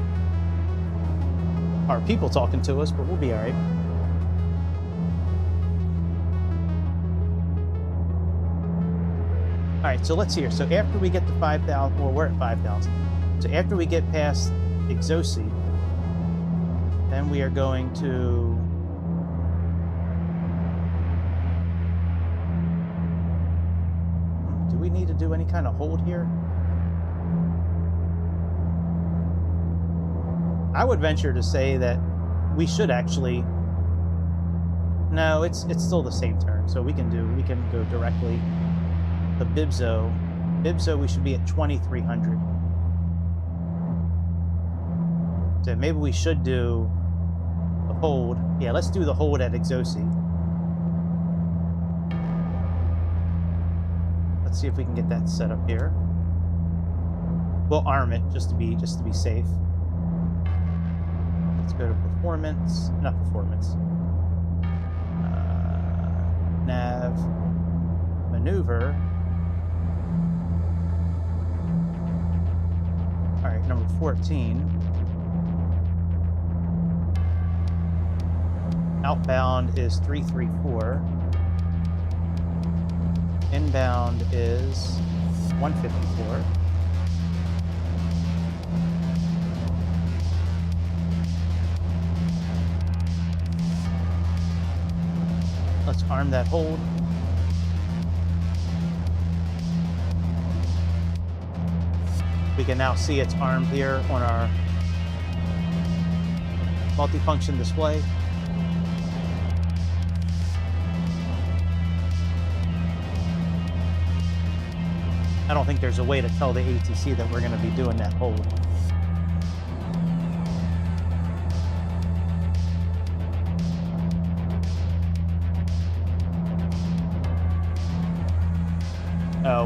our people talking to us, but we'll be all right. All right, so let's hear. So after we get to 5,000, well, we're at 5,000. So after we get past Exosi, then we are going to... Do we need to do any kind of hold here? I would venture to say that we should actually... No, it's still the same turn, so we can go directly to Bibzo. Bibzo, we should be at 2,300. So maybe we should do the hold. Yeah, let's do the hold at Exosi. Let's see if we can get that set up here. We'll arm it just to be safe. Let's go to performance, not performance. Nav, maneuver. All right, number 14. Outbound is 334. Inbound is 154. Let's arm that hold. We can now see it's armed here on our multifunction display. I don't think there's a way to tell the ATC that we're going to be doing that hold.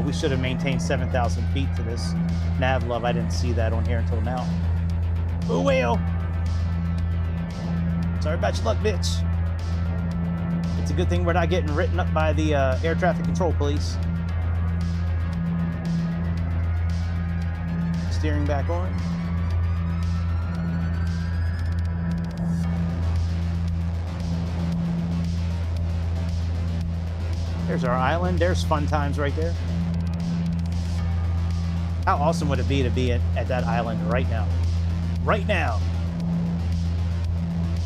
We should have maintained 7,000 feet to this nav love. I didn't see that on here until now. Oh, well. Sorry about your luck, bitch. It's a good thing we're not getting written up by the air traffic control police. Steering back on. There's our island. There's fun times right there. How awesome would it be to be at that island right now? Right now.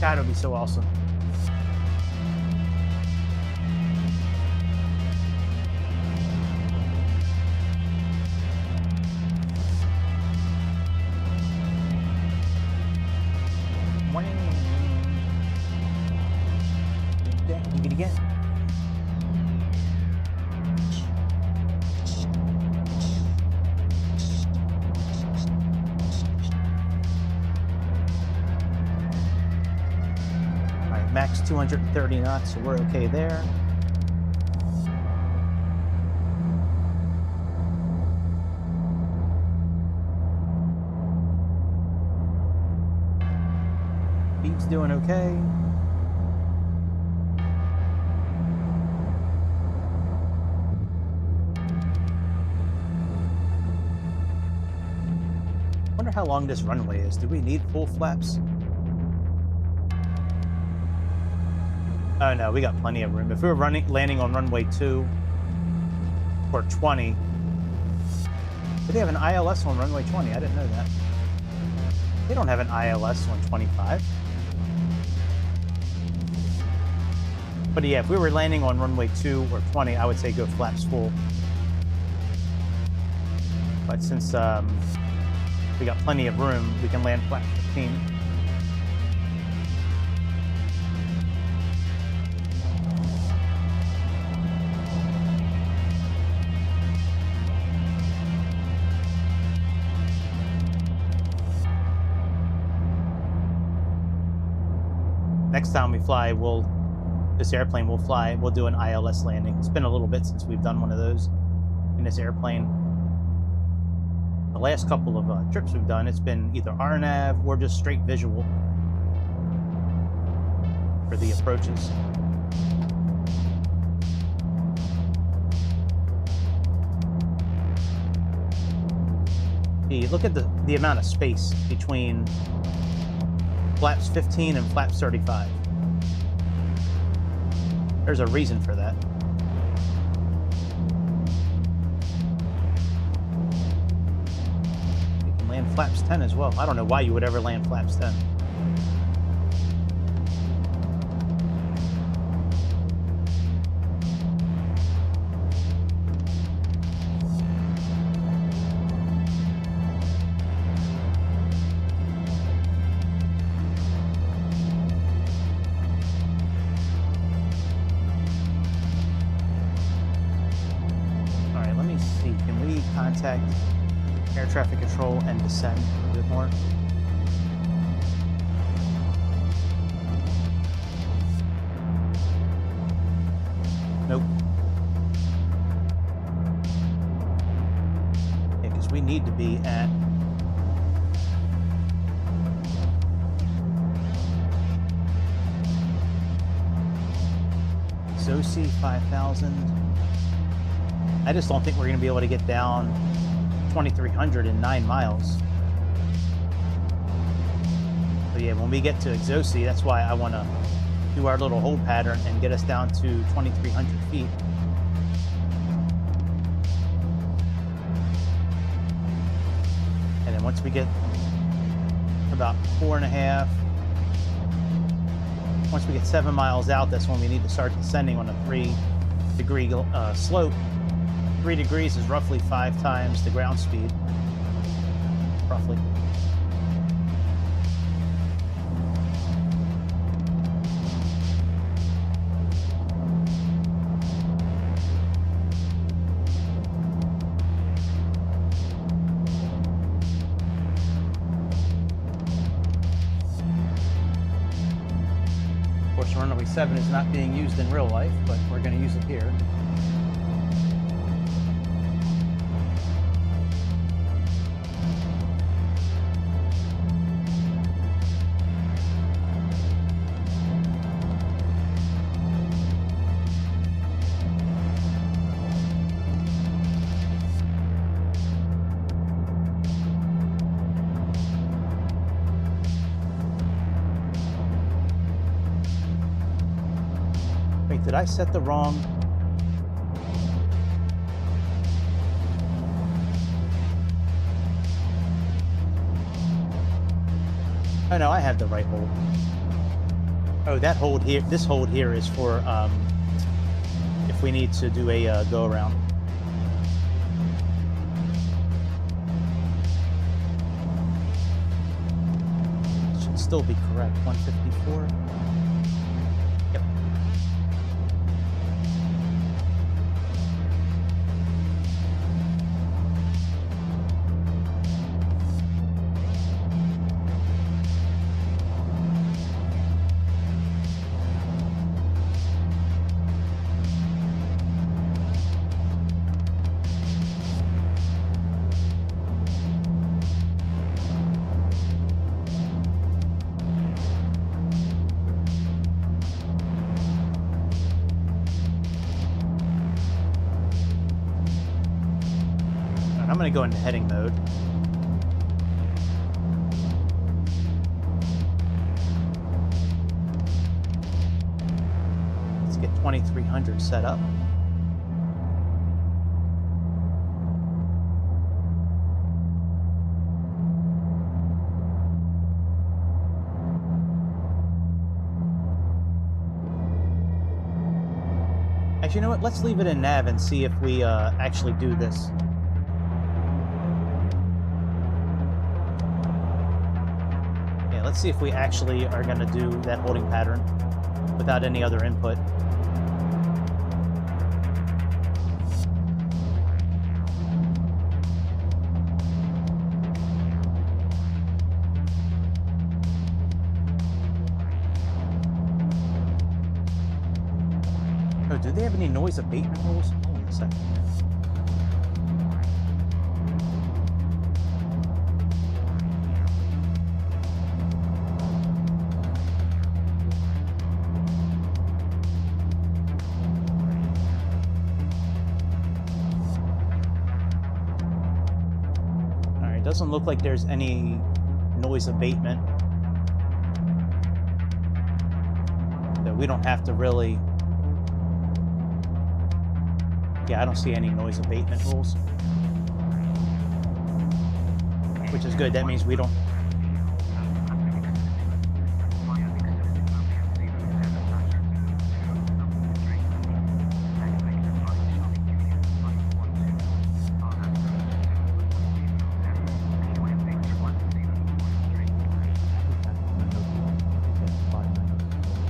God, it would be so awesome. Give it again. max 230 knots, so we're okay there. Beep's doing okay. Wonder how long this runway is. Do we need full flaps? Oh no, we got plenty of room. If we were landing on runway 2 or 20, do they have an ILS on runway 20? I didn't know that. They don't have an ILS on 25. But yeah, if we were landing on runway 2 or 20, I would say go flaps full. But since we got plenty of room, we can land flaps 15. Next time we fly, this airplane will fly. We'll do an ILS landing. It's been a little bit since we've done one of those in this airplane. The last couple of trips we've done, it's been either RNAV or just straight visual for the approaches. Look at the amount of space between flaps 15 and flaps 35. There's a reason for that. You can land flaps 10 as well. I don't know why you would ever land flaps 10. Contact air traffic control and descend a bit more. Nope. Yeah, because we need to be at XOC 5000. I just don't think we're going to be able to get down 2,300 in 9 miles. So yeah, when we get to XOC, that's why I want to do our little hold pattern and get us down to 2,300 feet. And then once we get about 4.5, once we get 7 miles out, that's when we need to start descending on a 3-degree slope. 3 degrees is roughly 5 times the ground speed, roughly. Of course, runway 7 is not being used in real life, but we're going to use it here. Did I set the wrong? Oh no, I had the right hold. Oh, that hold here, this hold here is for if we need to do a go around. Should still be correct. 154. Yep. I'm going to go into heading mode. Let's get 2300 set up. Actually, you know what? Let's leave it in nav and see if we actually do this. Yeah, let's see if we actually are going to do that holding pattern without any other input. Oh, do they have any noise abatement rules? Hold on a second. Alright, doesn't look like there's any noise abatement. So we don't have to really... Yeah, I don't see any noise abatement rules. Which is good. That means we don't...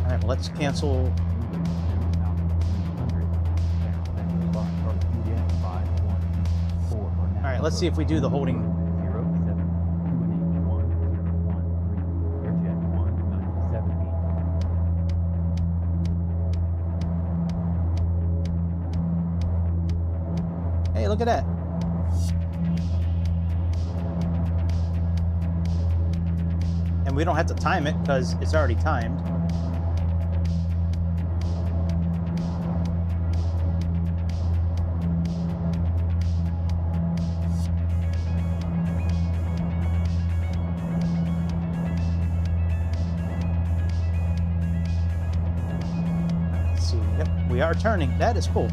Alright, well, let's cancel... Alright, let's see if we do the holding. Hey, look at that. And we don't have to time it because it's already timed. We are turning. That is cool.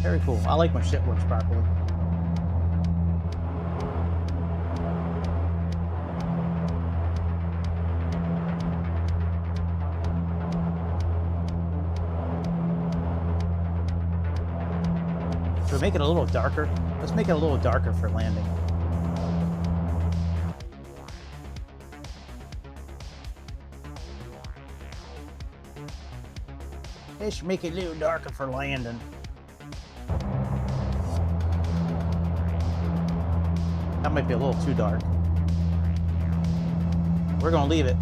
Very cool. I like when shit works properly. Should we make it a little darker? Let's make it a little darker for landing. It should make it a little darker for landing. That might be a little too dark. We're gonna leave it.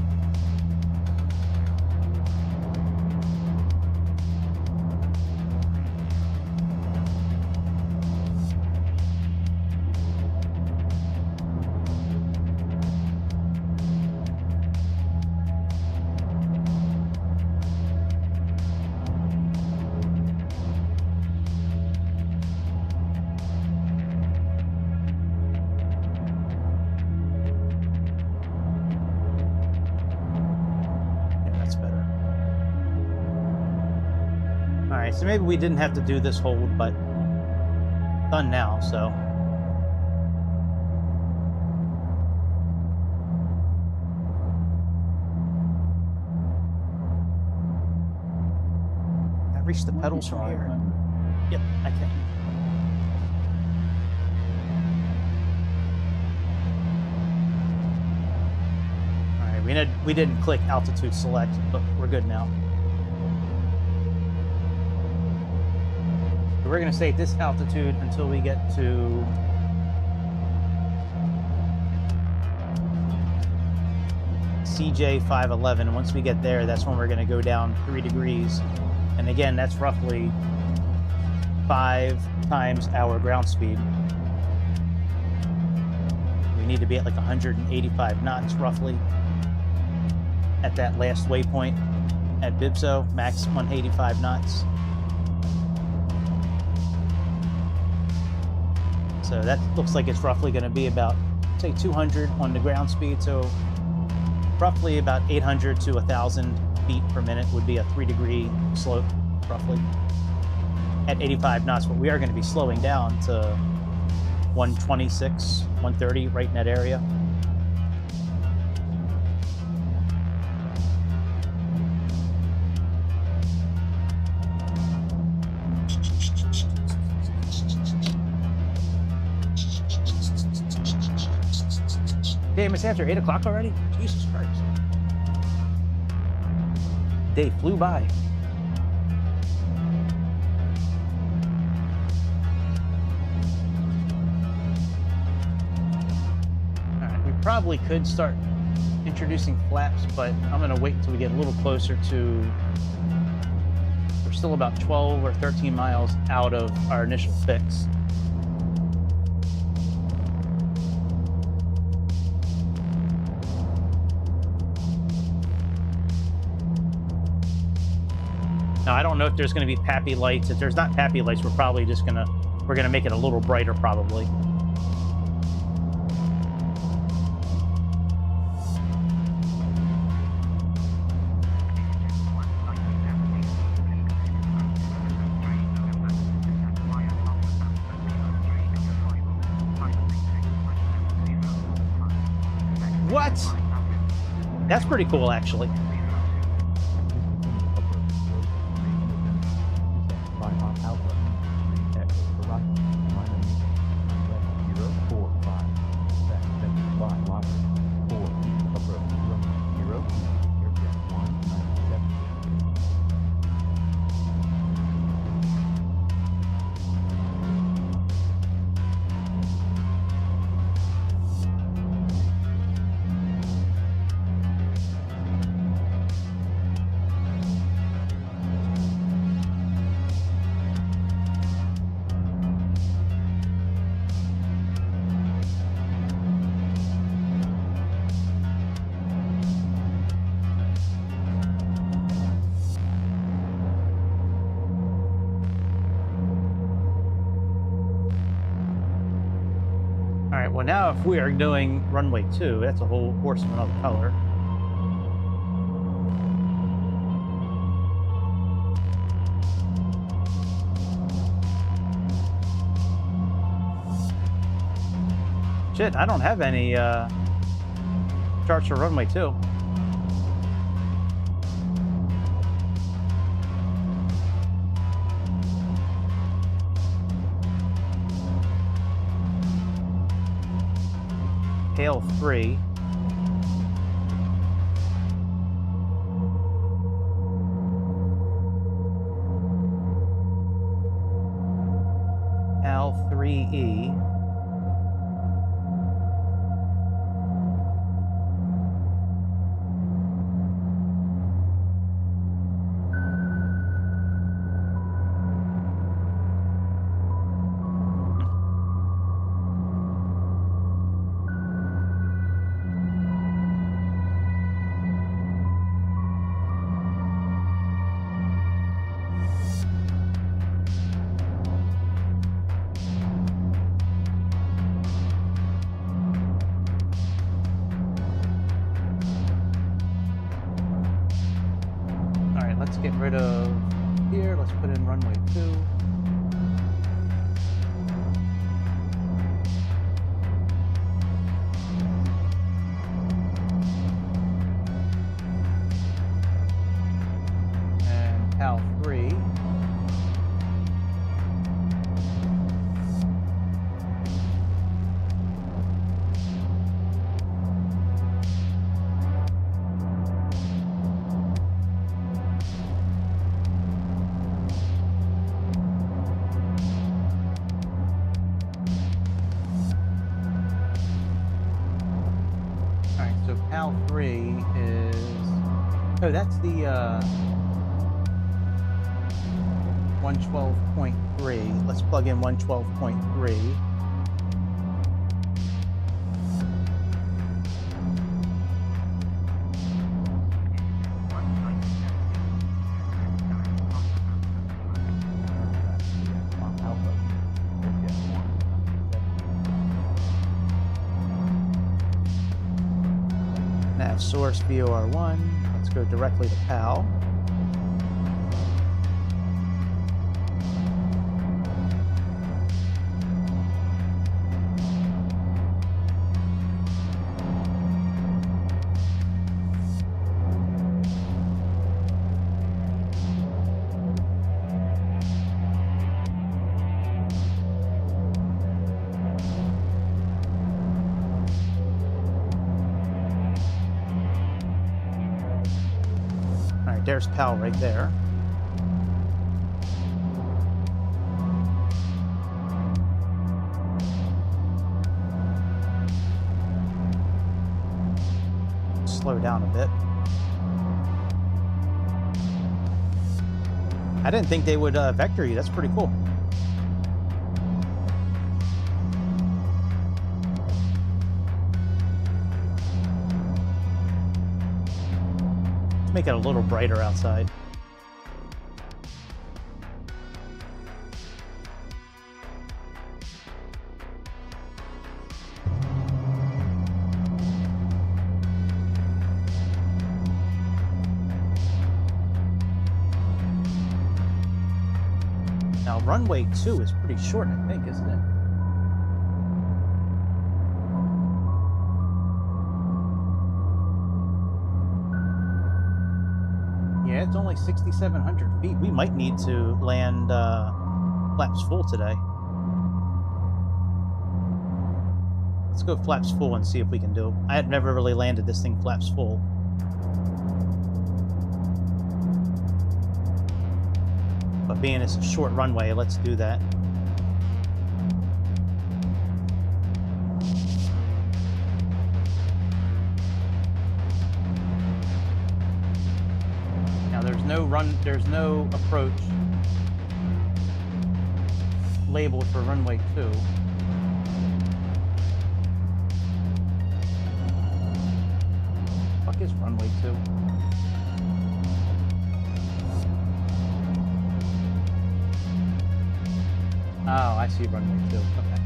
So maybe we didn't have to do this hold, but done now, so. Can I reach the pedals from here? Yep, I can. All right, we didn't click altitude select, but we're good now. We're going to stay at this altitude until we get to CJ 511. Once we get there, that's when we're going to go down 3 degrees. And again, that's roughly 5 times our ground speed. We need to be at like 185 knots roughly at that last waypoint at Bibso, max 185 knots. So that looks like it's roughly going to be about, say, 200 on the ground speed. So roughly about 800 to 1,000 feet per minute would be a 3-degree slope, roughly, at 85 knots. But we are going to be slowing down to 126, 130, right in that area. Damn, it's after 8 o'clock already? Jesus Christ. Day flew by. Alright, we probably could start introducing flaps, but I'm going to wait until we get a little closer to... We're still about 12 or 13 miles out of our initial fix. Now, I don't know if there's going to be PAPI lights. If there's not PAPI lights, we're probably just going to make it a little brighter, probably. What? That's pretty cool, actually. Well, now if we are doing runway 2, that's a whole horse of another color. Shit, I don't have any charts for runway 2. Tail 3. Al 3E. Let's get rid of here. Let's put in runway 2. And PAL 3. PAL 3 is... Oh, that's the 112.3. Let's plug in 112.3. have source VOR1. Let's go directly to PAL. There's PAL right there. Slow down a bit. I didn't think they would vector you. That's pretty cool. Make it a little brighter outside. Now, runway 2 is pretty short, I think, isn't it? Yeah, it's only 6,700 feet. We might need to land flaps full today. Let's go flaps full and see if we can do it. I had never really landed this thing flaps full. But being it's a short runway, let's do that. There's no approach labeled for runway 2. What the fuck is runway 2? Oh, I see runway 2. Okay.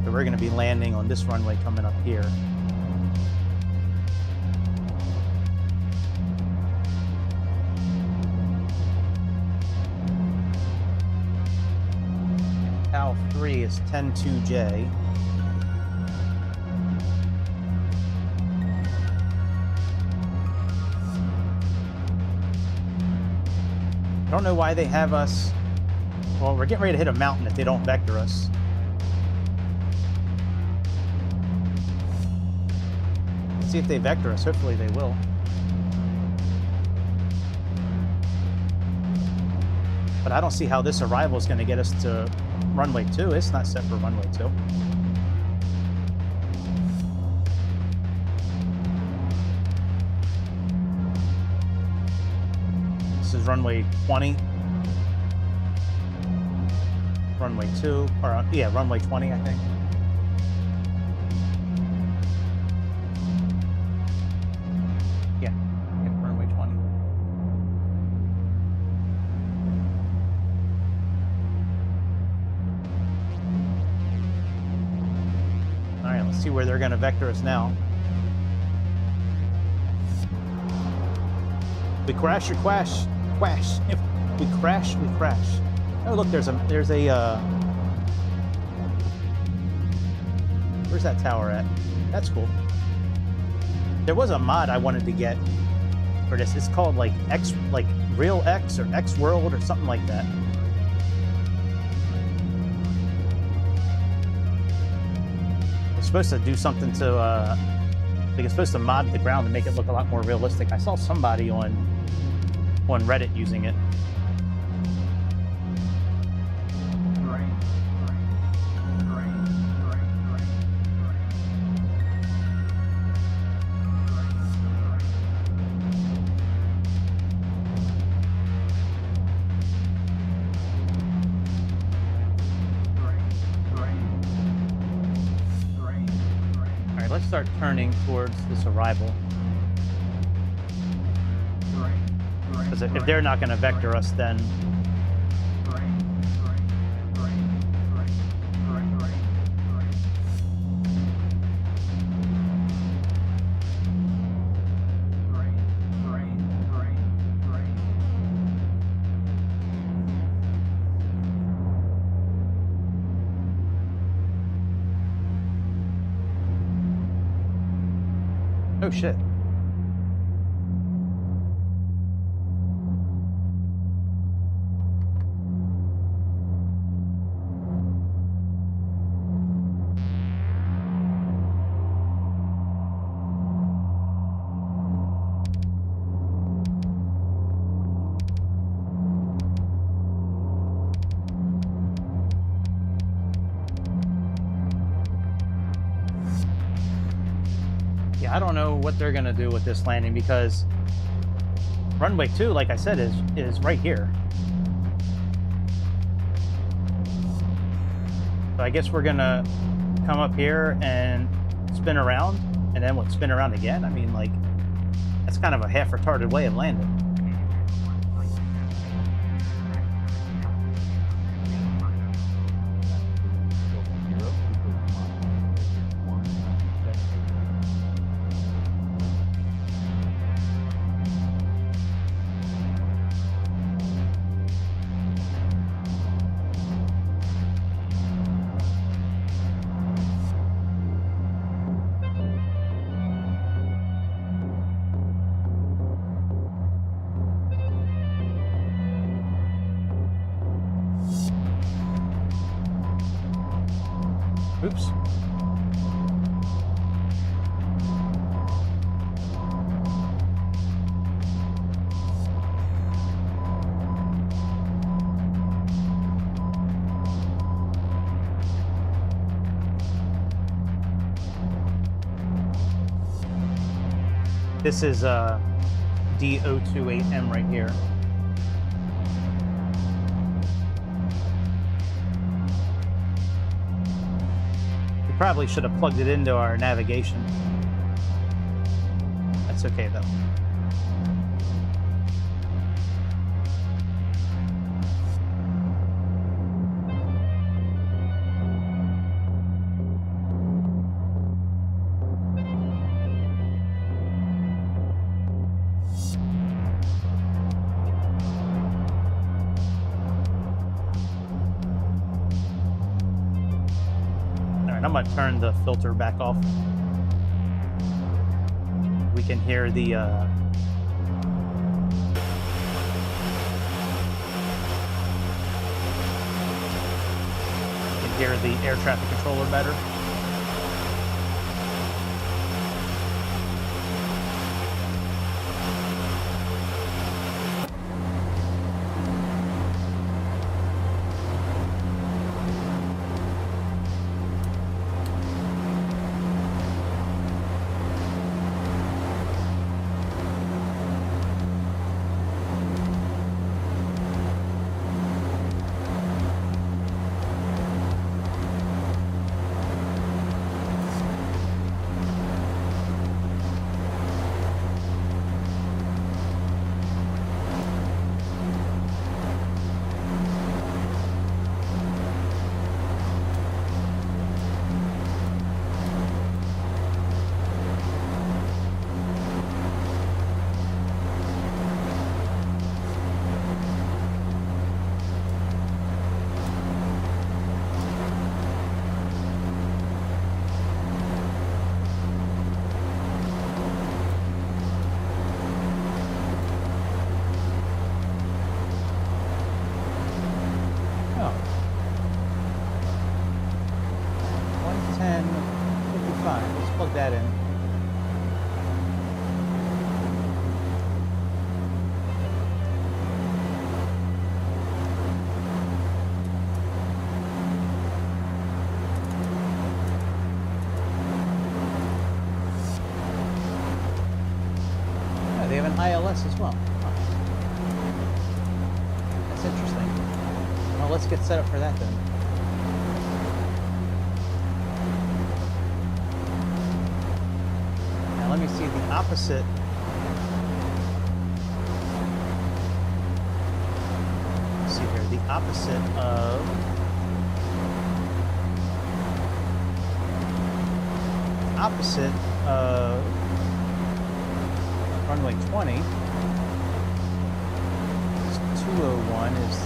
So we're going to be landing on this runway coming up here. PAL 3 is 102J. I don't know why they have us. Well, we're getting ready to hit a mountain if they don't vector us. Let's see if they vector us. Hopefully they will. But I don't see how this arrival is going to get us to runway 2. It's not set for runway 2. This is runway 20. Runway 2, or yeah, runway 20, I think. Yeah, runway 20. All right, let's see where they're going to vector us now. We crash or quash? Quash. If we crash, we crash. Oh, look, there's a where's that tower at? That's cool. There was a mod I wanted to get for this. It's called like Real X or X World or something like that. It's supposed to do something to like it's supposed to mod the ground to make it look a lot more realistic. I saw somebody on Reddit using it. Let's start turning towards this arrival. Because if they're not going to vector us, then Oh shit. I don't know what they're gonna do with this landing because runway 2, like I said, is right here. So I guess we're gonna come up here and spin around, and then what? Spin around again? I mean, like, that's kind of a half retarded way of landing. Oops. This is D028M right here. Probably should have plugged it into our navigation. That's okay though. I'm gonna turn the filter back off. We can hear the air traffic controller better. Plug that in. Yeah, they have an ILS as well. Huh. That's interesting. Well, let's get set up for that then. Let me see the opposite. Let's see here, the opposite of runway 20 is 201 is,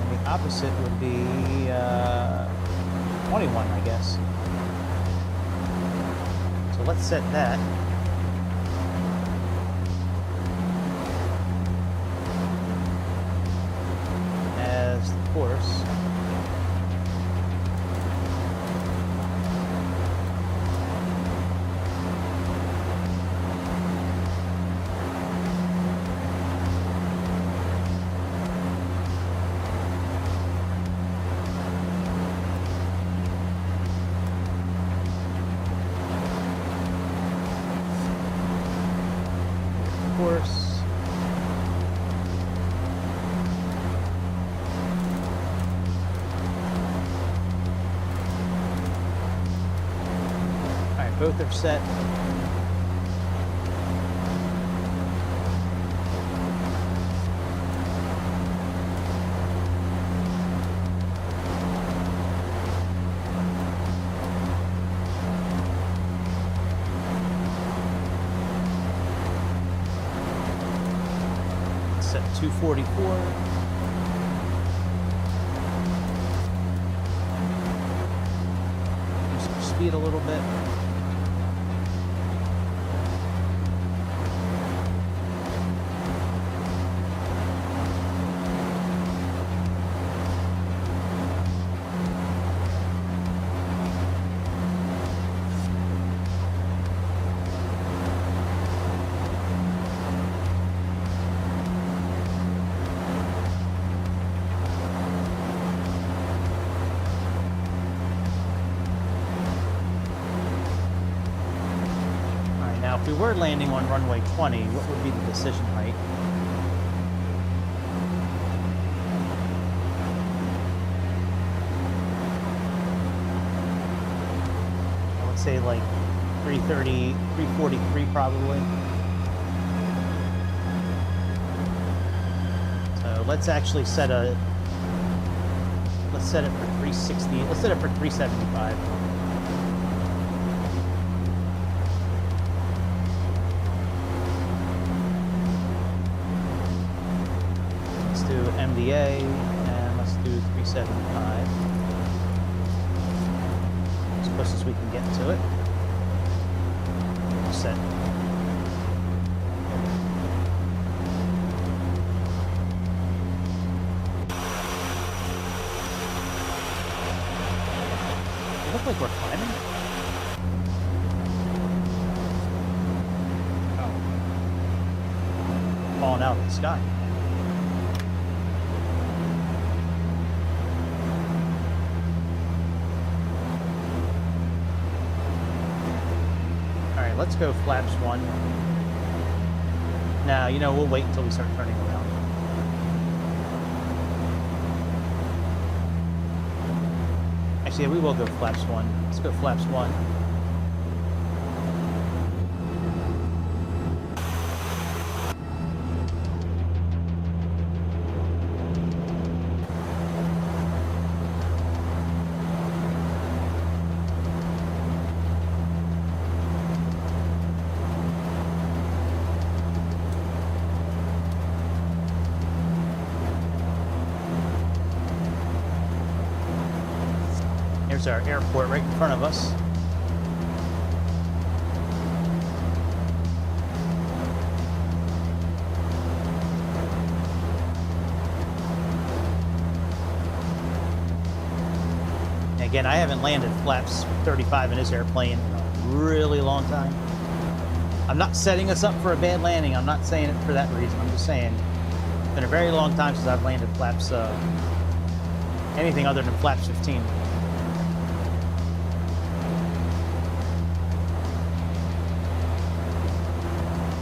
and the opposite would be 21, I guess. So let's set that. As the course. Course. All right, both are set. Set 244. Use our speed a little bit. Now, if we were landing on runway 20, what would be the decision height? I would say like 330, 343 probably. So let's actually set it for 360. Let's set it for 375. MDA, and let's do 375. As close as we can get to it. Set. It looks like we're climbing. Oh. Falling out of the sky. Let's go flaps 1. Now, you know, we'll wait until we start turning around. Actually, yeah, we will go flaps 1. Let's go flaps 1. Here's our airport right in front of us. Again, I haven't landed flaps 35 in this airplane in a really long time. I'm not setting us up for a bad landing. I'm not saying it for that reason. I'm just saying it's been a very long time since I've landed flaps, anything other than flaps 15.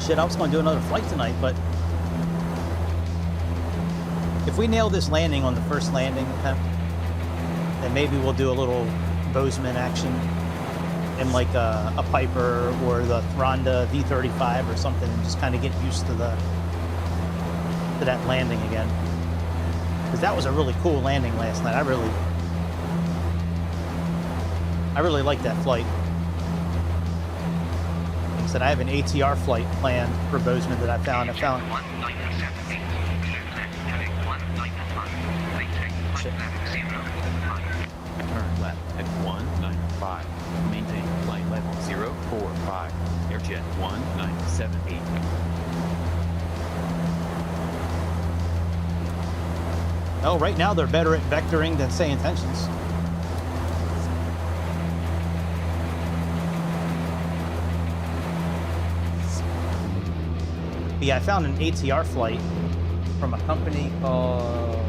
Shit, I was going to do another flight tonight, but if we nail this landing on the first landing attempt, then maybe we'll do a little Bozeman action in like a Piper or the Ronda V35 or something, and just kind of get used to that landing again. Because that was a really cool landing last night. I really liked that flight. Like I said, I have an ATR flight planned for Bozeman that I found. Shit. Turn left at 195. Maintain flight level 045. Oh, right now they're better at vectoring than say intentions. But yeah, I found an ATR flight from a company called...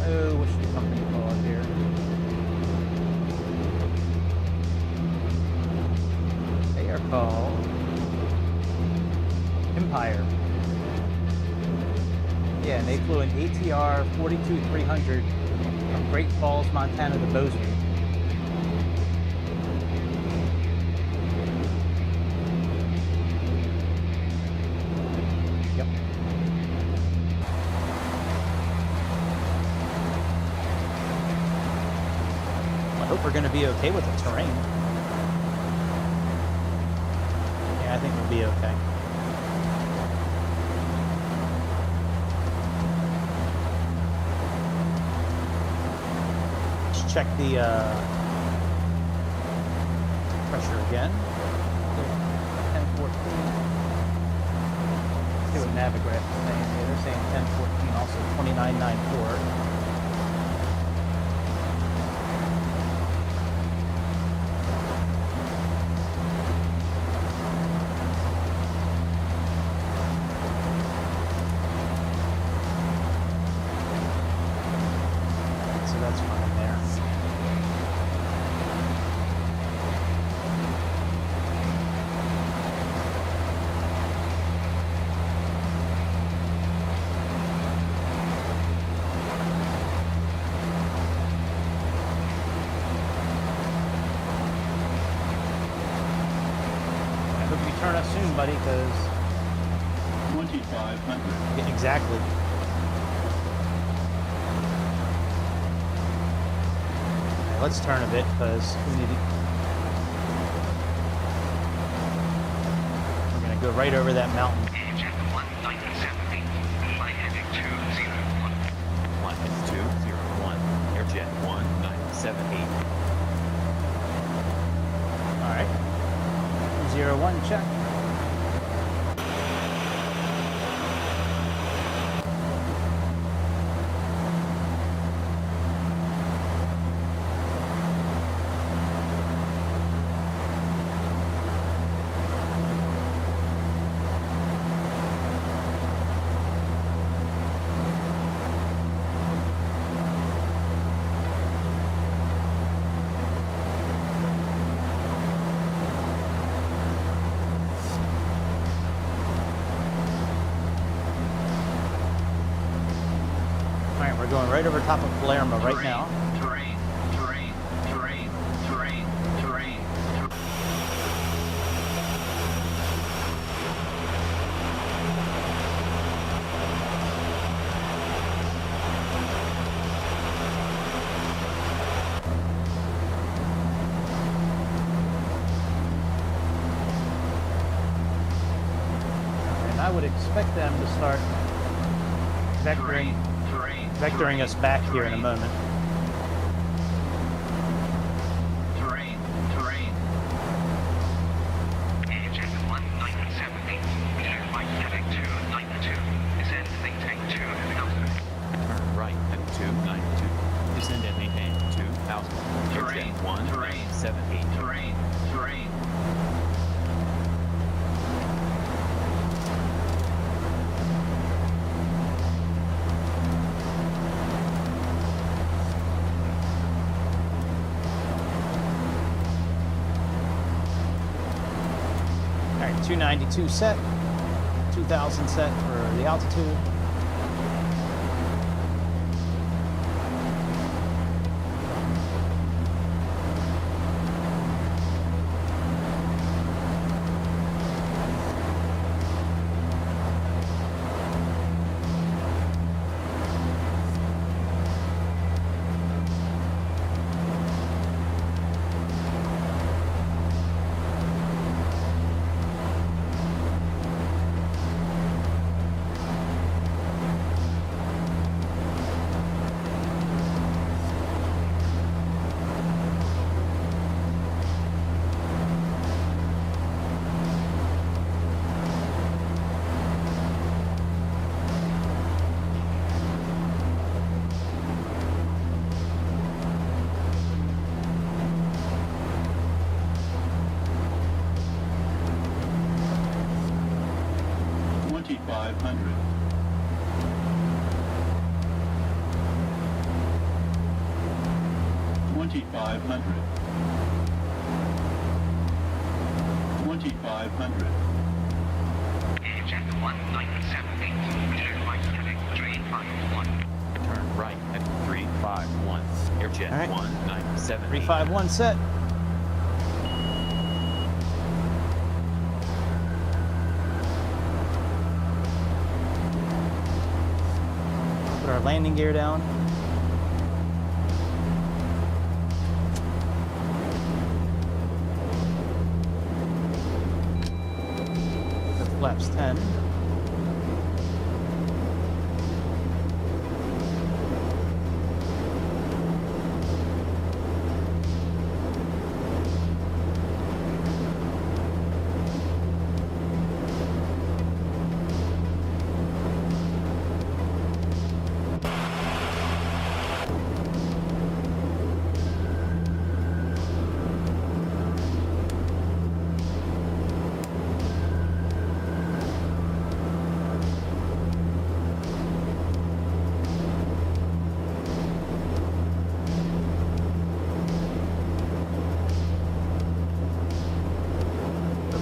Oh, what's the company called here? They are called Empire. Yeah, and they flew an ATR 42-300 from Great Falls, Montana to Bozeman. Yep. I hope we're going to be okay with the terrain. Yeah, I think we'll be okay. Check the pressure again. 1014. See what Navigraph is saying here. They're saying 1014, also 2994. So that's fine there. I hope you turn us soon, buddy, because... 2500. Yeah, exactly. Okay, let's turn a bit, because we need to... We're going to go right over that mountain. Jet 1978, flight heading 201. Flight heading 201, Airjet 1978. All right. 01, check. All right, we're going right over top of Palermo right now. Terrain. And I would expect them to start vectoring us back here in a moment. Terrain. Jet 1978, flight heading 292. Descend, maintain 2,000. Turn right heading 292. Descend and maintain 2000. Terrain. Airjet 1978. Terrain. All right, 292 set, 2000 set for the altitude. 2,500. 2,500. 2,500. Jet 1978, clear right heading 351. Turn right at 351. Airjet All right. 197. 351 set. Put our landing gear down. Put flaps 10.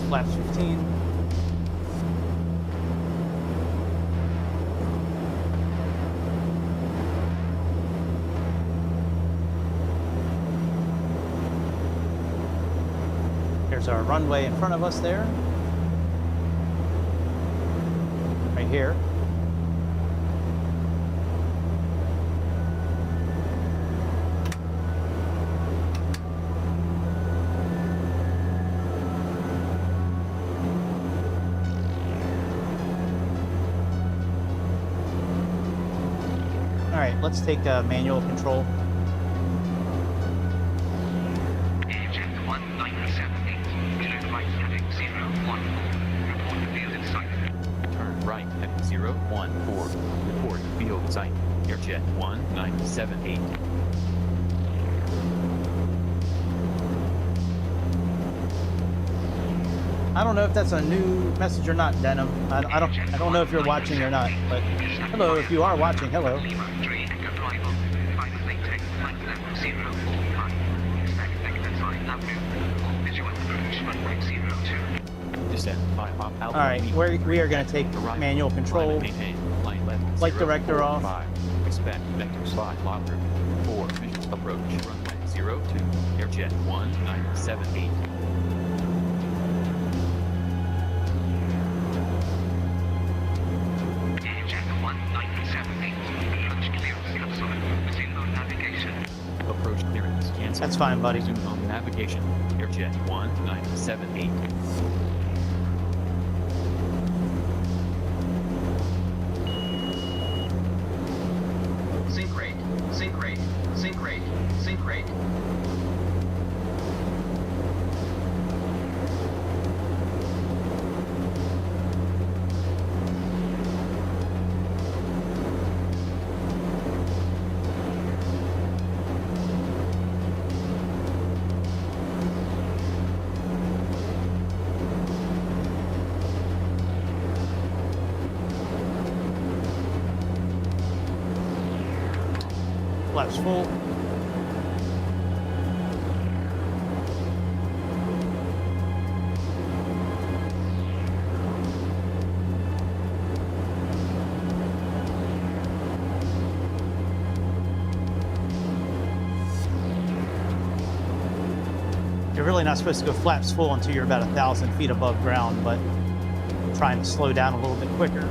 Flaps 15. Here's our runway in front of us there. Right here. All right, let's take manual control. Jet 1978, clear right heading 014. Report the field in sight. Turn right at 014. Report field sight. Airjet 1978. I don't know if that's a new message or not, Denim. I don't know if you're watching or not, but hello, if you are watching, hello. Lima 3 Echo arrival. Final maintain flight level 045. Expect negative sign now new. Visual approach runway 02. Descend 5 off Alpha. All right, we are going to take Arrival. manual control. Maintain flight level Flight director off. 045. Expect vector slide locker. 4 visual approach runway 02. Airjet 1978. Jet 1978. Launch clearance absolute. Resume on navigation. Approach clearance cancel. That's fine, buddy. Resume on navigation. Airjet 1978. Sync rate. Sync rate. Sync rate. Sync rate. Flaps full. You're really not supposed to go flaps full until you're about 1,000 feet above ground, but I'm trying to slow down a little bit quicker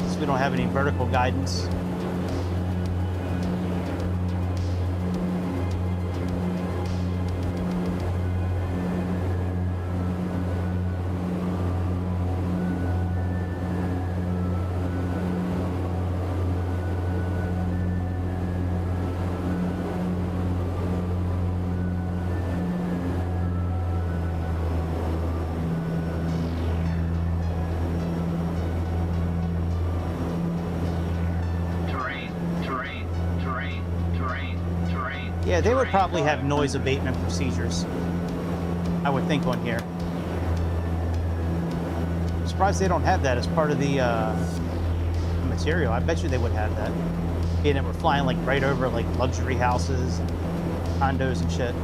so we don't have any vertical guidance. Yeah, they would probably have noise abatement procedures, I would think, on here. surprised they don't have that as part of the material. I bet you they would have that. Being that we're flying like right over like luxury houses, and condos and shit.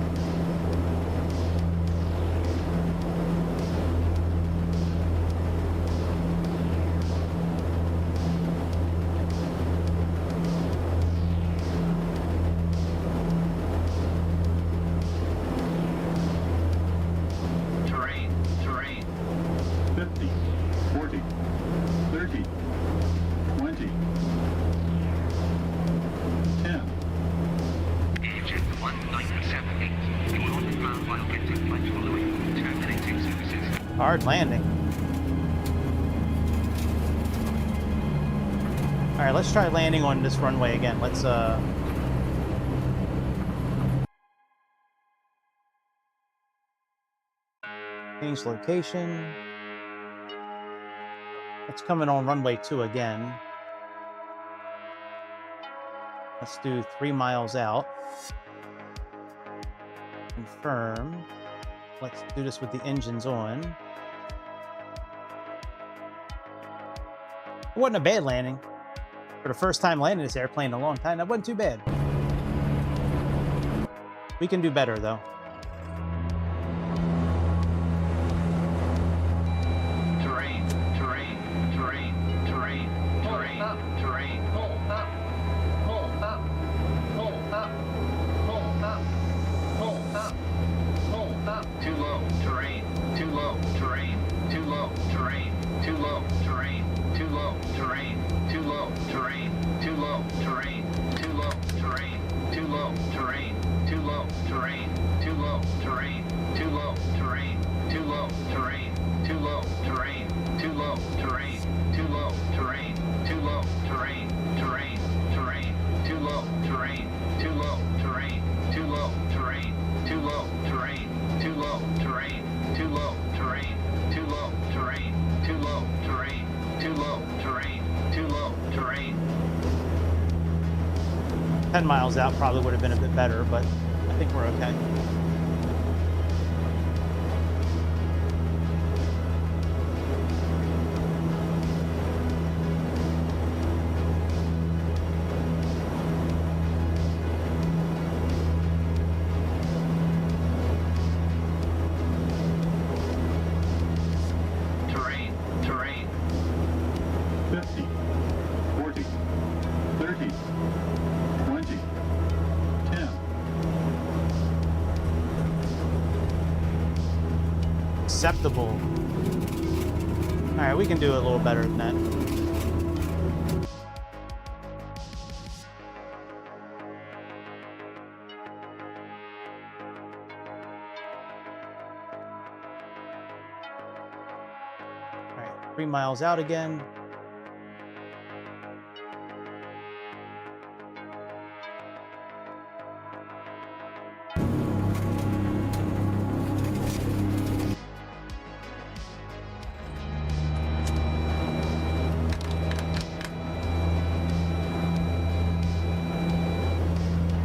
Terrain, terrain. 50, 40, 30, 20, 10. Agent 1978. You will not ground while getting flight following. Terminating services. Hard landing. All right, let's try landing on this runway again. Let's change location. Let's come in on runway 2 again. Let's do 3 miles out. Confirm. Let's do this with the engines on. It wasn't a bad landing. For the first time landing this airplane in a long time, that wasn't too bad. We can do better, though. Terrain, terrain, terrain, terrain, terrain, terrain. Pull up, pull up, pull up, pull up, pull up, pull up. Too low, terrain, too low, terrain, too low, terrain, too low, terrain, too low, terrain, too low, terrain, too low, terrain, too low, terrain, too low, terrain, too low, terrain, too low, terrain, too low, terrain, too low, terrain, too low, terrain, too low, terrain, too low, terrain, too low, terrain, terrain, terrain, too low, terrain, too low, terrain, too low, terrain, too low, terrain, too low, terrain, too low, terrain, too low, terrain, too low, terrain, too low, terrain, too low, terrain. 10 miles out probably would have been a bit better, but I think we're okay. Terrain, terrain. 50, 40, 30, 20, 10. Acceptable. All right, we can do a little better than that. All right, 3 miles out again.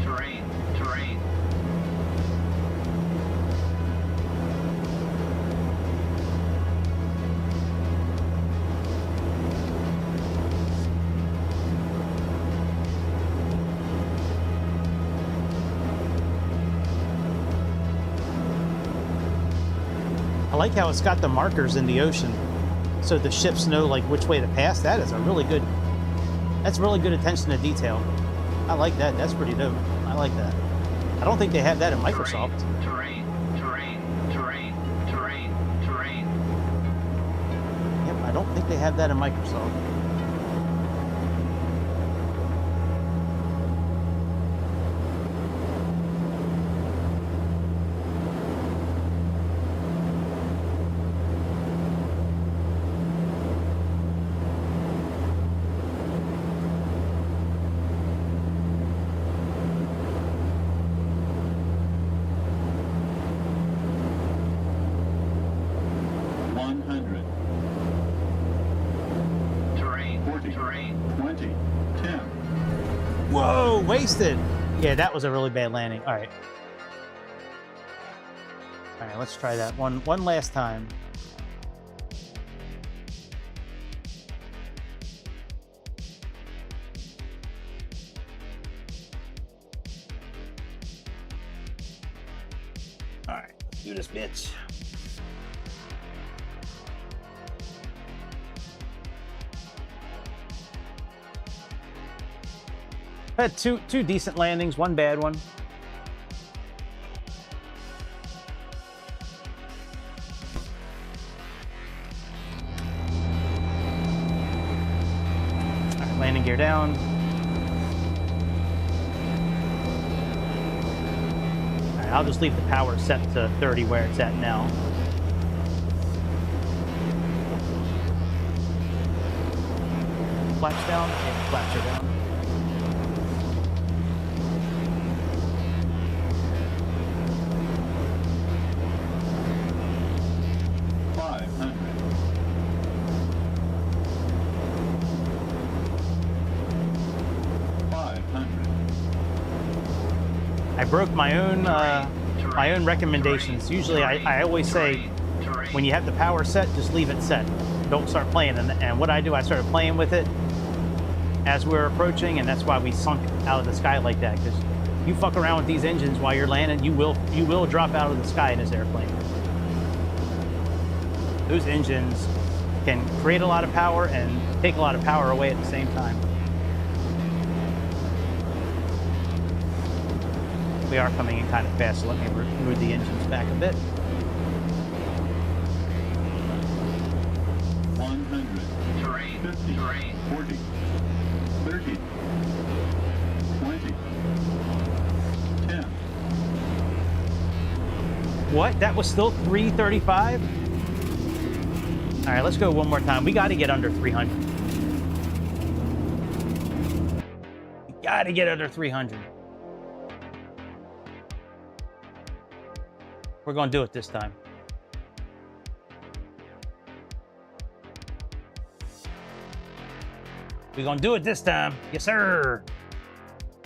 Terrain, terrain. I like how it's got the markers in the ocean, so the ships know like which way to pass. That is a really good. That's really good attention to detail. I like that. That's pretty dope. I like that. I don't think they have that in Microsoft. Terrain, terrain, terrain, terrain, terrain. Yep, I don't think they have that in Microsoft. Whoa, wasted. Yeah, that was a really bad landing. All right. All right, let's try that one last time. Do this, bitch. Had two decent landings, one bad one. All right, landing gear down. All right, I'll just leave the power set to 30 where it's at now. Flaps down. Yeah, flaps are down. I broke my own recommendations. Usually I always say when you have the power set, just leave it set. Don't start playing. And what I do, I started playing with it as we were approaching, and that's why we sunk out of the sky like that. Because you fuck around with these engines while you're landing, you will drop out of the sky in this airplane. Those engines can create a lot of power and take a lot of power away at the same time. We are coming in kind of fast, so let me move the engines back a bit. 100, terrain, 50, terrain, 40, 30, 20, 10. What? That was still 335? All right, let's go one more time. We got to get under 300. We got to get under 300. We're going to do it this time. We're going to do it this time. Yes, sir.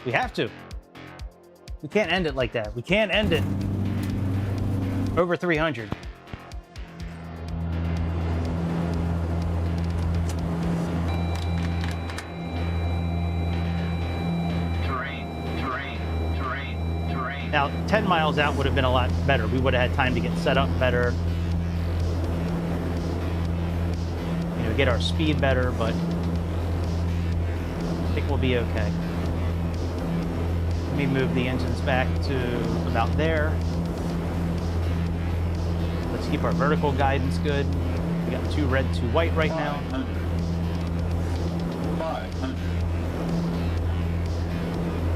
We have to. We can't end it like that. We can't end it over 300. Now, 10 miles out would have been a lot better. We would have had time to get set up better. You know, get our speed better, but I think we'll be okay. Let me move the engines back to about there. Let's keep our vertical guidance good. We got 2 red, 2 white right now. 500.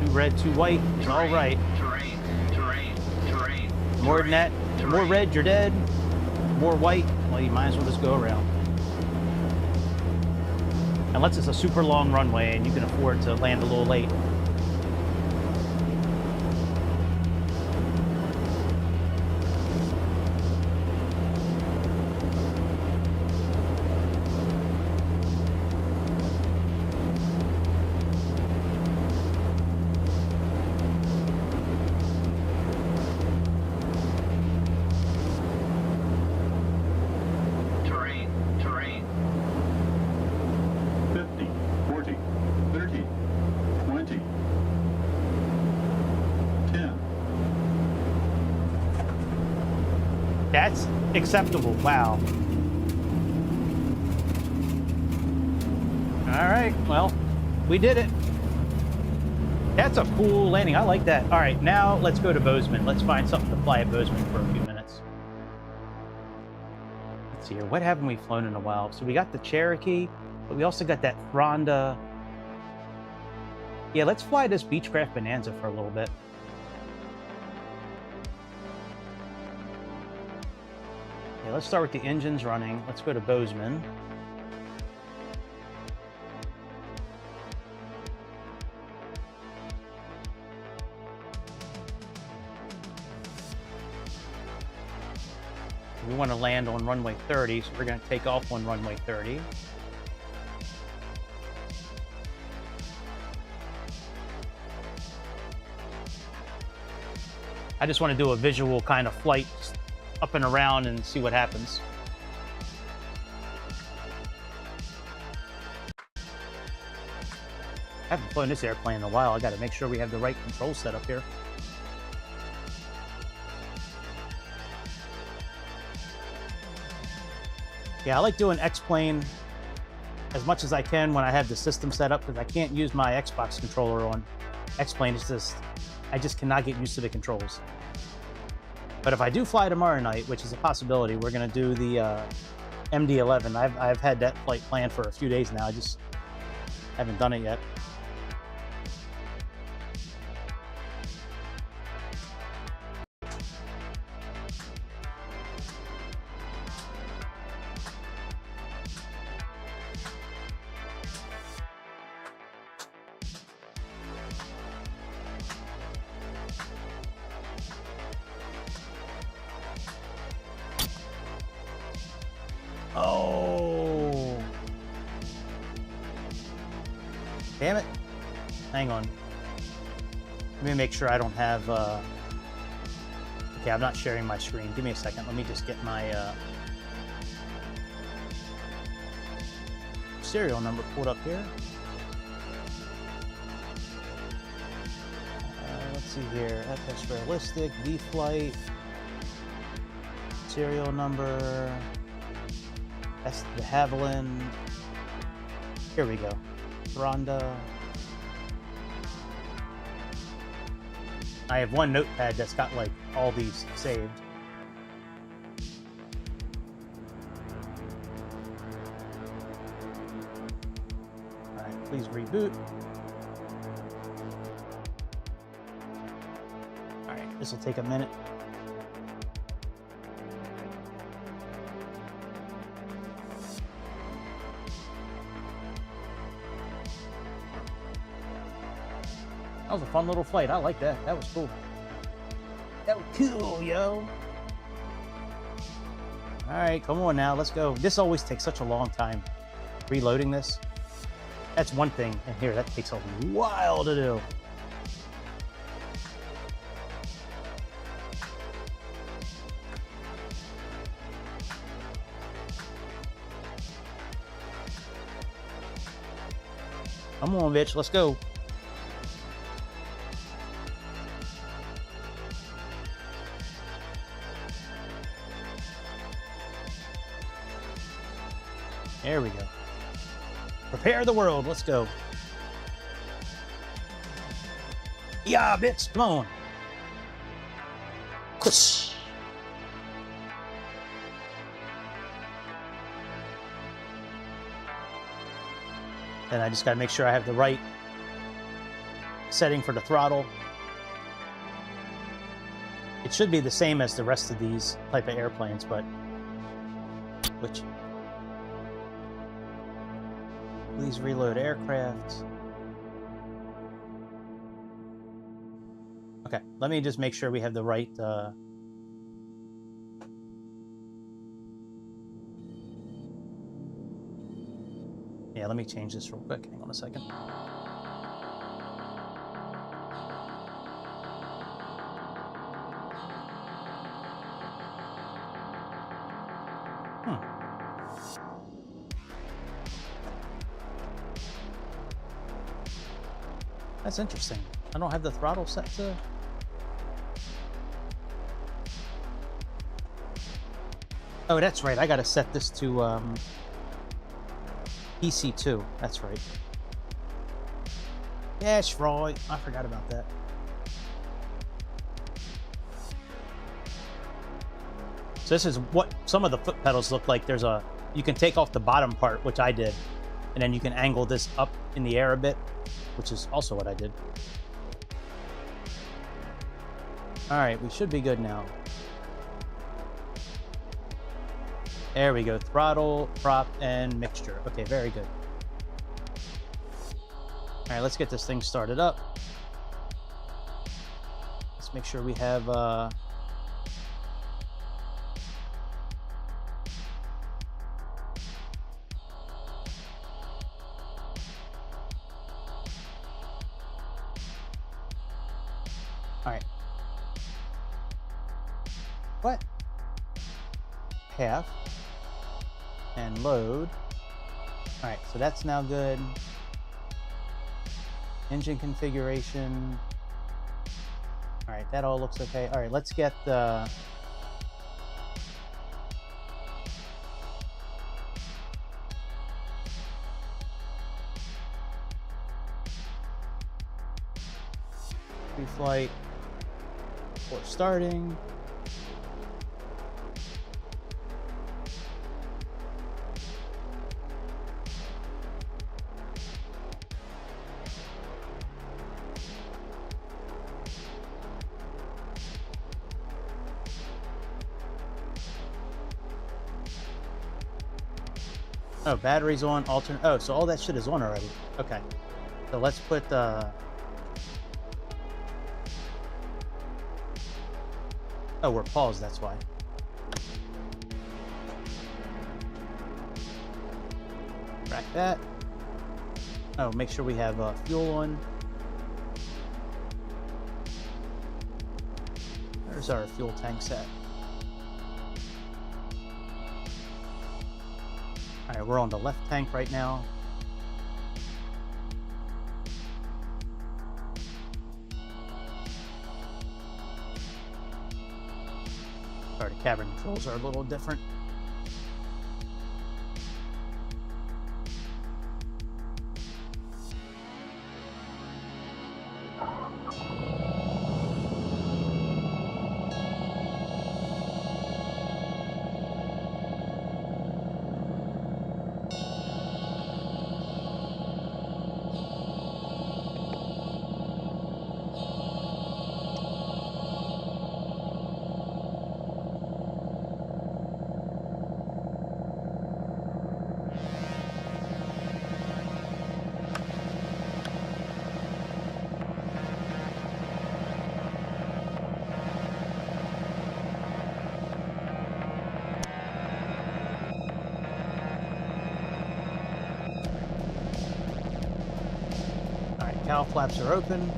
2 red, 2 white. It's all right. More than that, more red, you're dead. More white, well, you might as well just go around. Unless it's a super long runway and you can afford to land a little late. That's acceptable. Wow. All right. Well, we did it. That's a cool landing. I like that. All right. Now let's go to Bozeman. Let's find something to fly at Bozeman for a few minutes. Let's see here. What haven't we flown in a while? So we got the Cherokee, but we also got that Fronda. Yeah, let's fly this Beechcraft Bonanza for a little bit. Yeah, let's start with the engines running. Let's go to Bozeman. We want to land on runway 30, so we're going to take off on runway 30. I just want to do a visual kind of flight up and around and see what happens. I haven't flown this airplane in a while. I got to make sure we have the right control set up here. Yeah, I like doing X-Plane as much as I can when I have the system set up, because I can't use my Xbox controller on X-Plane. It's just, I just cannot get used to the controls. But if I do fly tomorrow night, which is a possibility, we're going to do the MD-11. I've had that flight planned for a few days now. I just haven't done it yet. Oh, damn it. Hang on. Let me make sure I don't have, okay, I'm not sharing my screen. Give me a second. Let me just get my serial number pulled up here. Let's see here. FS Realistic, V-Flight, serial number. That's the Havilland. Here we go. Rhonda. I have one notepad that's got like all these saved. All right, please reboot. All right, this will take a minute. That was a fun little flight. I like that. That was cool. That was cool, yo. All right, come on now. Let's go. This always takes such a long time reloading this. That's one thing. And here, that takes a while to do. Come on, bitch. Let's go. There we go. Prepare the world. Let's go. Yeah, bitch. Come on. Kush. And I just got to make sure I have the right setting for the throttle. It should be the same as the rest of these type of airplanes, but which... Please reload aircraft. Okay, let me just make sure we have the right yeah, let me change this real quick. Hang on a second. That's interesting. I don't have the throttle set to... Oh, that's right. I gotta set this to PC2. That's right. Yes, right. I forgot about that. So this is what some of the foot pedals look like. There's a... You can take off the bottom part, which I did, and then you can angle this up in the air a bit, which is also what I did. All right, we should be good now. There we go. Throttle, prop, and mixture. Okay, very good. All right, let's get this thing started up. Let's make sure we have... All right. What? Half. And load. All right, so that's now good. Engine configuration. All right, that all looks okay. All right, let's get the... Pre-flight. Before starting. Oh, batteries on, alternate. Oh, so all that shit is on already. Okay. So let's put oh, we're paused, that's why. Track that. Oh, make sure we have fuel on. Where's our fuel tank set? All right, we're on the left tank right now. Sorry, the cabin controls are a little different. Cowl flaps are open.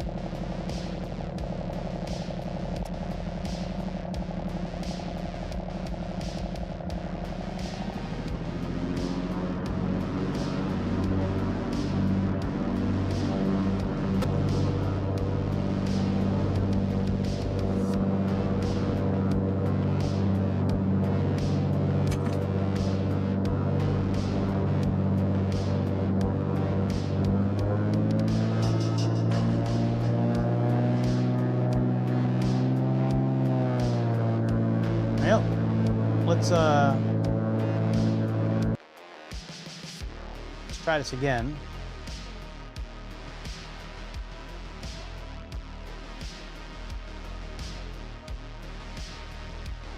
Let's try this again.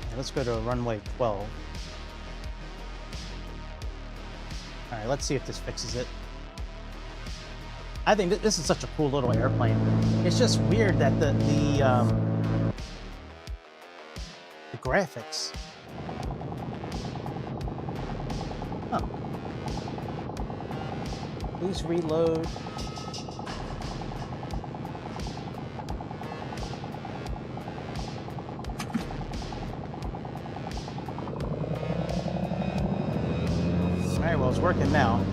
Yeah, let's go to runway 12. All right, let's see if this fixes it. I think this is such a cool little airplane. It's just weird that the graphics. Huh. Boost reload. Alright, well, it's working now.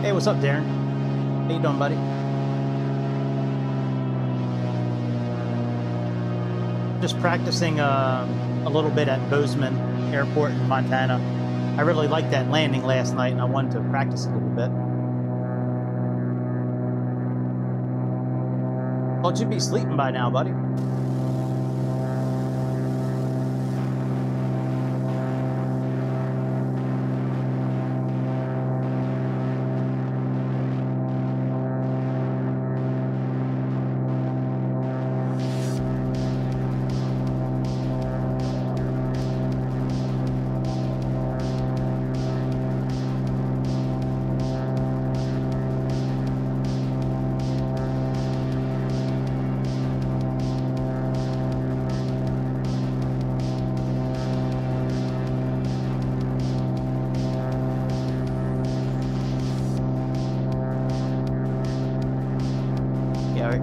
Hey, what's up, Darren? How you doing, buddy? Just practicing a little bit at Bozeman Airport in Montana. I really liked that landing last night, and I wanted to practice a little bit. Thought you'd be sleeping by now, buddy.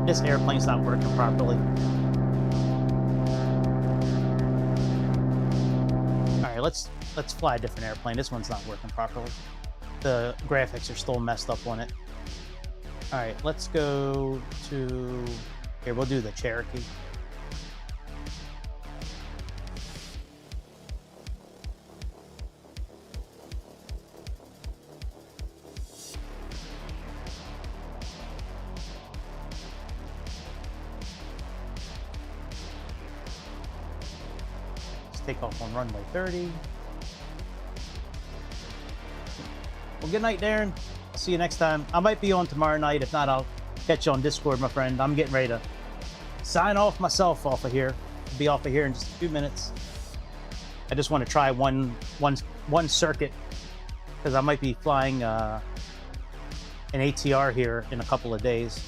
This airplane's not working properly. All right, let's fly a different airplane. This one's not working properly. The graphics are still messed up on it. All right, let's go to here. We'll do the Cherokee. Take off on runway 30. Well, good night, Darren. See you next time. I might be on tomorrow night. If not, I'll catch you on Discord, my friend. I'm getting ready to sign off myself off of here. Be off of here in just a few minutes. I just want to try one circuit because I might be flying an ATR here in a couple of days.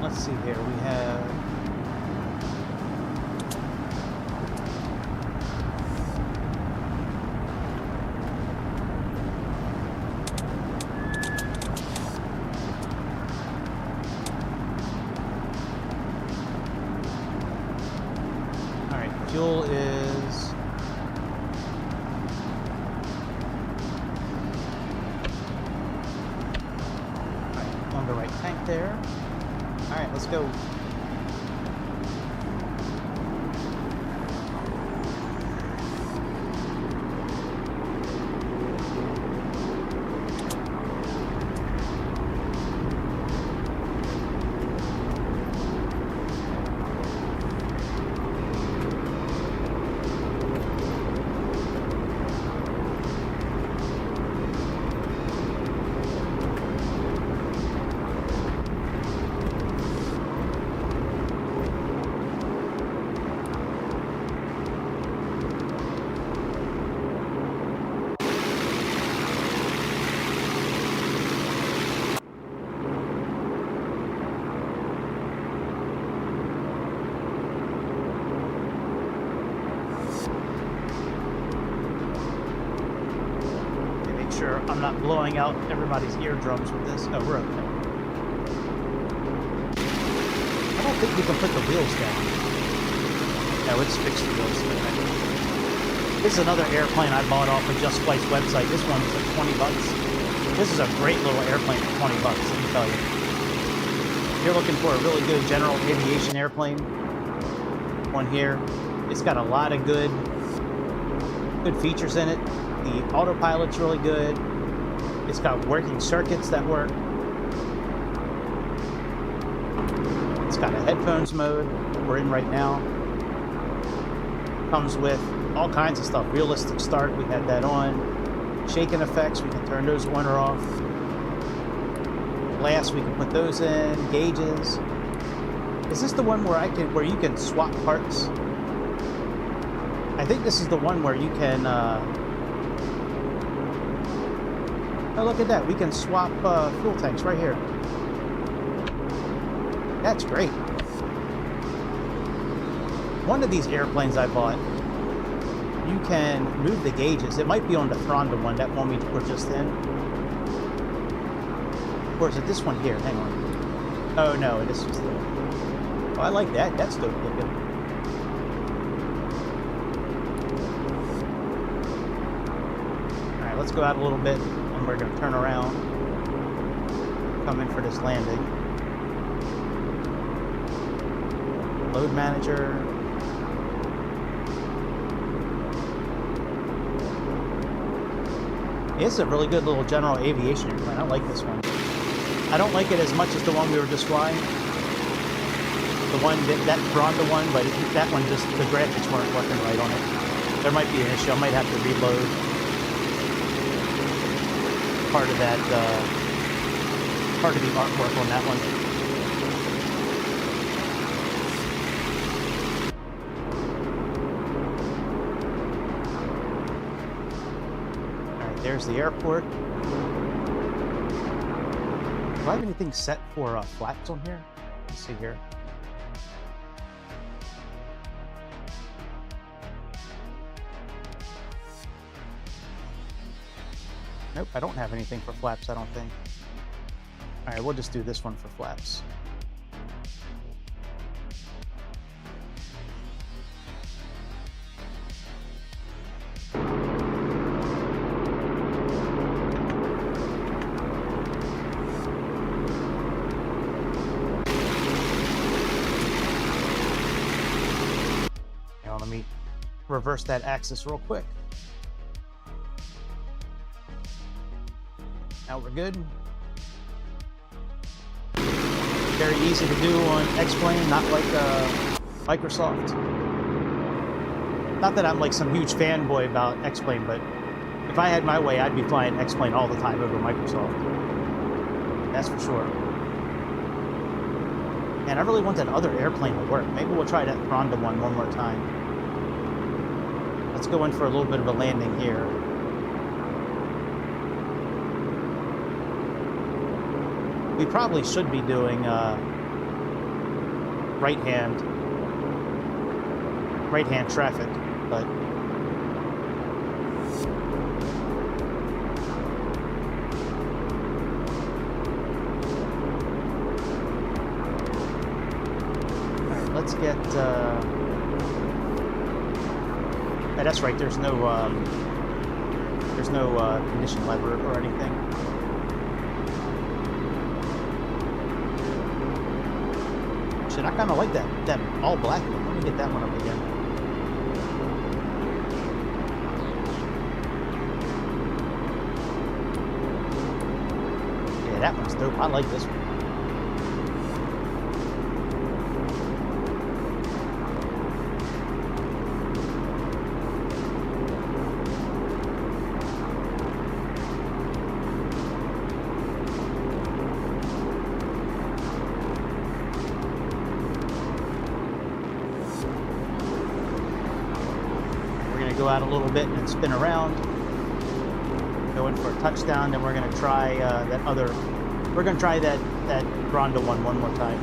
Let's see here. We have all right. Fuel is on the right tank there. All right, let's go. I'm not blowing out everybody's eardrums with this. Oh, we're okay. I don't think we can put the wheels down. No, it's fixed the wheels. This is another airplane I bought off of Just Flight's website. This one is like 20 bucks. This is a great little airplane for 20 bucks, let me tell you. If you're looking for a really good general aviation airplane, one here. It's got a lot of good features in it. The autopilot's really good. It's got working circuits that work. It's got a headphones mode that we're in right now. Comes with all kinds of stuff. Realistic start, we had that on. Shaking effects, we can turn those on or off. Glass, we can put those in. Gauges. Is this the one where you can swap parts? I think this is the one where you can. Oh, look at that! We can swap fuel tanks right here. That's great. One of these airplanes I bought, you can move the gauges. It might be on the Fronda one, that one we were just in. Or is it this one here? Hang on. Oh no, this is the. Oh, I like that. That's dope looking. All right, let's go out a little bit, and we're going to turn around, come in for this landing. Load manager. It's a really good little general aviation airplane. I like this one. I don't like it as much as the one we were just flying. The one that Ronda one, but that one just the graphics weren't working right on it. There might be an issue. I might have to reload part of that, part of the artwork on that one. There's the airport. Do I have anything set for flaps on here? Let's see here. Nope, I don't have anything for flaps, I don't think. Alright, we'll just do this one for flaps. Reverse that axis real quick. Now we're good. Very easy to do on X-Plane, not like Microsoft. Not that I'm like some huge fanboy about X-Plane, but if I had my way, I'd be flying X-Plane all the time over Microsoft. That's for sure. And I really want that other airplane to work. Maybe we'll try that Ronda one more time. Let's go in for a little bit of a landing here. We probably should be doing right-hand traffic, but all right, let's get. That's right. There's no condition lever or anything. Shit, I kind of like that all black one. Let me get that one up again. Yeah, that one's dope. I like this one. Go out a little bit and then spin around, go in for a touchdown. Then we're going to try that Ronda one more time.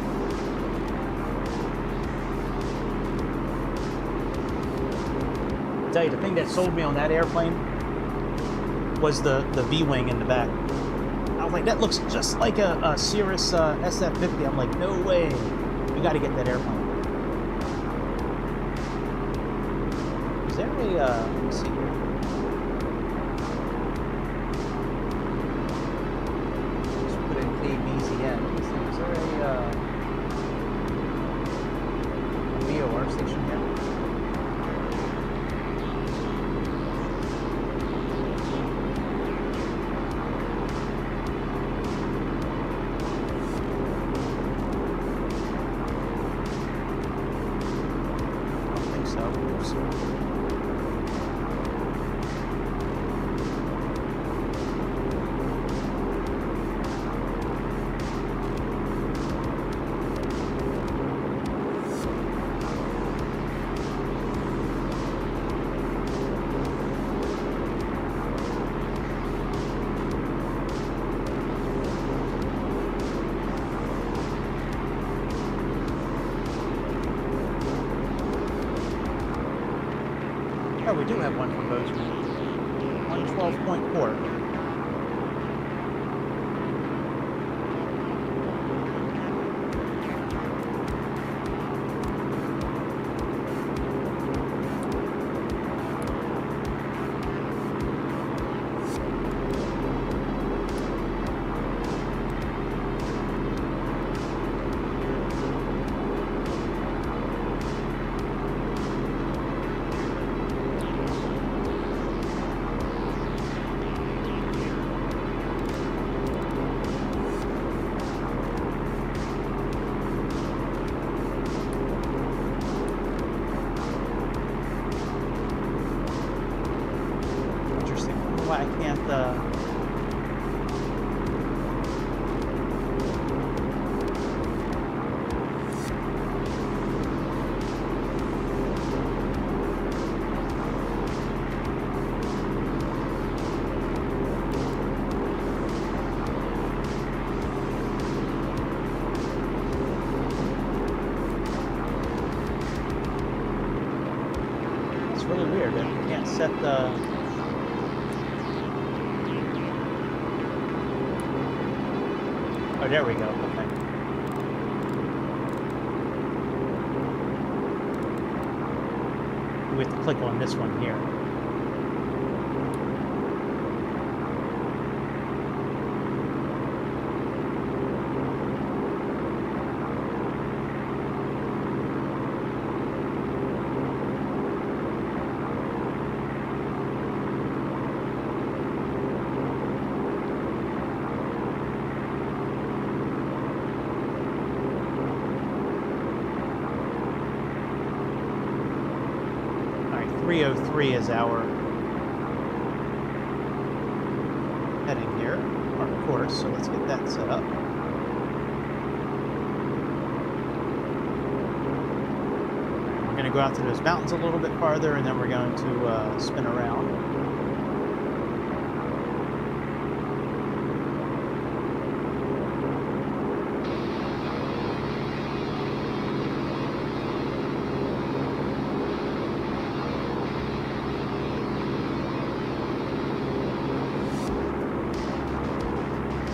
I'll tell you, the thing that sold me on that airplane was the V-wing in the back. I was like, that looks just like a Cirrus SF-50. I'm like, no way, we got to get that airplane. Let me see here. Let's put in KBZN. Let me see, is there a VOR station here? I don't think so. Oops. Oh, we do have one from Bozeman. 112.4. Why I can't, it's really weird that you can't set the... Oh, there we go. Okay. We have to click on this one here. All right, 303 is our heading here, our course. So let's get that set up. We're going to go out to those mountains a little bit farther, and then we're going to spin around.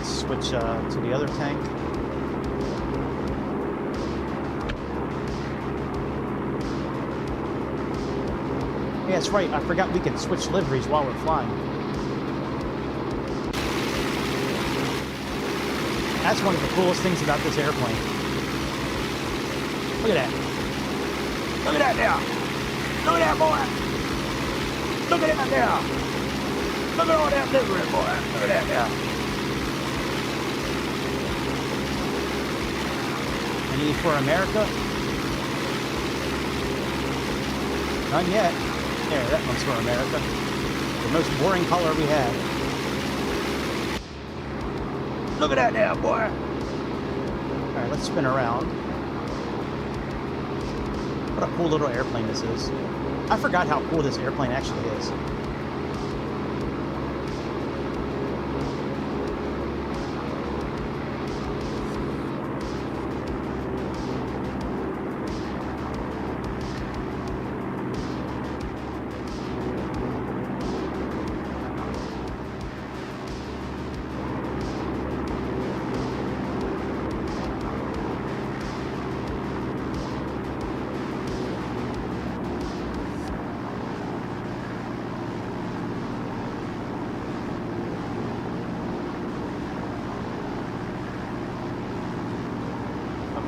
Switch to the other tank. Yeah, that's right. I forgot we can switch liveries while we're flying. That's one of the coolest things about this airplane. Look at that. Look at that there. Look at that, boy. Look at that there. Look at all that livery, boy. Look at that there. Any for America? None yet. There, that one's for America. The most boring color we have. Look at that now, boy! Alright, let's spin around. What a cool little airplane this is. I forgot how cool this airplane actually is.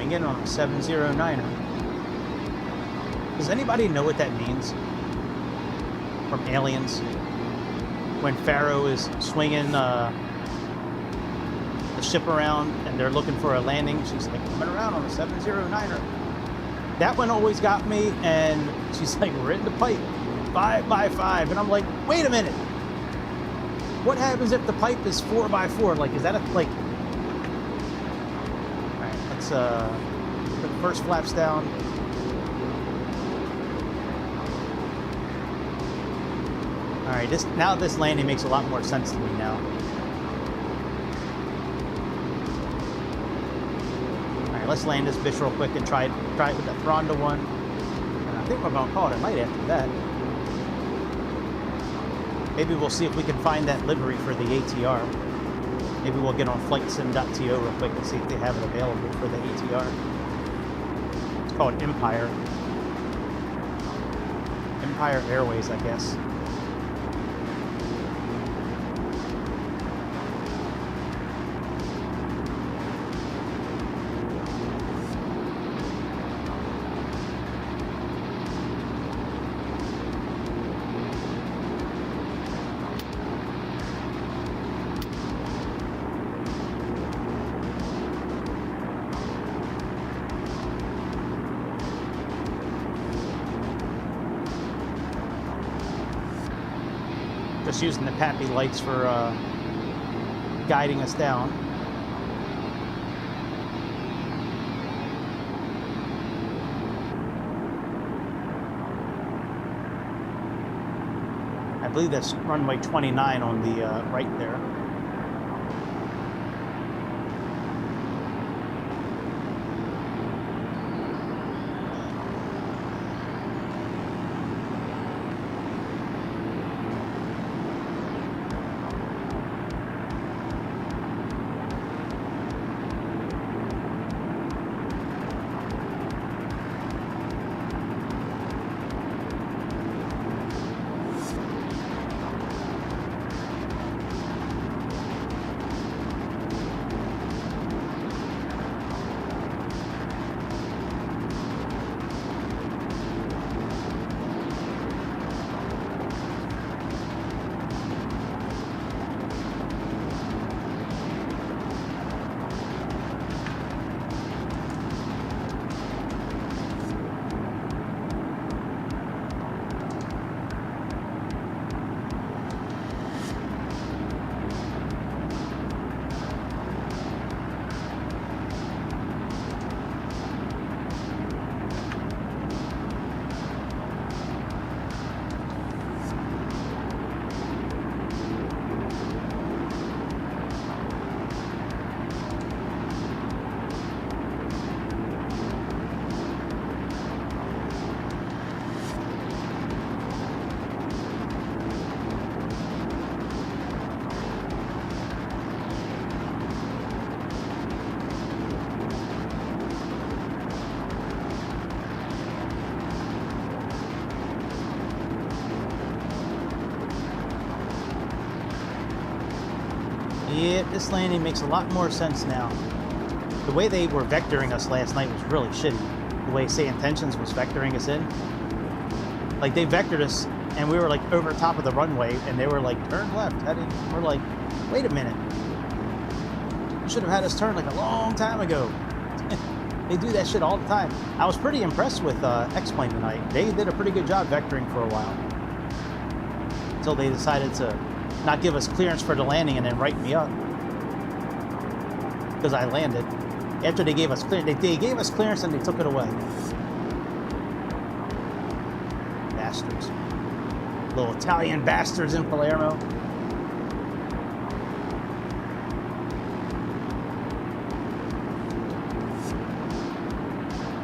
In on a 709er. Does anybody know what that means? From Aliens? When Pharaoh is swinging the ship around and they're looking for a landing, she's like coming around on a 709er. That one always got me, and she's like, we're in the pipe, 5x5, and I'm like, wait a minute. What happens if the pipe is 4x4? Like, is that a, like... Put the first flaps down. All right, now this landing makes a lot more sense to me now. All right, let's land this bitch real quick and try it with that Thronda one. And I think we're gonna call it a night after that. Maybe we'll see if we can find that livery for the ATR. Maybe we'll get on flightsim.to real quick and see if they have it available for the ATR. It's called Empire. Empire Airways, I guess. Just using the Pappy lights for guiding us down. I believe that's runway 29 on the right there. Yeah, this landing makes a lot more sense now. The way they were vectoring us last night was really shitty. The way Say Intentions was vectoring us in. Like, they vectored us, and we were, like, over top of the runway, and they were like, turn left, heading. We're like, wait a minute. You should have had us turn, like, a long time ago. They do that shit all the time. I was pretty impressed with X-Plane tonight. They did a pretty good job vectoring for a while. Until they decided to not give us clearance for the landing and then write me up. Because I landed. After they gave us clearance, they gave us clearance and they took it away. Bastards. Little Italian bastards in Palermo.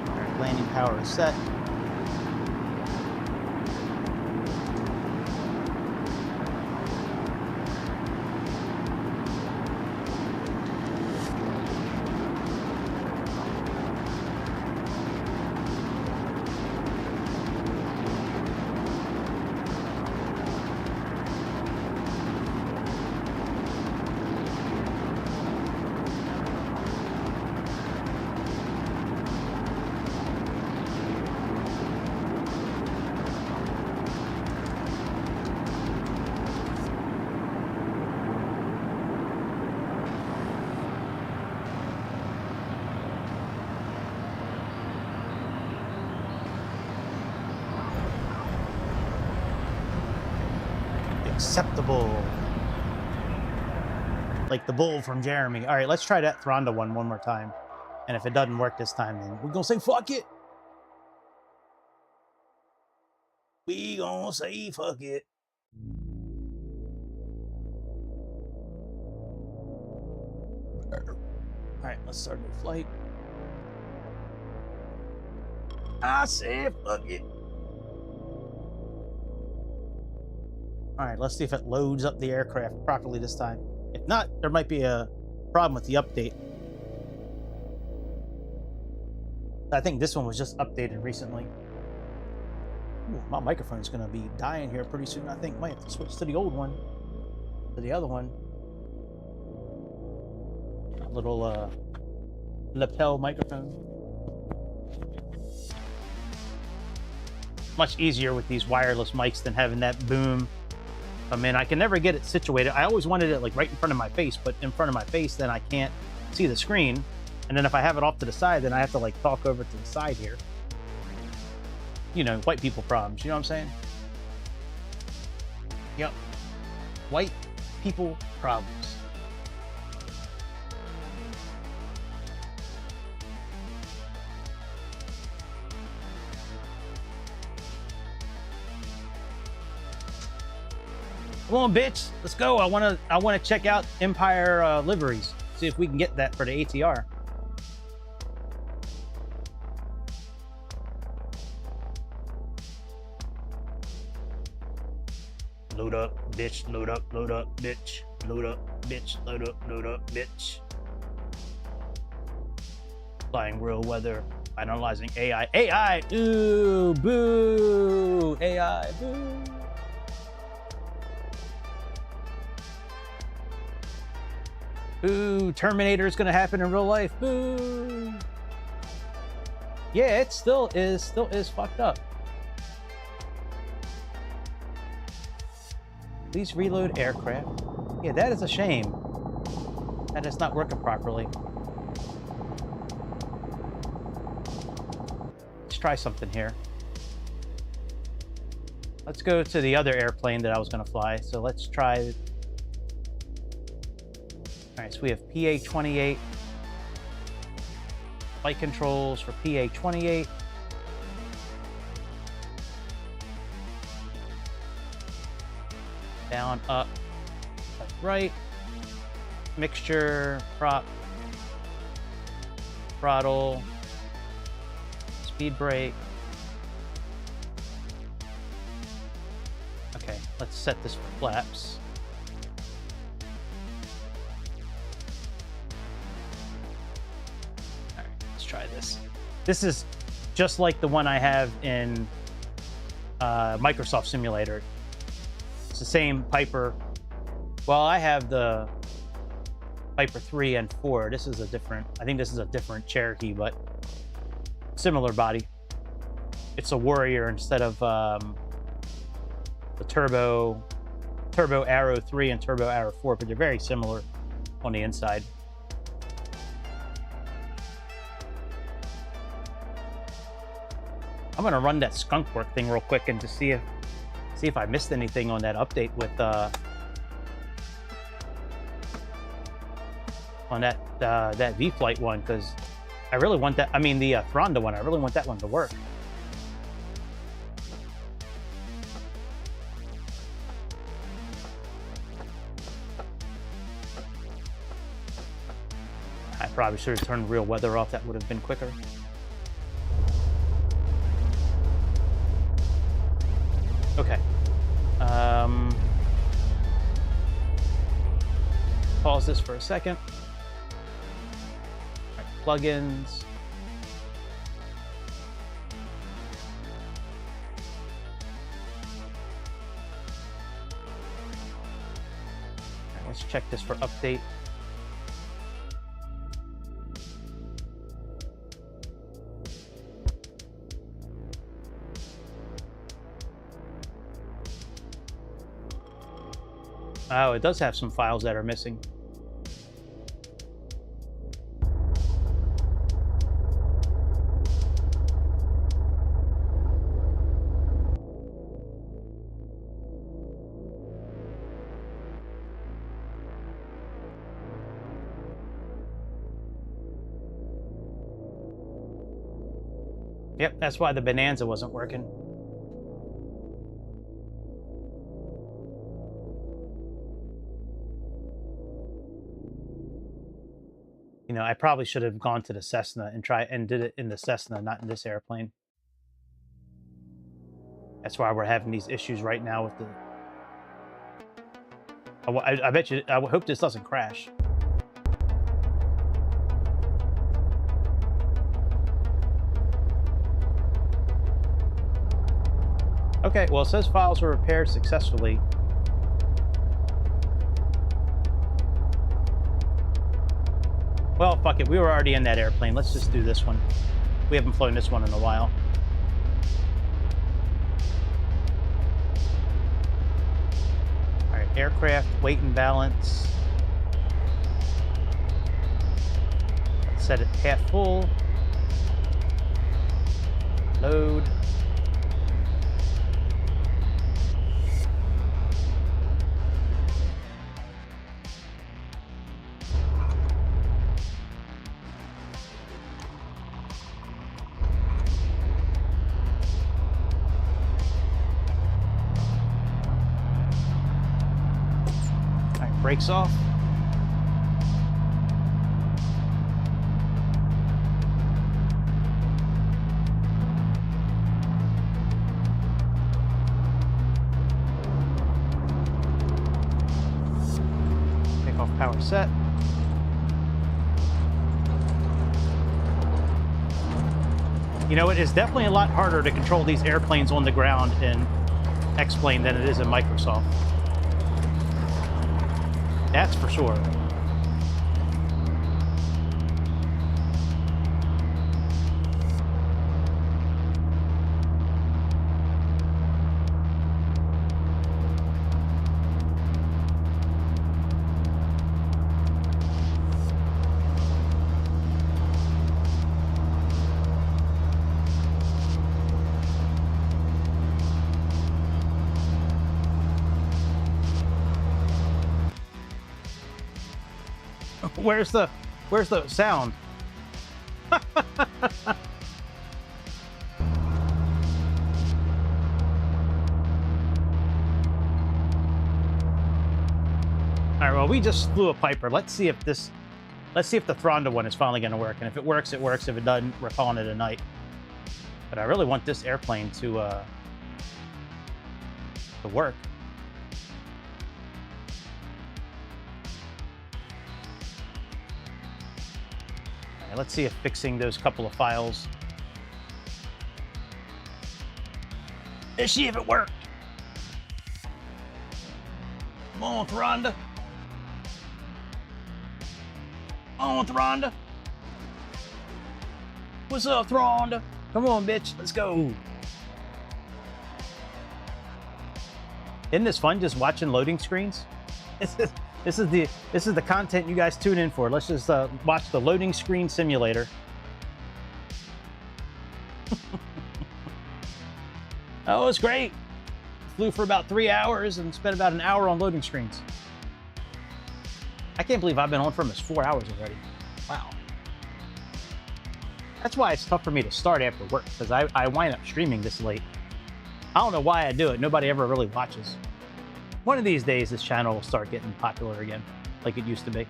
Alright, landing power is set. Acceptable. Like the bull from Jeremy. All right, let's try that Thronda one more time. And if it doesn't work this time, then we're gonna say fuck it. We gonna say fuck it. All right, let's start a new flight. I said fuck it. All right, let's see if it loads up the aircraft properly this time. If not, there might be a problem with the update. I think this one was just updated recently. Ooh, my microphone's gonna be dying here pretty soon. I think might have to switch to the old one, to the other one. A little lapel microphone. Much easier with these wireless mics than having that boom. I mean, I can never get it situated. I always wanted it like right in front of my face, but in front of my face, then I can't see the screen. And then if I have it off to the side, then I have to like talk over to the side here. You know, white people problems. You know what I'm saying? Yep. White people problems. Come on, bitch. Let's go. I wanna check out Empire liveries. See if we can get that for the ATR. Load up, bitch. Load up, bitch. Load up, bitch. Load up, bitch. Flying real weather. Analyzing AI. AI! Ooh, boo! AI, boo! Boo! Terminator is gonna happen in real life. Boo! Yeah, it still is fucked up. Please reload aircraft. Yeah, that is a shame. That is not working properly. Let's try something here. Let's go to the other airplane that I was gonna fly. So let's try. All right, so we have PA-28. Flight controls for PA-28. Down, up, left, right. Mixture, prop, throttle, speed brake. Okay, let's set this for flaps. All right, let's try this. This is just like the one I have in Microsoft Simulator. It's the same Piper. Well, I have the Piper 3 and 4. This is a different, I think this is a different Cherokee, but similar body. It's a Warrior instead of the Turbo Arrow 3 and Turbo Arrow 4, but they're very similar on the inside. I'm gonna run that skunk work thing real quick and just see if I missed anything on that update with on that V-Flight one, because I really want that. I mean, the Thronda one. I really want that one to work. I probably should have turned real weather off. That would have been quicker. Okay. Pause this for a second. All right, plugins. All right, let's check this for update. Oh, it does have some files that are missing. Yep, that's why the Bonanza wasn't working. You know, I probably should have gone to the Cessna and did it in the Cessna, not in this airplane. That's why we're having these issues right now with I bet you, I hope this doesn't crash. Okay, well, it says files were repaired successfully. Well, fuck it. We were already in that airplane. Let's just do this one. We haven't flown this one in a while. All right, aircraft, weight and balance. Let's set it half full. Load. Brakes off. Take off power set. You know, it is definitely a lot harder to control these airplanes on the ground in X-Plane than it is in Microsoft. That's for sure. Where's the sound? All right, well, we just flew a Piper. Let's see if the Thronda one is finally going to work. And if it works, it works. If it doesn't, we're calling it a night. But I really want this airplane to work. Let's see if fixing those couple of files. Let's see if it worked. Come on, Thronda. Come on, Thronda. What's up, Thronda? Come on, bitch. Let's go. Isn't this fun just watching loading screens? This is the content you guys tune in for. Let's just watch the loading screen simulator. Oh, it's great. Flew for about 3 hours and spent about an hour on loading screens. I can't believe I've been on for almost 4 hours already. Wow. That's why it's tough for me to start after work, because I wind up streaming this late. I don't know why I do it. Nobody ever really watches. One of these days, this channel will start getting popular again, like it used to be.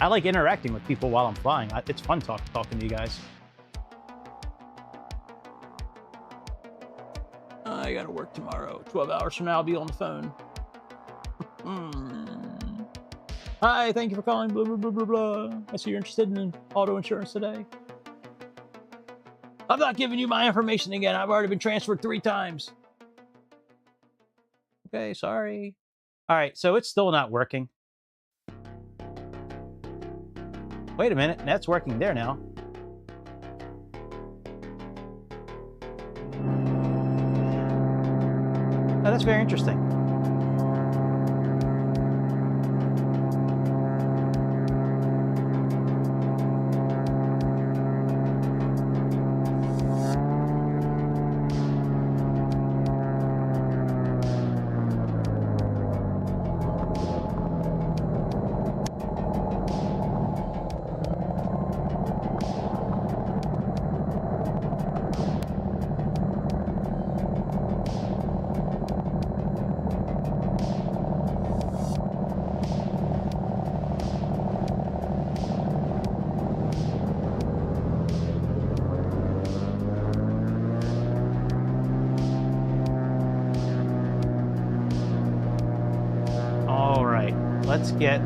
I like interacting with people while I'm flying. It's fun talking to you guys. I gotta work tomorrow. 12 hours from now, I'll be on the phone. Hi, thank you for calling. Blah, blah, blah, blah, blah. I see you're interested in auto insurance today. I'm not giving you my information again. I've already been transferred 3 times. Okay, sorry. All right, so it's still not working. Wait a minute, that's working there now. Oh, that's very interesting. let's get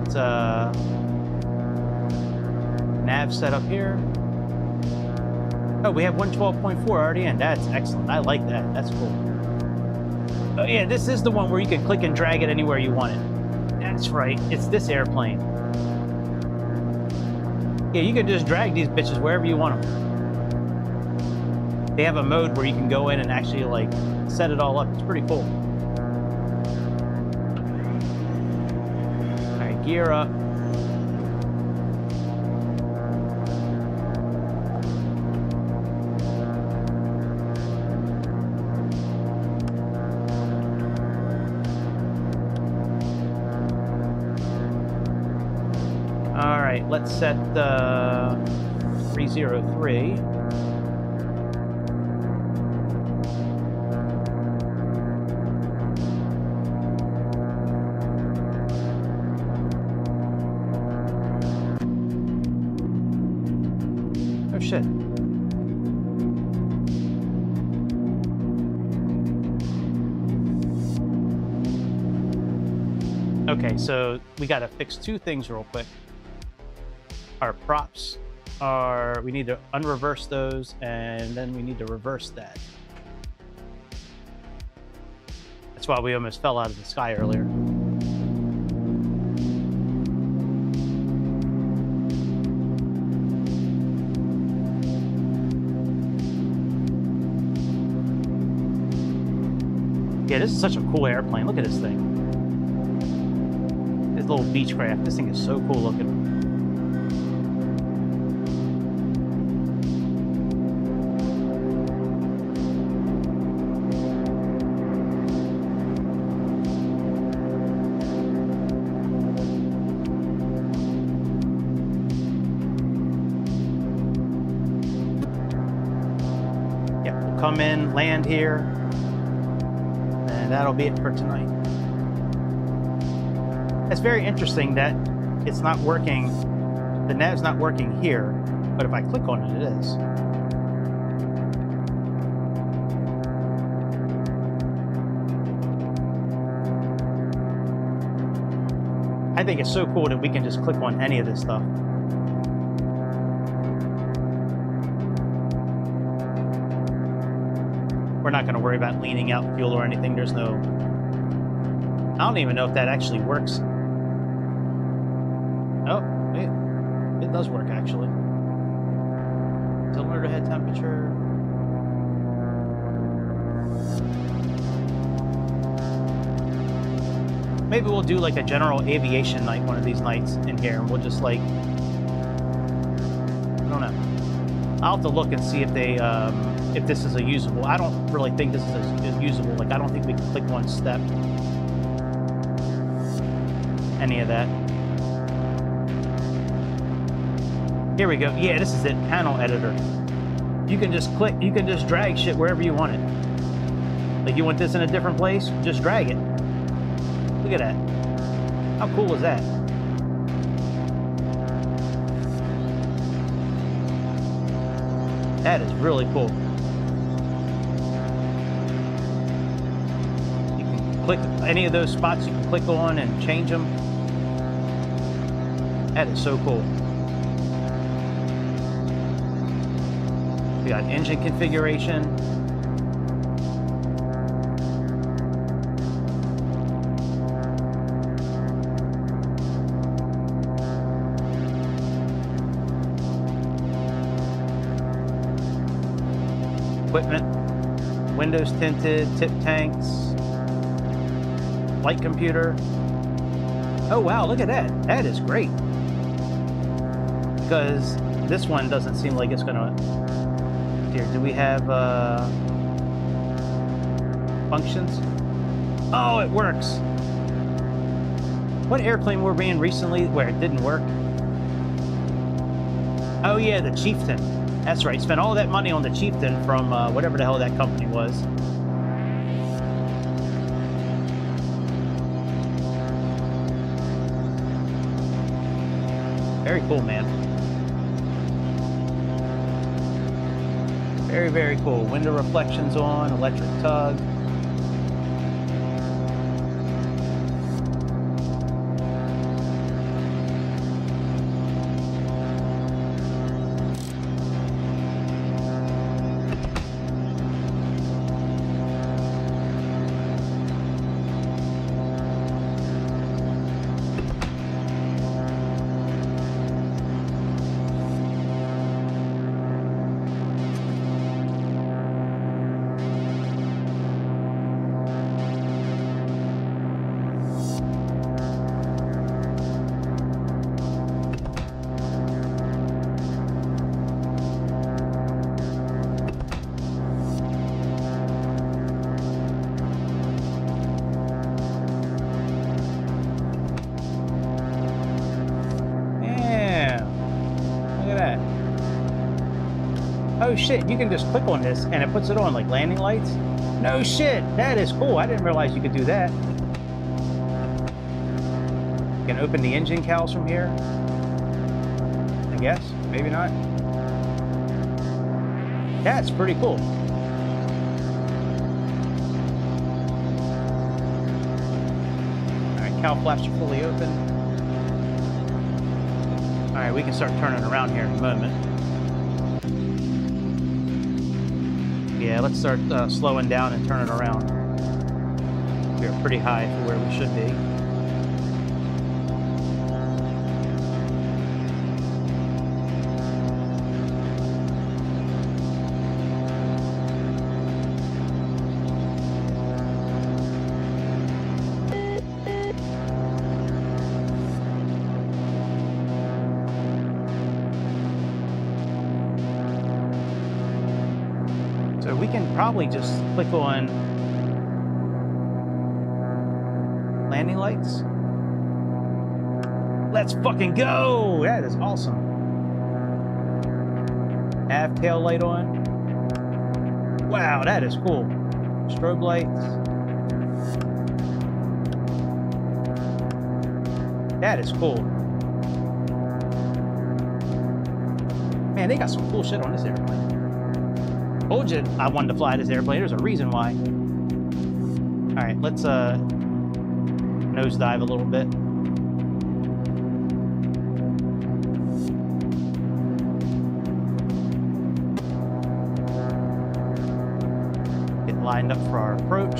nav set up here. Oh, we have 112.4 already in. That's excellent. I like that. That's cool. Oh yeah, this is the one where you can click and drag it anywhere you want it. That's right. It's this airplane. Yeah, you can just drag these bitches wherever you want them. They have a mode where you can go in and actually like set it all up. It's pretty cool. All right, gear up. All right, let's set the 303. Oh shit. Okay, so we gotta fix two things real quick. Our props are, we need to unreverse those, and then we need to reverse that. That's why we almost fell out of the sky earlier. Yeah, this is such a cool airplane. Look at this thing. This little Beechcraft. This thing is so cool looking. Come in, land here, and that'll be it for tonight. It's very interesting that it's not working, the nav's not working here, but if I click on it, it is. I think it's so cool that we can just click on any of this stuff. We're not going to worry about leaning out fuel or anything. There's no... I don't even know if that actually works. Oh, it does work, actually. Cylinder head temperature. Maybe we'll do like a general aviation night one of these nights in here, and we'll just like... I don't know. I'll have to look and see if they... if this is a usable, I don't really think this is a usable, like I don't think we can click one step. Any of that. Here we go. Yeah, this is it, panel editor. You can just click, you can just drag shit wherever you want it. Like you want this in a different place, just drag it. Look at that. How cool is that? That is really cool. Click any of those spots, you can click on and change them. That is so cool. We got engine configuration. Equipment, windows tinted, tip tanks. Flight computer. Oh wow, look at that. That is great. Because this one doesn't seem like it's gonna... Here, do we have functions? Oh, it works. What airplane were we in recently where it didn't work? Oh yeah, the Chieftain. That's right, spent all that money on the Chieftain from whatever the hell that company was. Very cool, man. Very, very cool. Window reflections on, electric tug. no shit, you can just click on this and it puts it on like landing lights. No shit, that is cool. I didn't realize you could do that. You can open the engine cowls from here. I guess, maybe not. That's pretty cool. All right, cowl flaps are fully open. All right, we can start turning around here in a moment. Yeah, let's start slowing down and turning around. We're pretty high for where we should be. So we can probably just click on landing lights. Let's fucking go! That is awesome. Have tail light on. Wow, that is cool. Strobe lights. That is cool. Man, they got some cool shit on this airplane. Told you I wanted to fly this airplane. There's a reason why. All right, let's nosedive a little bit. Get lined up for our approach.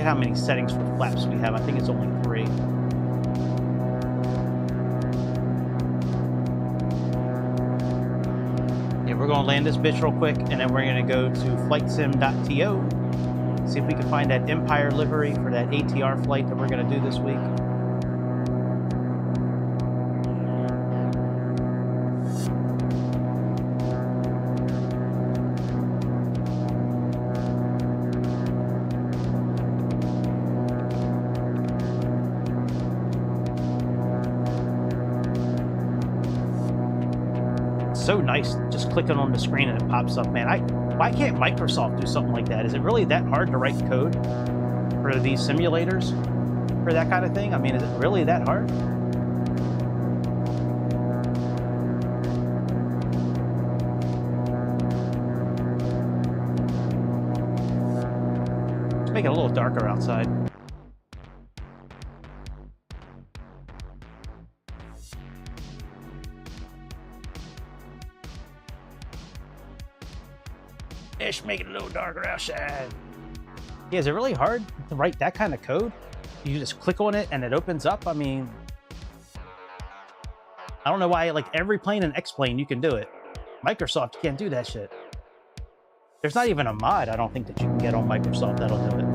How many settings for flaps we have. I think it's only 3. Yeah, we're going to land this bitch real quick, and then we're going to go to flightsim.to, see if we can find that Empire livery for that ATR flight that we're going to do this week. So nice, just clicking on the screen and it pops up, man. Why can't Microsoft do something like that? Is it really that hard to write code for these simulators for that kind of thing? I mean, is it really that hard? Let's make it a little darker outside. Ish, make it a little darker outside. Yeah, is it really hard to write that kind of code? You just click on it and it opens up? I mean, I don't know why, like every plane and X-plane you can do it. Microsoft can't do that shit. There's not even a mod, I don't think, that you can get on Microsoft that'll do it.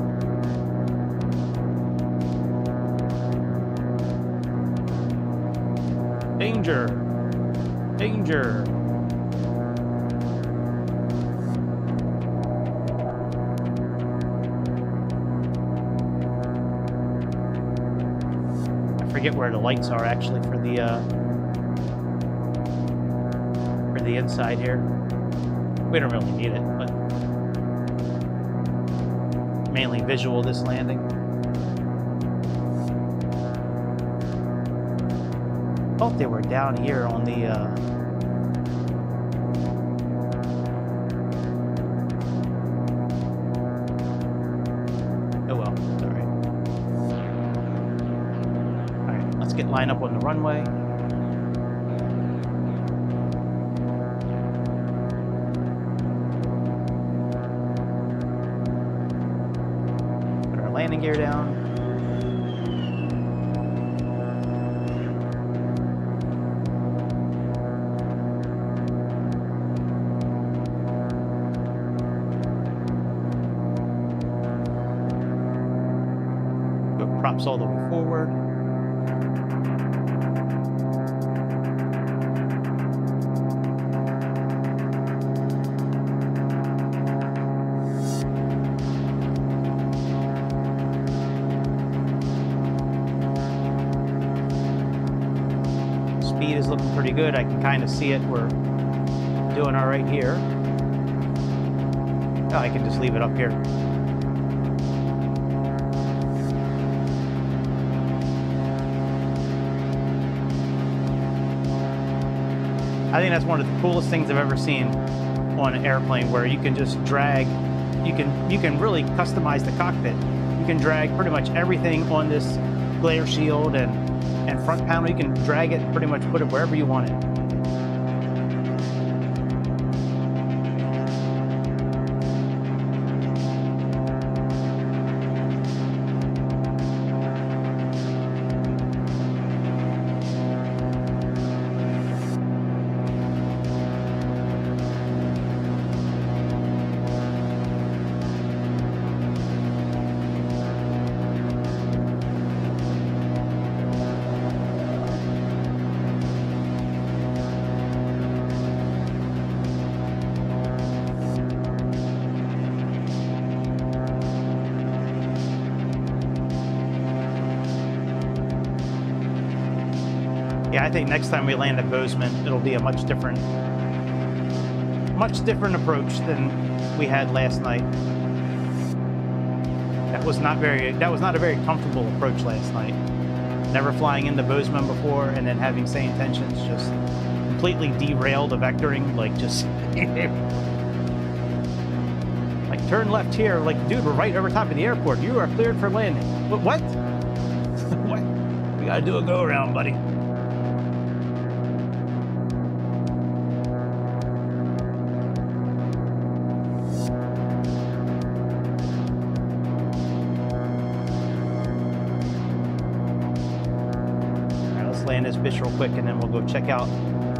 Danger. Danger. Forget where the lights are actually for the inside here. We don't really need it, but mainly visual this landing. Thought they were down here on the oh well, it's all right. Let's get lined up on the runway. Put our landing gear down. Put props all the way forward. speed is looking pretty good. I can kind of see it. We're doing all right here. Oh, I can just leave it up here. I think that's one of the coolest things I've ever seen on an airplane, where you can just drag, you can really customize the cockpit. You can drag pretty much everything on this glare shield and front panel. You can drag it and pretty much put it wherever you want it. Yeah, I think next time we land at Bozeman, it'll be a much different approach than we had last night. That was not a very comfortable approach last night. Never flying into Bozeman before and then having same tensions just completely derail the vectoring, like just like turn left here, like dude, we're right over top of the airport. You are cleared for landing. What? What? We gotta do a go around, buddy. Land this bitch real quick, and then we'll go check out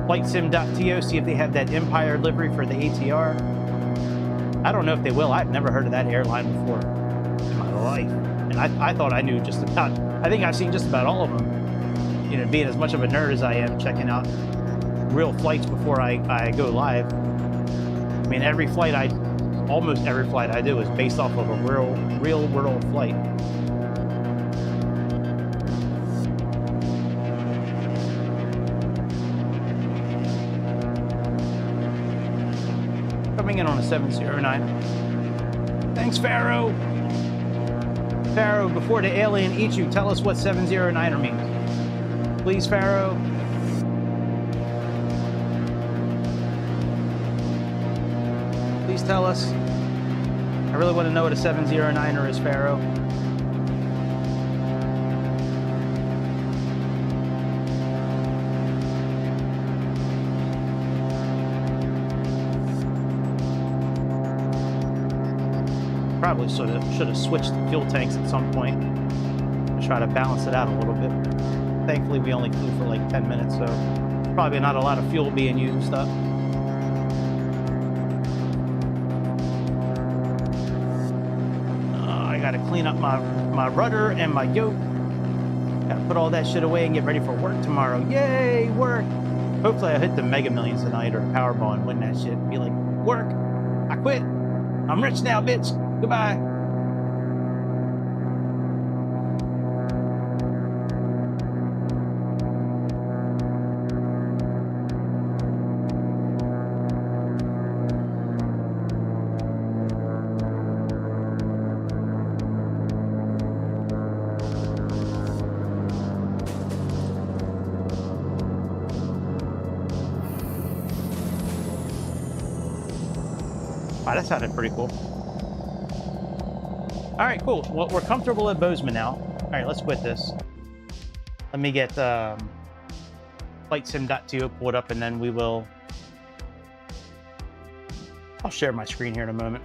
flightsim.to, see if they have that Empire livery for the ATR. I don't know if they will. I've never heard of that airline before in my life, and I thought I knew just about, I think I've seen just about all of them. You know, being as much of a nerd as I am, checking out real flights before I go live. I mean, almost every flight I do is based off of a real world flight. Coming in on a 709. Thanks, Pharaoh. Pharaoh, before the alien eats you, tell us what 709er means. Please, Pharaoh. Please tell us. I really want to know what a 709er is, Pharaoh. Probably should have switched the fuel tanks at some point to try to balance it out a little bit. Thankfully, we only flew for like 10 minutes, so probably not a lot of fuel being used up. I gotta clean up my rudder and my yoke. Gotta put all that shit away and get ready for work tomorrow. Yay, work! Hopefully I hit the Mega Millions tonight or Powerball and win that shit and be like, work, I quit. I'm rich now, bitch. Goodbye. Wow, that sounded pretty cool. All right, cool. Well, we're comfortable at Bozeman now. All right, let's quit this. Let me get flightsim.to pulled up, and then we will... I'll share my screen here in a moment.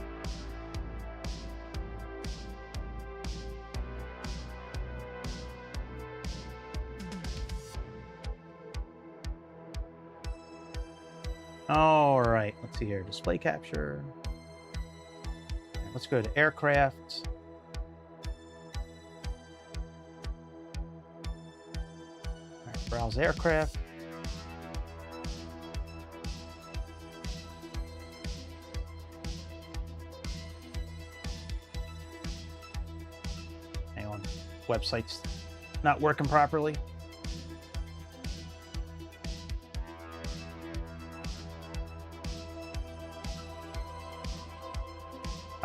All right, let's see here. Display capture. Let's go to aircraft. All right, browse aircraft. Hang on, website's not working properly.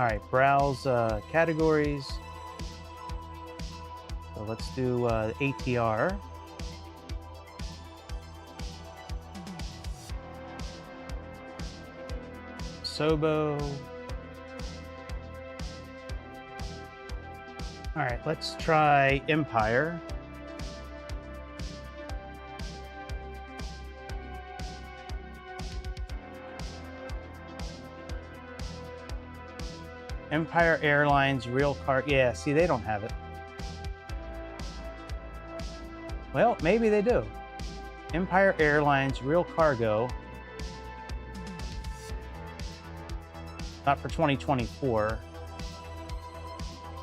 All right, browse categories. So let's do ATR. Sobo. All right, let's try Empire. Empire Airlines Real Car. Yeah, see, they don't have it. Well, maybe they do. Empire Airlines Real Cargo. Not for 2024.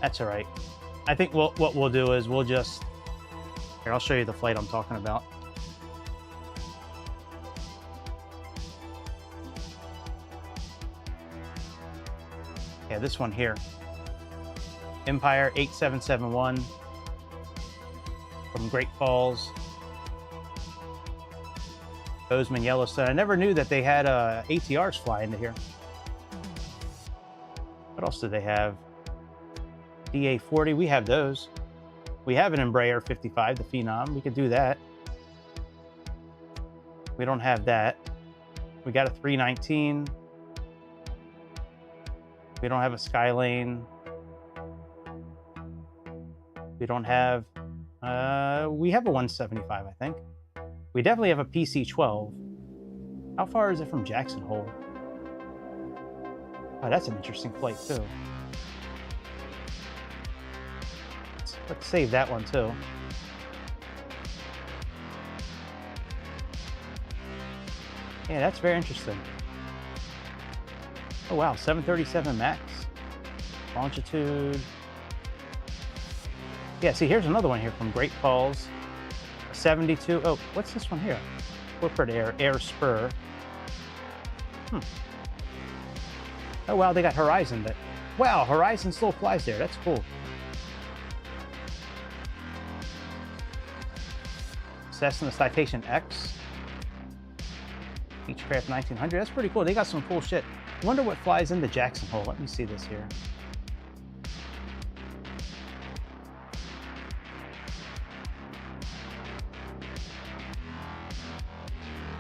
That's all right. I think what we'll do is we'll just... Here, I'll show you the flight I'm talking about. Yeah, this one here. Empire 8771 from Great Falls. Bozeman, Yellowstone. I never knew that they had ATRs fly into here. What else do they have? DA-40, we have those. We have an Embraer 55, the Phenom. We could do that. We don't have that. We got a 319. We don't have a Skylane. We don't have... we have a 175, I think. We definitely have a PC-12. How far is it from Jackson Hole? Oh, that's an interesting flight, too. Let's save that one, too. Yeah, that's very interesting. Oh, wow, 737 MAX. Longitude. Yeah, see, here's another one here from Great Falls. 72. Oh, what's this one here? Corporate Air Spur. Oh, wow, they got Horizon. Wow, Horizon still flies there. That's cool. Cessna Citation X. Beechcraft 1900. That's pretty cool. They got some cool shit. I wonder what flies into Jackson Hole. Let me see this here.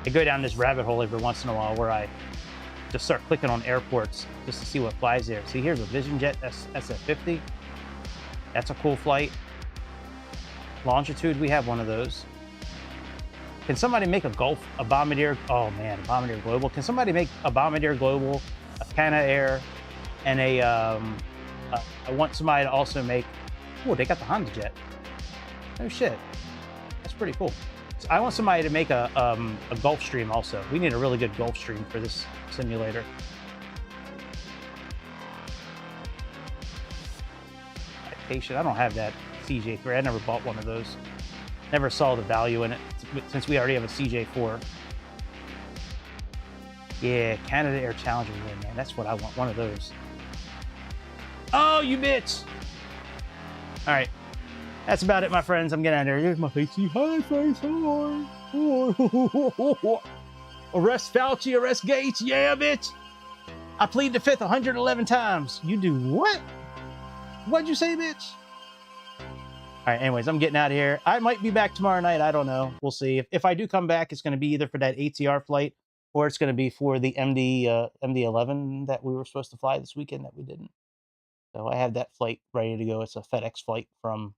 I go down this rabbit hole every once in a while where I just start clicking on airports just to see what flies there. See, here's a Vision Jet SF-50. That's a cool flight. Longitude, we have one of those. Can somebody make a Bombardier? Oh man, a Bombardier Global. Can somebody make a Bombardier Global, a Canadair, and a? I want somebody to also make. Oh, they got the Honda Jet. Oh shit, that's pretty cool. So I want somebody to make a Gulfstream also. We need a really good Gulfstream for this simulator. Aviation. I don't have that CJ3. I never bought one of those. Never saw the value in it since we already have a CJ4. Yeah, Canadair Challenger. Yeah, man, that's what I want. One of those. Oh, you bitch! All right, that's about it, my friends. I'm getting out of here. Here's my face. Hi, face. Hi. Arrest Fauci. Arrest Gates. Yeah, bitch. I plead the fifth 111 times. You do what? What'd you say, bitch? All right, anyways, I'm getting out of here. I might be back tomorrow night. I don't know. We'll see. If I do come back, it's going to be either for that ATR flight or it's going to be for the MD-11 that we were supposed to fly this weekend that we didn't. So I have that flight ready to go. It's a FedEx flight from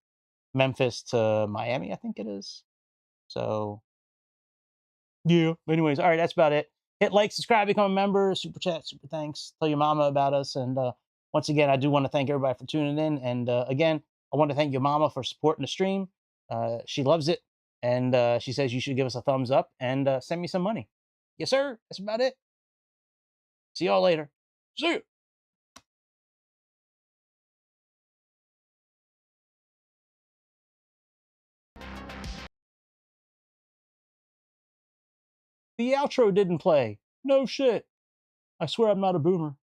Memphis to Miami, I think it is. So, yeah. Anyways, all right, that's about it. Hit like, subscribe, become a member, super chat, super thanks. Tell your mama about us. And once again, I do want to thank everybody for tuning in. And again, I want to thank your mama for supporting the stream. She loves it. And she says you should give us a thumbs up and send me some money. Yes, sir. That's about it. See y'all later. See you. The outro didn't play. No shit. I swear I'm not a boomer.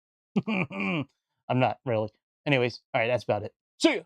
I'm not, really. Anyways, all right, that's about it. See ya.